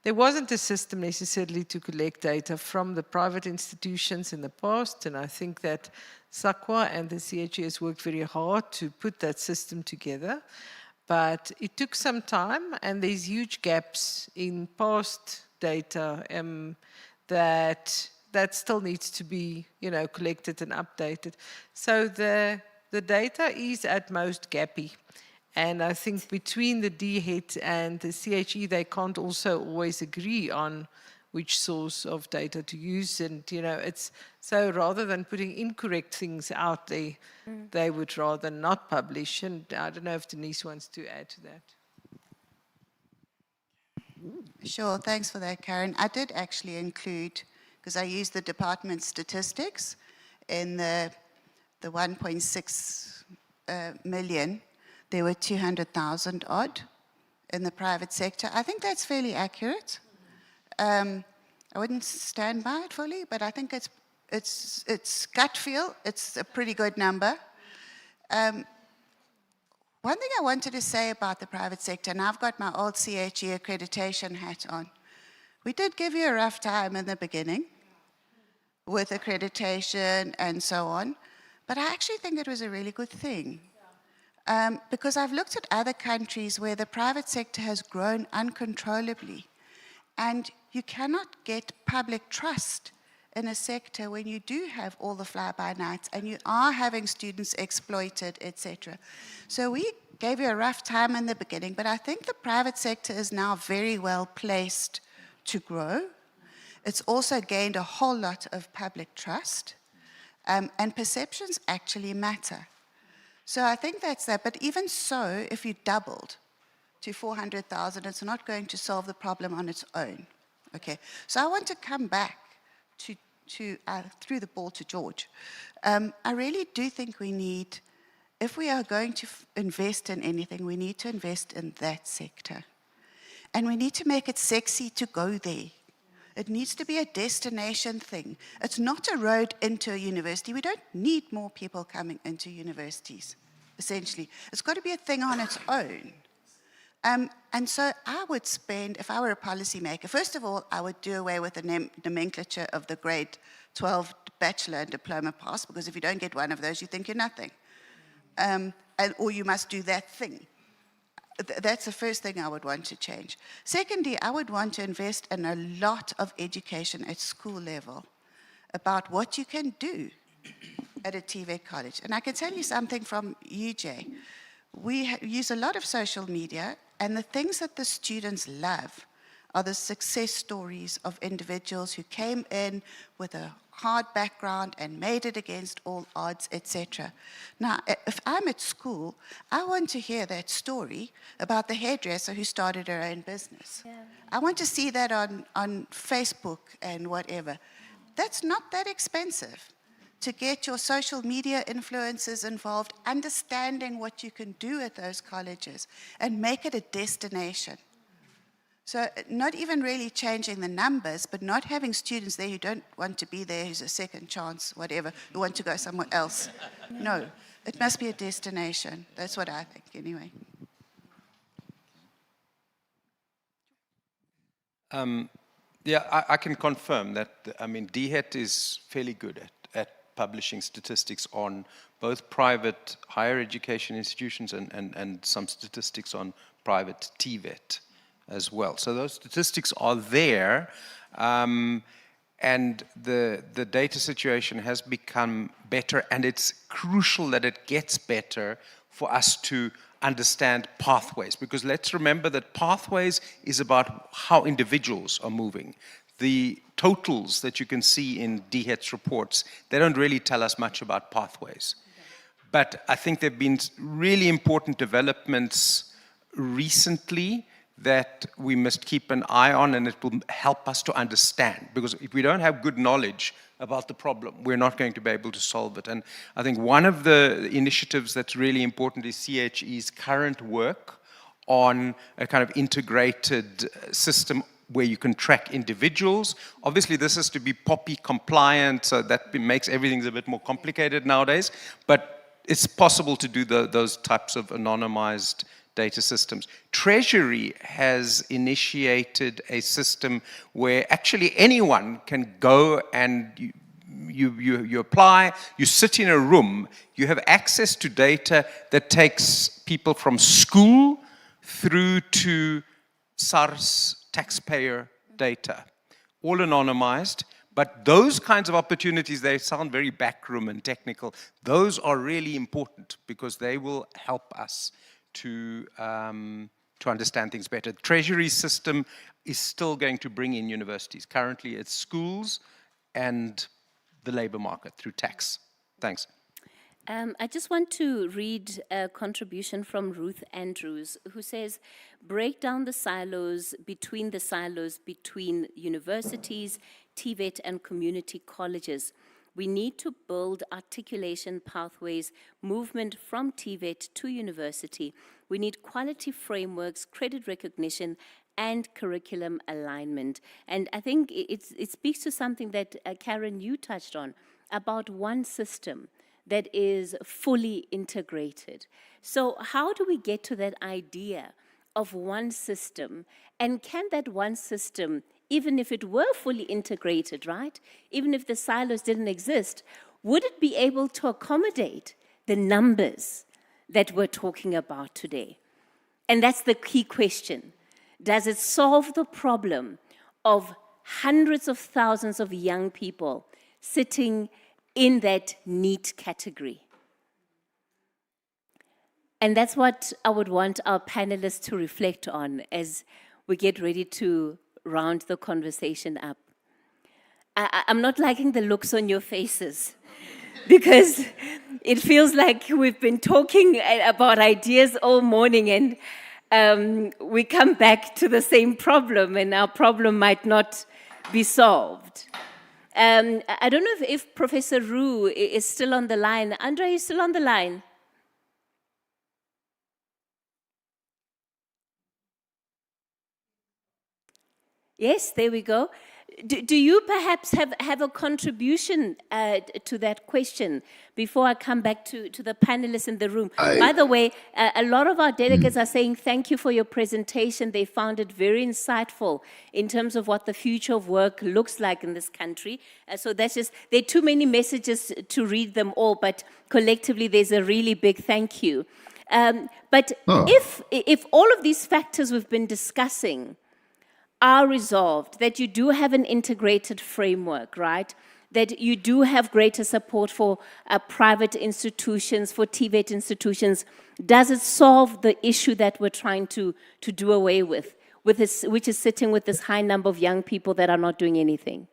There wasn't a system necessarily to collect data from the private institutions in the past, and I think that SAQA and the CHS worked very hard to put that system together. But it took some time, and there's huge gaps in past data that still needs to be, collected and updated. So the data is at most gappy. And I think between the DHET and the CHE, they can't also always agree on which source of data to use. And, it's so rather than putting incorrect things out there, they would rather not publish. And I don't know if Denise wants to add to that. Sure, thanks for that, Karen. I did actually include, because I used the department statistics in the 1.6 million, there were 200,000 odd in the private sector. I think that's fairly accurate. I wouldn't stand by it fully, but I think it's gut feel. It's a pretty good number. One thing I wanted to say about the private sector, and I've got my old CHE accreditation hat on. We did give you a rough time in the beginning with accreditation and so on, but I actually think it was a really good thing. Because I've looked at other countries where the private sector has grown uncontrollably, and you cannot get public trust in a sector when you do have all the fly-by-nights and you are having students exploited, etc. So we gave you a rough time in the beginning, but I think the private sector is now very well placed to grow. It's also gained a whole lot of public trust, and perceptions actually matter. So I think that's that, but even so, if you doubled to 400,000, it's not going to solve the problem on its own. Okay, so I want to come back through the ball to George. I really do think we need, if we are going to invest in anything, we need to invest in that sector. And we need to make it sexy to go there. It needs to be a destination thing. It's not a road into a university. We don't need more people coming into universities, essentially. It's got to be a thing on its own. And so I would spend, if I were a policymaker, first of all, I would do away with the nomenclature of the grade 12 bachelor and diploma pass, because if you don't get one of those, you think you're nothing. Or you must do that thing. That's the first thing I would want to change. Secondly, I would want to invest in a lot of education at school level about what you can do at a TVET college. And I can tell you something from UJ. We use a lot of social media, and the things that the students love are the success stories of individuals who came in with a hard background and made it against all odds, etc. Now, if I'm at school, I want to hear that story about the hairdresser who started her own business. Yeah. I want to see that on Facebook and whatever. That's not that expensive to get your social media influencers involved, understanding what you can do at those colleges and make it a destination. So not even really changing the numbers, but not having students there who don't want to be there, who's a second chance, whatever, who want to go somewhere else. No, it must be a destination. That's what I think, anyway. Yeah, I can confirm that, I mean, DHET is fairly good at publishing statistics on both private higher education institutions and some statistics on private TVET as well. So those statistics are there, and the data situation has become better, and it's crucial that it gets better for us to understand pathways, because let's remember that pathways is about how individuals are moving. The totals that you can see in DHET's reports, they don't really tell us much about pathways. But I think there have been really important developments recently that we must keep an eye on, and it will help us to understand. Because if we don't have good knowledge about the problem, we're not going to be able to solve it. And I think one of the initiatives that's really important is CHE's current work on a kind of integrated system where you can track individuals. Obviously, this has to be POPI compliant, so that makes everything a bit more complicated nowadays. But it's possible to do those types of anonymized data systems. Treasury has initiated a system where actually anyone can go and you apply, you sit in a room, you have access to data that takes people from school through to SARS taxpayer data, all anonymized. But those kinds of opportunities, they sound very backroom and technical. Those are really important because they will help us to understand things better. The Treasury system is still going to bring in universities. Currently, it's schools and the labor market through tax. Thanks. I just want to read a contribution from Ruth Andrews, who says, break down the silos between universities, TVET, and community colleges. We need to build articulation pathways, movement from TVET to university. We need quality frameworks, credit recognition, and curriculum alignment. And I think it speaks to something that, Karen, you touched on, about one system that is fully integrated. So how do we get to that idea of one system? And can that one system, even if it were fully integrated, right? Even if the silos didn't exist, would it be able to accommodate the numbers that we're talking about today? And that's the key question. Does it solve the problem of hundreds of thousands of young people sitting in that NEET category? And that's what I would want our panelists to reflect on as we get ready to round the conversation up. I'm not liking the looks on your faces because it feels like we've been talking about ideas all morning and we come back to the same problem and our problem might not be solved. I don't know if Professor Roo is still on the line. Andre, are you still on the line? Yes, there we go. Do you perhaps have a contribution to that question before I come back to the panelists in the room? By the way, a lot of our delegates are saying thank you for your presentation. They found it very insightful in terms of what the future of work looks like in this country. So that's just, there are too many messages to read them all, but collectively there's a really big thank you. But if all of these factors we've been discussing are resolved, that you do have an integrated framework, right? That you do have greater support for private institutions, for TVET institutions, does it solve the issue that we're trying to do away with which is sitting with this high number of young people that are not doing anything?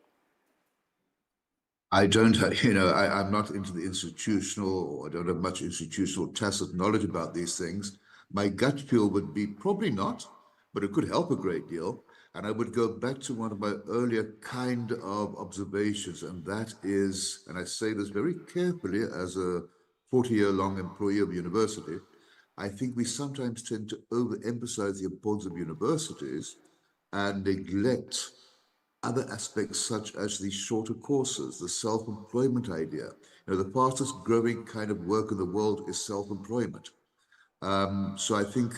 I don't, I'm not into the institutional, or I don't have much institutional tacit knowledge about these things. My gut feel would be probably not, but it could help a great deal. And I would go back to one of my earlier kind of observations, and that is, and I say this very carefully as a 40-year-long employee of a university, I think we sometimes tend to overemphasize the importance of universities and neglect other aspects such as the shorter courses, the self-employment idea. The fastest growing kind of work in the world is self-employment. So I think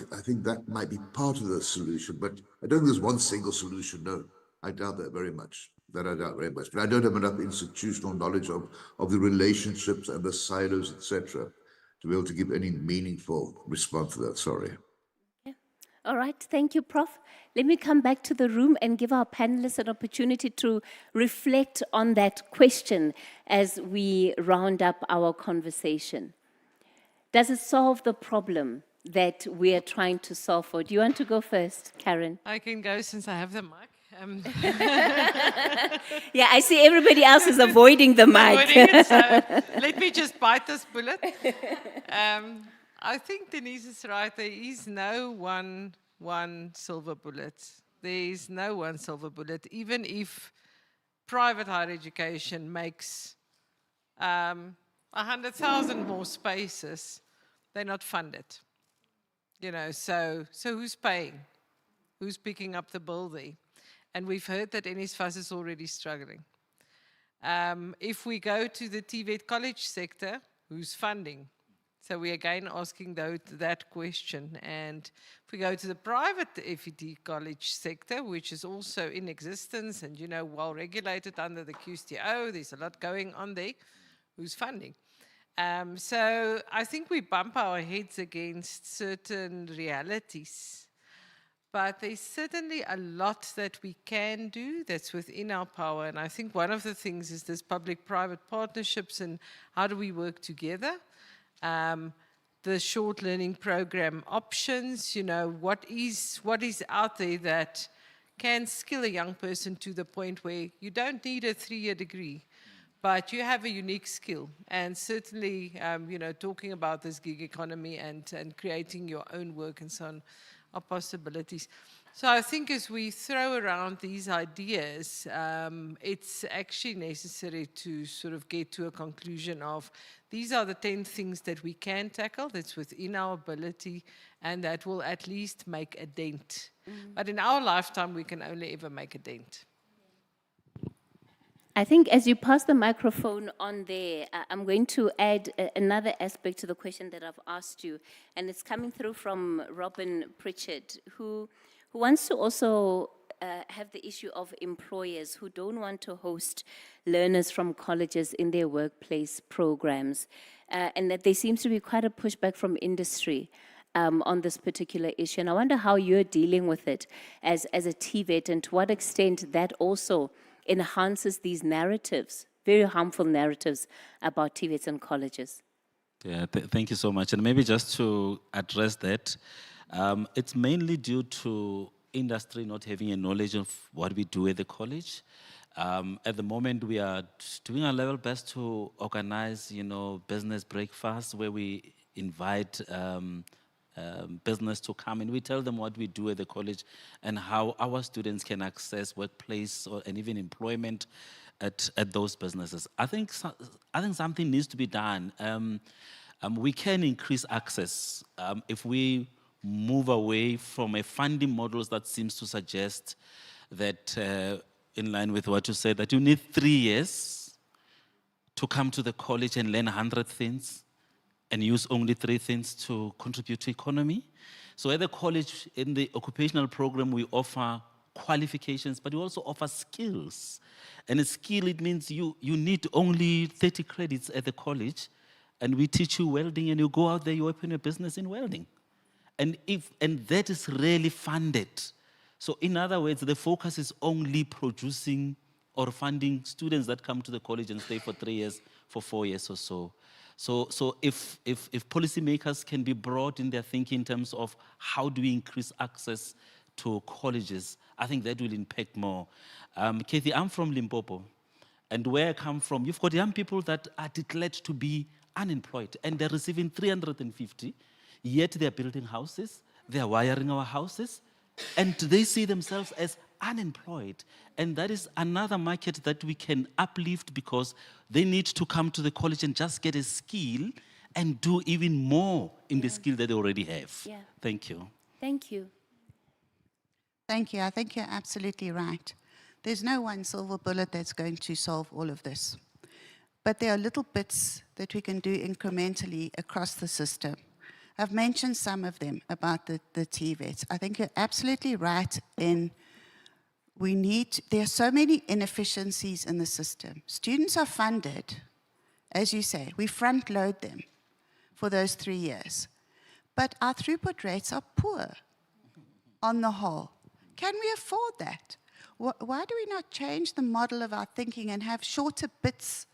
that might be part of the solution, but I don't think there's one single solution. No, I doubt that very much. That I doubt very much. But I don't have enough institutional knowledge of the relationships and the silos, etc., to be able to give any meaningful response to that. Sorry. All right, thank you, Prof. Let me come back to the room and give our panelists an opportunity to reflect on that question as we round up our conversation. Does it solve the problem that we are trying to solve for? Do you want to go first, Karen? I can go since I have the mic. Yeah, I see everybody else is avoiding the mic. Avoiding it, so let me just bite this bullet. I think Denise is right. There is no one silver bullet. There is no one silver bullet. Even if private higher education makes 100,000 more spaces, they're not funded. So who's paying? Who's picking up the bill there? And we've heard that NSFAS is already struggling. If we go to the TVET college sector, who's funding? So we're again asking that question. And if we go to the private FET college sector, which is also in existence and, well regulated under the QSTO, there's a lot going on there, who's funding? So I think we bump our heads against certain realities. But there's certainly a lot that we can do that's within our power. And I think one of the things is this public-private partnerships and how do we work together? The short learning program options, what is out there that can skill a young person to the point where you don't need a 3-year degree, but you have a unique skill. And certainly, talking about this gig economy and creating your own work and so on are possibilities. So I think as we throw around these ideas, it's actually necessary to sort of get to a conclusion of these are the 10 things that we can tackle, that's within our ability, and that will at least make a dent. But in our lifetime, we can only ever make a dent. I think as you pass the microphone on there, I'm going to add another aspect to the question that I've asked you, and it's coming through from Robin Pritchard, who wants to also have the issue of employers who don't want to host learners from colleges in their workplace programs, and that there seems to be quite a pushback from industry on this particular issue. And I wonder how you're dealing with it as a TVET, and to what extent that also enhances these narratives, very harmful narratives about TVETs and colleges. Yeah, thank you so much. And maybe just to address that, it's mainly due to industry not having a knowledge of what we do at the college. At the moment, we are doing our level best to organize, business breakfasts where we invite business to come and we tell them what we do at the college and how our students can access workplace and even employment at those businesses. I think something needs to be done. We can increase access if we move away from a funding models that seems to suggest that, in line with what you said, that you need 3 years to come to the college and learn 100 things and use only 3 things to contribute to economy. So at the college, in the occupational program, we offer qualifications, but we also offer skills. And a skill, it means you need only 30 credits at the college, and we teach you welding, and you go out there, you open a business in welding. And that is really funded. So in other words, the focus is only producing or funding students that come to the college and stay for 3 years, for 4 years or so. So if policymakers can be brought in their thinking in terms of how do we increase access to colleges, I think that will impact more. Kathy, I'm from Limpopo, and where I come from, you've got young people that are declared to be unemployed, and they're receiving 350, yet they're building houses, they're wiring our houses, and they see themselves as unemployed. And that is another market that we can uplift, because they need to come to the college and just get a skill and do even more in the skill that they already have. Yeah. Thank you. Thank you. Thank you. I think you're absolutely right. There's no one silver bullet that's going to solve all of this. But there are little bits that we can do incrementally across the system. I've mentioned some of them about the TVETs. I think you're absolutely right in there are so many inefficiencies in the system. Students are funded, as you say, we front load them for those 3 years. But our throughput rates are poor on the whole. Can we afford that? Why do we not change the model of our thinking and have shorter bits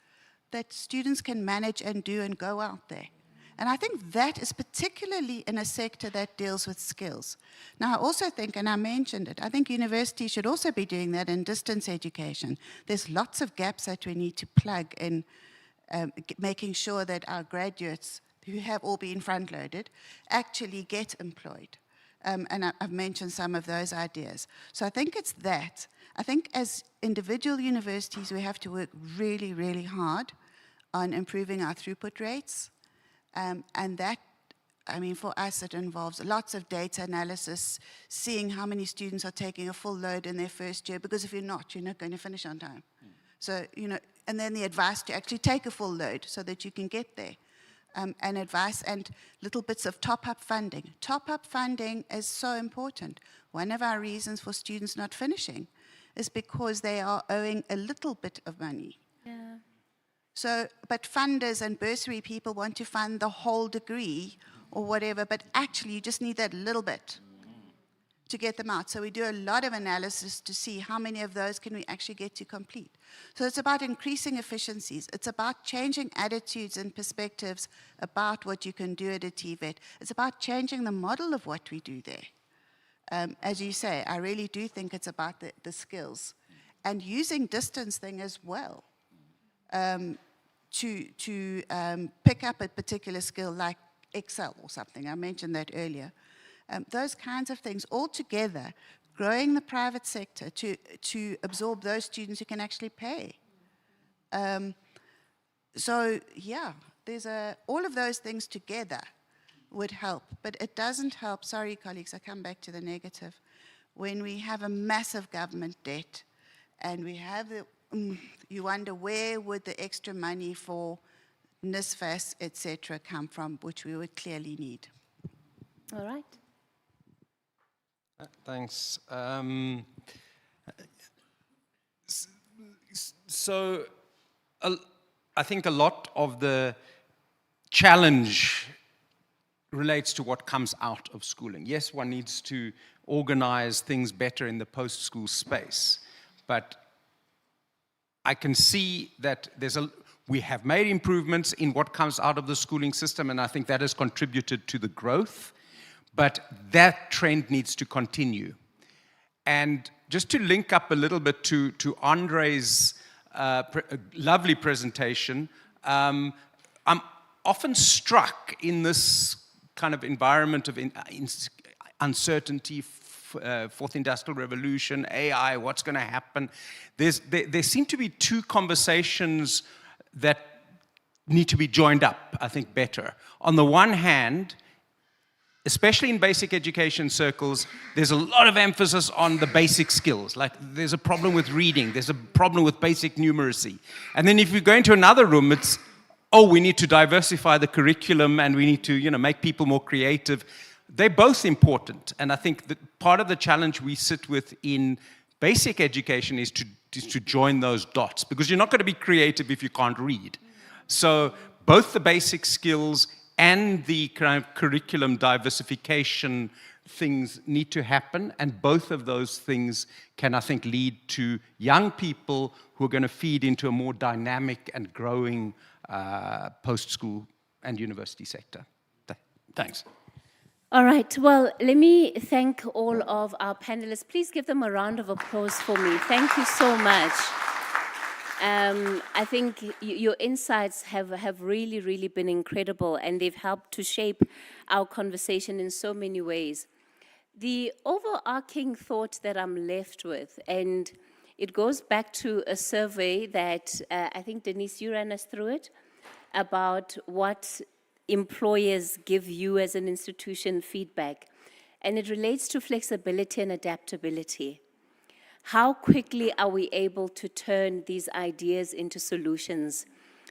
that students can manage and do and go out there? And I think that is particularly in a sector that deals with skills. Now, I also think, and I mentioned it, I think universities should also be doing that in distance education. There's lots of gaps that we need to plug in making sure that our graduates who have all been front-loaded actually get employed. And I've mentioned some of those ideas. So I think it's that. I think as individual universities, we have to work really, really hard on improving our throughput rates. And that, I mean, for us, it involves lots of data analysis, seeing how many students are taking a full load in their first year, because if you're not going to finish on time. So, and then the advice to actually take a full load so that you can get there. And advice and little bits of top-up funding. Top-up funding is so important. One of our reasons for students not finishing is because they are owing a little bit of money. Yeah. So, but funders and bursary people want to fund the whole degree or whatever, but actually you just need that little bit to get them out. So we do a lot of analysis to see how many of those can we actually get to complete. So it's about increasing efficiencies. It's about changing attitudes and perspectives about what you can do at a TVET. It's about changing the model of what we do there. As you say, I really do think it's about the skills and using distancing as well. To pick up a particular skill like Excel or something. I mentioned that earlier. Those kinds of things all together, growing the private sector to absorb those students who can actually pay. So yeah, all of those things together would help, but it doesn't help, sorry colleagues, I come back to the negative, when we have a massive government debt and we have you wonder where would the extra money for NSFAS, etc., come from, which we would clearly need. All right. Thanks. So I think a lot of the challenge relates to what comes out of schooling. Yes, one needs to organize things better in the post-school space, but I can see that we have made improvements in what comes out of the schooling system, and I think that has contributed to the growth, but that trend needs to continue. And just to link up a little bit to Andre's lovely presentation, I'm often struck in this kind of environment of uncertainty, fourth industrial revolution, AI, what's going to happen. There seem to be two conversations that need to be joined up, I think, better. On the one hand, especially in basic education circles, there's a lot of emphasis on the basic skills. Like there's a problem with reading, there's a problem with basic numeracy. And then if you go into another room, it's, oh, we need to diversify the curriculum and we need to, make people more creative. They're both important. And I think that part of the challenge we sit with in basic education is to join those dots, because you're not going to be creative if you can't read. So both the basic skills and the kind of curriculum diversification things need to happen, and both of those things can, I think, lead to young people who are going to feed into a more dynamic and growing post-school and university sector. Thanks. All right, well, let me thank all of our panelists. Please give them a round of applause for me. Thank you so much. I think your insights have really, really been incredible, and they've helped to shape our conversation in so many ways. The overarching thought that I'm left with, and it goes back to a survey that I think, Denise, you ran us through it, about what employers give you as an institution feedback. And it relates to flexibility and adaptability. How quickly are we able to turn these ideas into solutions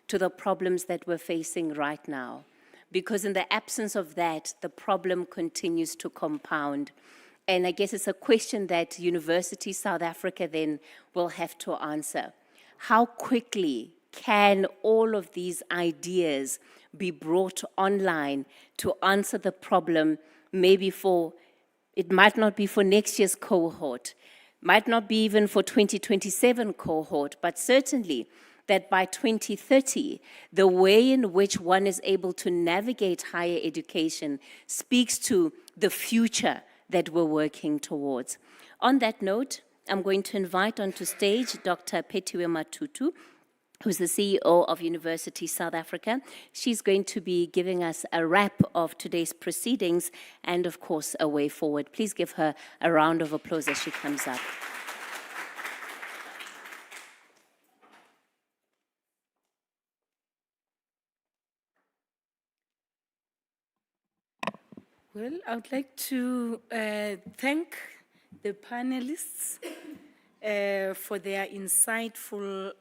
to the problems that we're facing right now? Because in the absence of that, the problem continues to compound. And I guess it's a question that University South Africa then will have to answer. How quickly can all of these ideas be brought online to answer the problem, maybe it might not be for next year's cohort, might not be even for 2027 cohort, but certainly that by 2030, the way in which one is able to navigate higher education speaks to the future that we're working towards. On that note, I'm going to invite onto stage Dr. Petiwe Matutu, who's the CEO of University South Africa. She's going to be giving us a wrap of today's proceedings and, of course, a way forward. Please give her a round of applause as she comes up. Well, I would like to thank the panelists for their insightful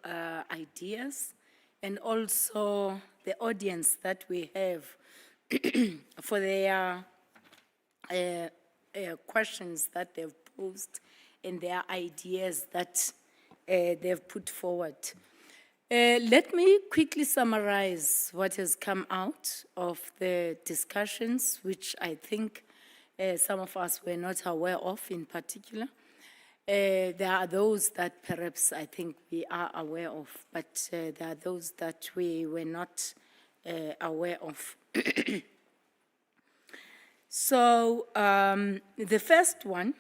ideas, and also the audience that we have for their questions that they've posed and their ideas that they've put forward. Let me quickly summarize what has come out of the discussions, which I think some of us were not aware of in particular. There are those that perhaps I think we are aware of, but there are those that we were not aware of. So the first one,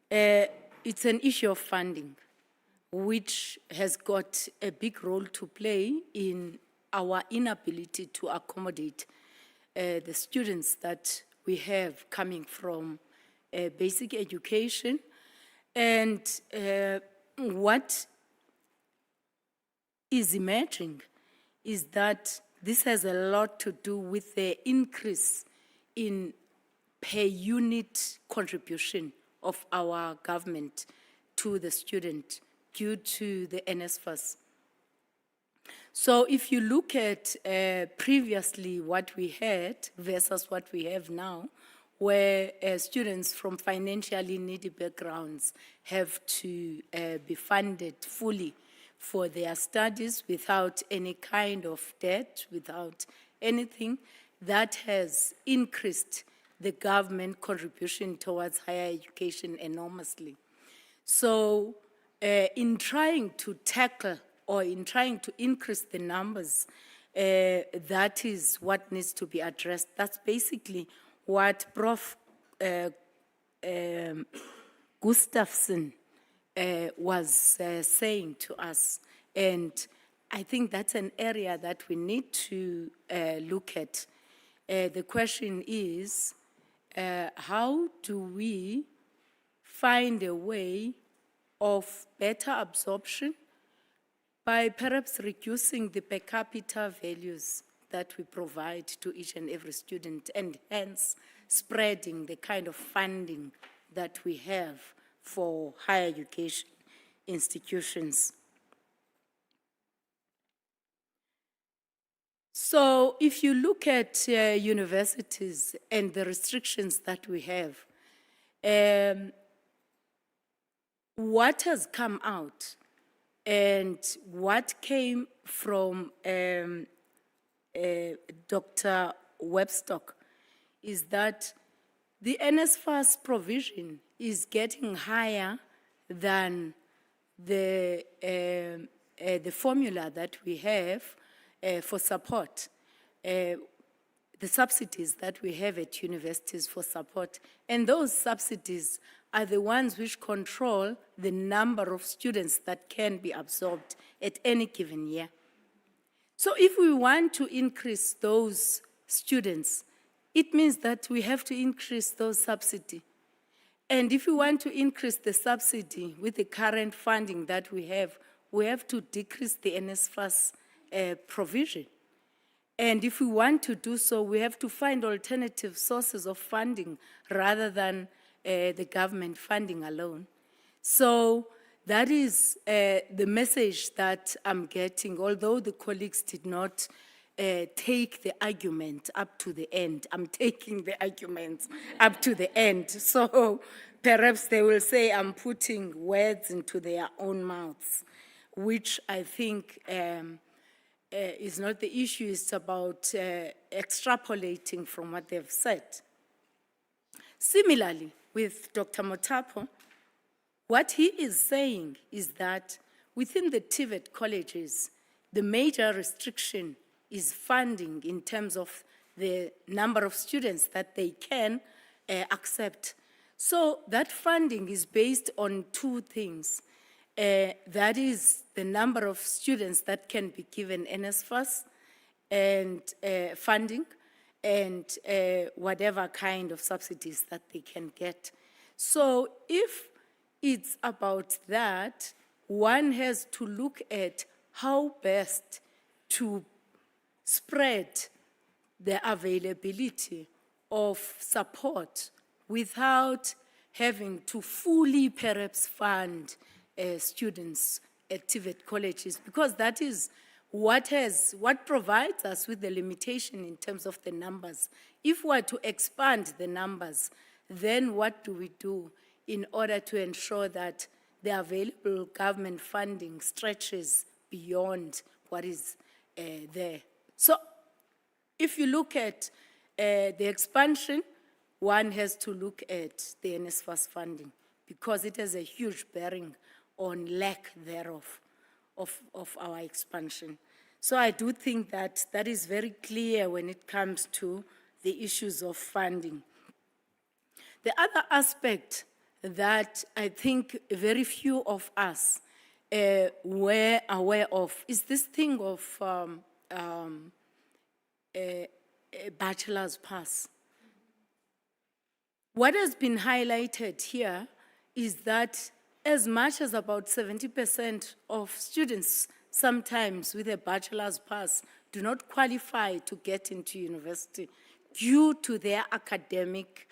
it's an issue of funding, which has got a big role to play in our inability to accommodate the students that we have coming from basic education. And what is emerging is that this has a lot to do with the increase in per unit contribution of our government to the student due to the NSFAS. So if you look at previously what we had versus what we have now, where students from financially needy backgrounds have to be funded fully for their studies without any kind of debt, without anything, that has increased the government contribution towards higher education enormously. So in trying to tackle or in trying to increase the numbers, that is what needs to be addressed. That's basically what Prof. Gustafsson was saying to us. And I think that's an area that we need to look at. The question is, how do we find a way of better absorption by perhaps reducing the per capita values that we provide to each and every student, and hence spreading the kind of funding that we have for higher education institutions. So if you look at universities and the restrictions that we have, what has come out and what came from Dr. Webstock is that the NSFAS provision is getting higher than the formula that we have for support. The the subsidies that we have at universities for support. And those subsidies are the ones which control the number of students that can be absorbed at any given year. So if we want to increase those students, it means that we have to increase those subsidies. And if we want to increase the subsidy with the current funding that we have to decrease the NSFAS provision. And if we want to do so, we have to find alternative sources of funding rather than the government funding alone. So that is the message that I'm getting, although the colleagues did not take the argument up to the end. I'm taking the arguments up to the end. So perhaps they will say I'm putting words into their own mouths, which I think is not the issue. It's about extrapolating from what they've said. Similarly, with Dr. Mothapo, what he is saying is that within the TVET colleges, the major restriction is funding in terms of the number of students that they can accept. So that funding is based on two things. That is the number of students that can be given NSFAS and funding and whatever kind of subsidies that they can get. So if it's about that, one has to look at how best to spread the availability of support without having to fully perhaps fund students at TVET colleges, because that is what provides us with the limitation in terms of the numbers. If we are to expand the numbers, then what do we do in order to ensure that the available government funding stretches beyond what is there? So if you look at the expansion, one has to look at the NSFAS funding because it has a huge bearing on lack thereof of our expansion. So I do think that that is very clear when it comes to the issues of funding. The other aspect that I think very few of us were aware of is this thing of a bachelor's pass. What has been highlighted here is that as much as about 70% of students, sometimes with a bachelor's pass, do not qualify to get into university due to their academic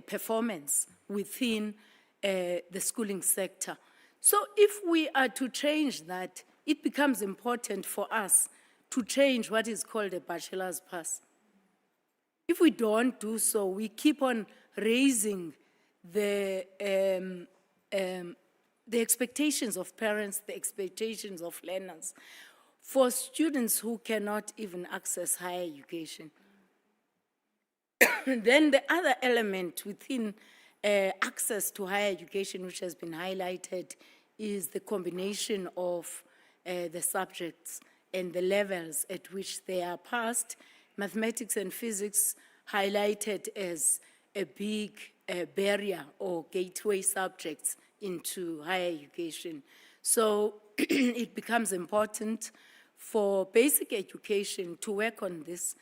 performance within the schooling sector. So if we are to change that, it becomes important for us to change what is called a bachelor's pass. If we don't do so, we keep on raising the expectations of parents, the expectations of learners for students who cannot even access higher education. Then the other element within access to higher education, which has been highlighted, is the combination of the subjects and the levels at which they are passed. Mathematics and physics highlighted as a big barrier or gateway subjects into higher education. So it becomes important for basic education to work on this.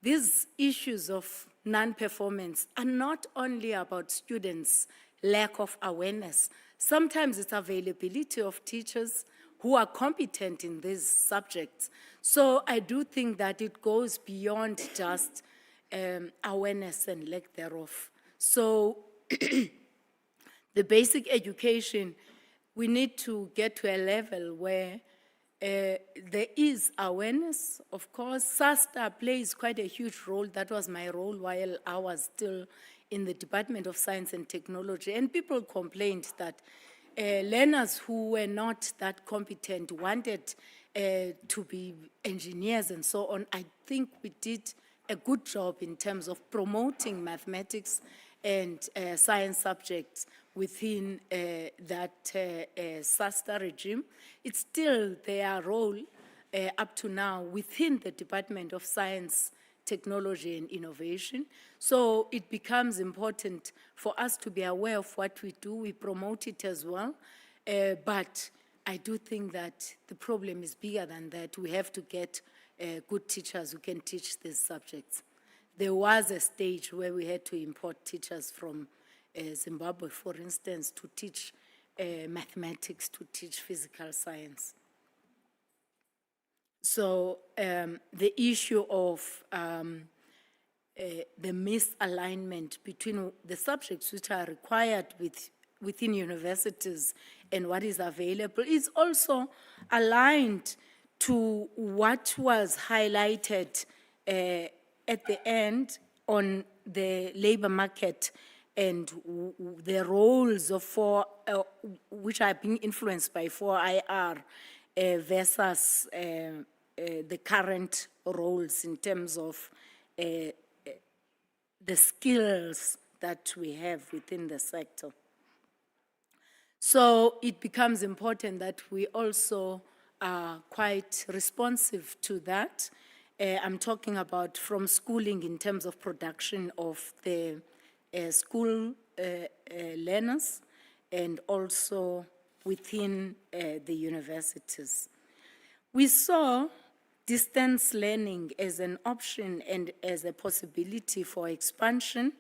These issues of non-performance are not only about students' lack of awareness. Sometimes it's availability of teachers who are competent in these subjects. So I do think that it goes beyond just awareness and lack thereof. So the basic education, we need to get to a level where there is awareness. Of course, SASTA plays quite a huge role. That was my role while I was still in the Department of Science and Technology. And people complained that learners who were not that competent wanted to be engineers and so on. I think we did a good job in terms of promoting mathematics and science subjects within that SASTA regime. It's still their role up to now within the Department of Science technology and innovation. So it becomes important for us to be aware of what we do. We promote it as well. But I do think that the problem is bigger than that. We have to get good teachers who can teach these subjects. There was a stage where we had to import teachers from Zimbabwe, for instance, to teach mathematics, to teach physical science. So the issue of the misalignment between the subjects which are required within universities and what is available is also aligned to what was highlighted at the end on the labor market and the roles of which are being influenced by 4IR versus the current roles in terms of the skills that we have within the sector. So it becomes important that we also are quite responsive to that. I'm talking about from schooling in terms of production of the school learners and also within the universities. We saw distance learning as an option and as a possibility for expansion,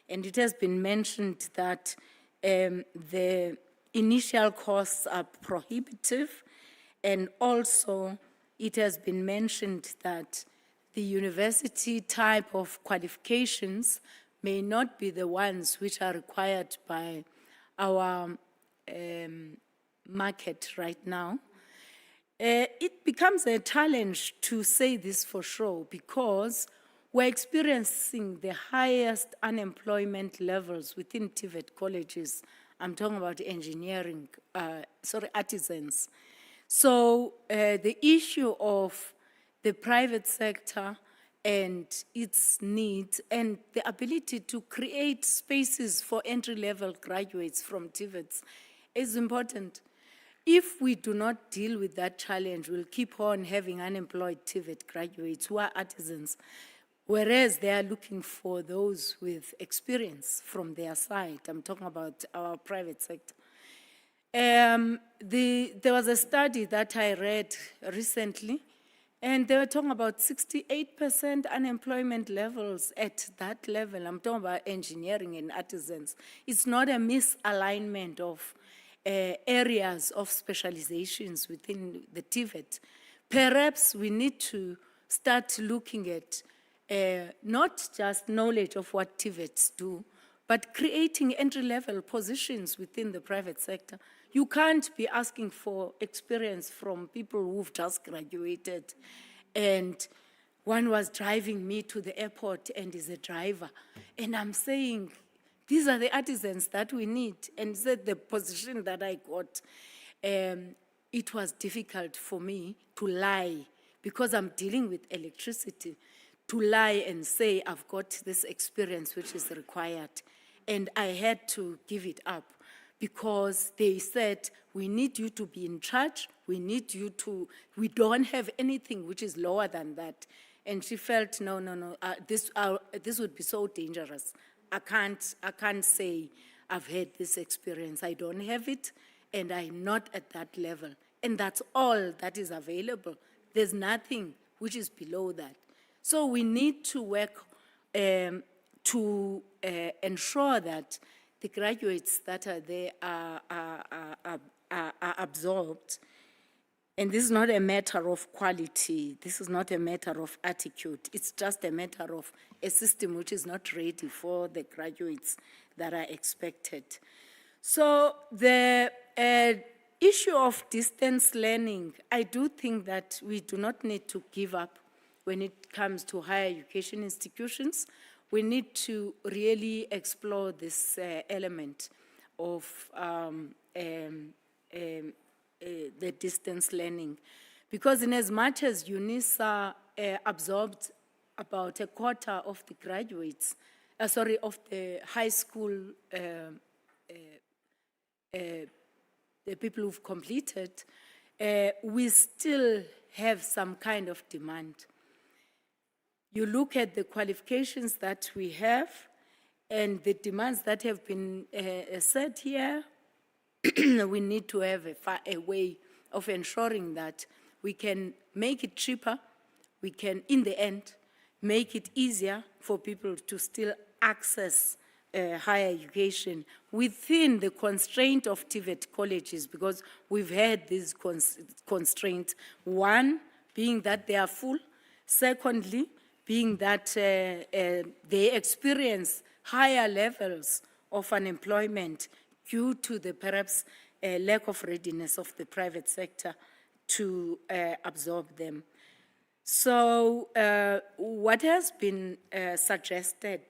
and it has been mentioned that the initial costs are prohibitive, and also it has been mentioned that the university type of qualifications may not be the ones which are required by our market right now. It becomes a challenge to say this for sure because we're experiencing the highest unemployment levels within TVET colleges. I'm talking about engineering, artisans. So the issue of the private sector and its needs and the ability to create spaces for entry-level graduates from TVETs is important. If we do not deal with that challenge, we'll keep on having unemployed TVET graduates who are artisans, whereas they are looking for those with experience from their side. I'm talking about our private sector. There was a study that I read recently, and they were talking about 68% unemployment levels at that level. I'm talking about engineering and artisans. It's not a misalignment of areas of specializations within the TVET. Perhaps we need to start looking at not just knowledge of what TVETs do, but creating entry-level positions within the private sector. You can't be asking for experience from people who've just graduated. And one was driving me to the airport and is a driver. And I'm saying, these are the artisans that we need. And said the position that I got, it was difficult for me to lie because I'm dealing with electricity, to lie and say I've got this experience which is required. And I had to give it up because they said, we need you to be in charge, we need you to, we don't have anything which is lower than that. And she felt, no, this would be so dangerous. I can't say I've had this experience. I don't have it, and I'm not at that level. And that's all that is available. There's nothing which is below that. So we need to work to ensure that the graduates that are there are absorbed. And this is not a matter of quality. This is not a matter of attitude. It's just a matter of a system which is not ready for the graduates that are expected. So the issue of distance learning, I do think that we do not need to give up when it comes to higher education institutions. We need to really explore this element of the distance learning. Because in as much as UNISA absorbed about a quarter of the graduates, of the high school, the people who've completed, we still have some kind of demand. you look at the qualifications that we have and the demands that have been set here, we need to have a way of ensuring that we can make it cheaper, we can, in the end, make it easier for people to still access higher education within the constraint of TVET colleges, because we've had these constraints. One, being that they are full. Secondly, being that they experience higher levels of unemployment due to the perhaps lack of readiness of the private sector to absorb them. So what has been suggested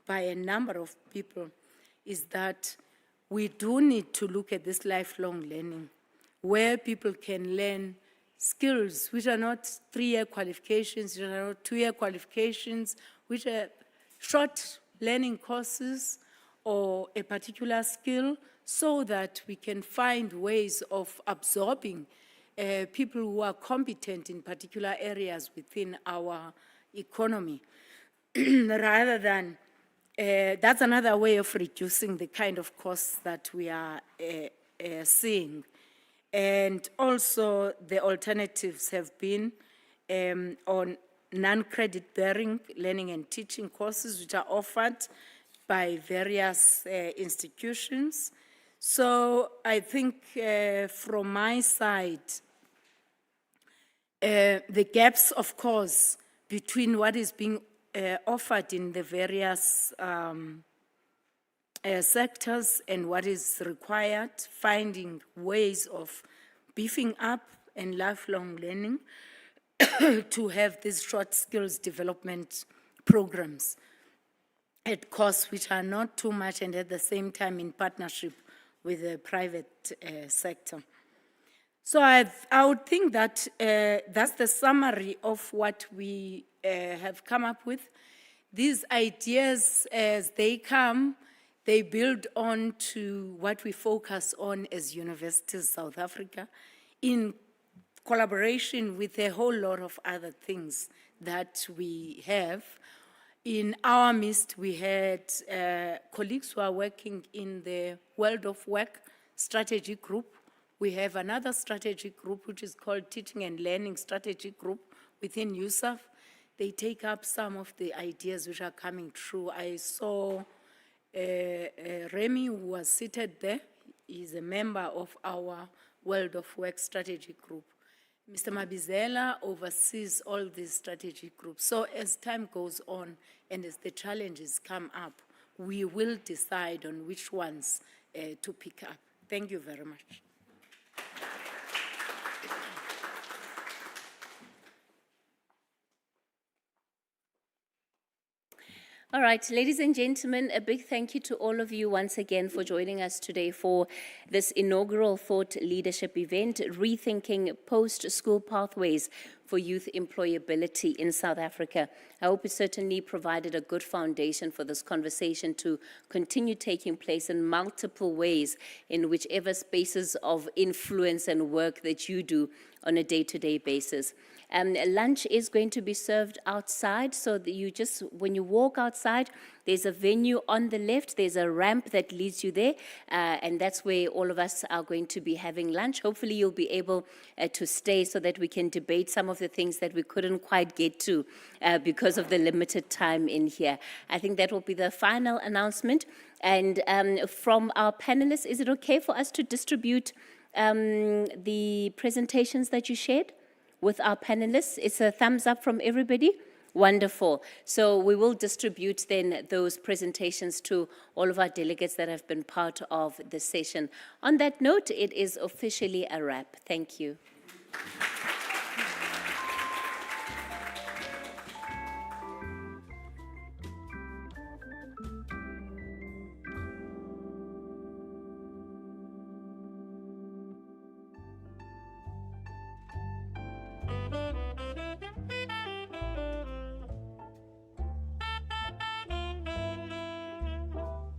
by a number of people is that we do need to look at this lifelong learning, where people can learn skills which are not 3-year qualifications, which are not 2-year qualifications, which are short learning courses or a particular skill, so that we can find ways of absorbing people who are competent in particular areas within our economy, rather than, that's another way of reducing the kind of costs that we are seeing. And also the alternatives have been on non-credit bearing learning and teaching courses which are offered by various institutions. So I think from my side, the gaps, of course, between what is being offered in the various sectors and what is required, finding ways of beefing up and lifelong learning to have these short skills development programs at costs which are not too much and at the same time in partnership with the private sector. So I would think that that's the summary of what we have come up with. These ideas, as they come, they build on to what we focus on as Universities South Africa in collaboration with a whole lot of other things that we have. In our midst, we had colleagues who are working in the World of Work Strategy Group. We have another strategy group which is called Teaching and Learning Strategy Group within USAF. They take up some of the ideas which are coming through. I saw Remy, who was seated there. He's a member of our World of Work Strategy Group. Mr. Mabizela oversees all these strategy groups. So as time goes on and as the challenges come up, we will decide on which ones to pick up. Thank you very much. All right, ladies and gentlemen, a big thank you to all of you once again for joining us today for this inaugural thought leadership event, Rethinking Post-School Pathways for Youth Employability in South Africa. I hope it certainly provided a good foundation for this conversation to continue taking place in multiple ways in whichever spaces of influence and work that you do on a day-to-day basis. Lunch is going to be served outside, so that you just, when you walk outside, there's a venue on the left, there's a ramp that leads you there, and that's where all of us are going to be having lunch. Hopefully you'll be able to stay so that we can debate some of the things that we couldn't quite get to because of the limited time in here. I think that will be the final announcement. And from our panelists, is it okay for us to distribute the presentations that you shared with our panelists? It's a thumbs up from everybody. Wonderful. So we will distribute then those presentations to all of our delegates that have been part of the session. On that note, it is officially a wrap. Thank you.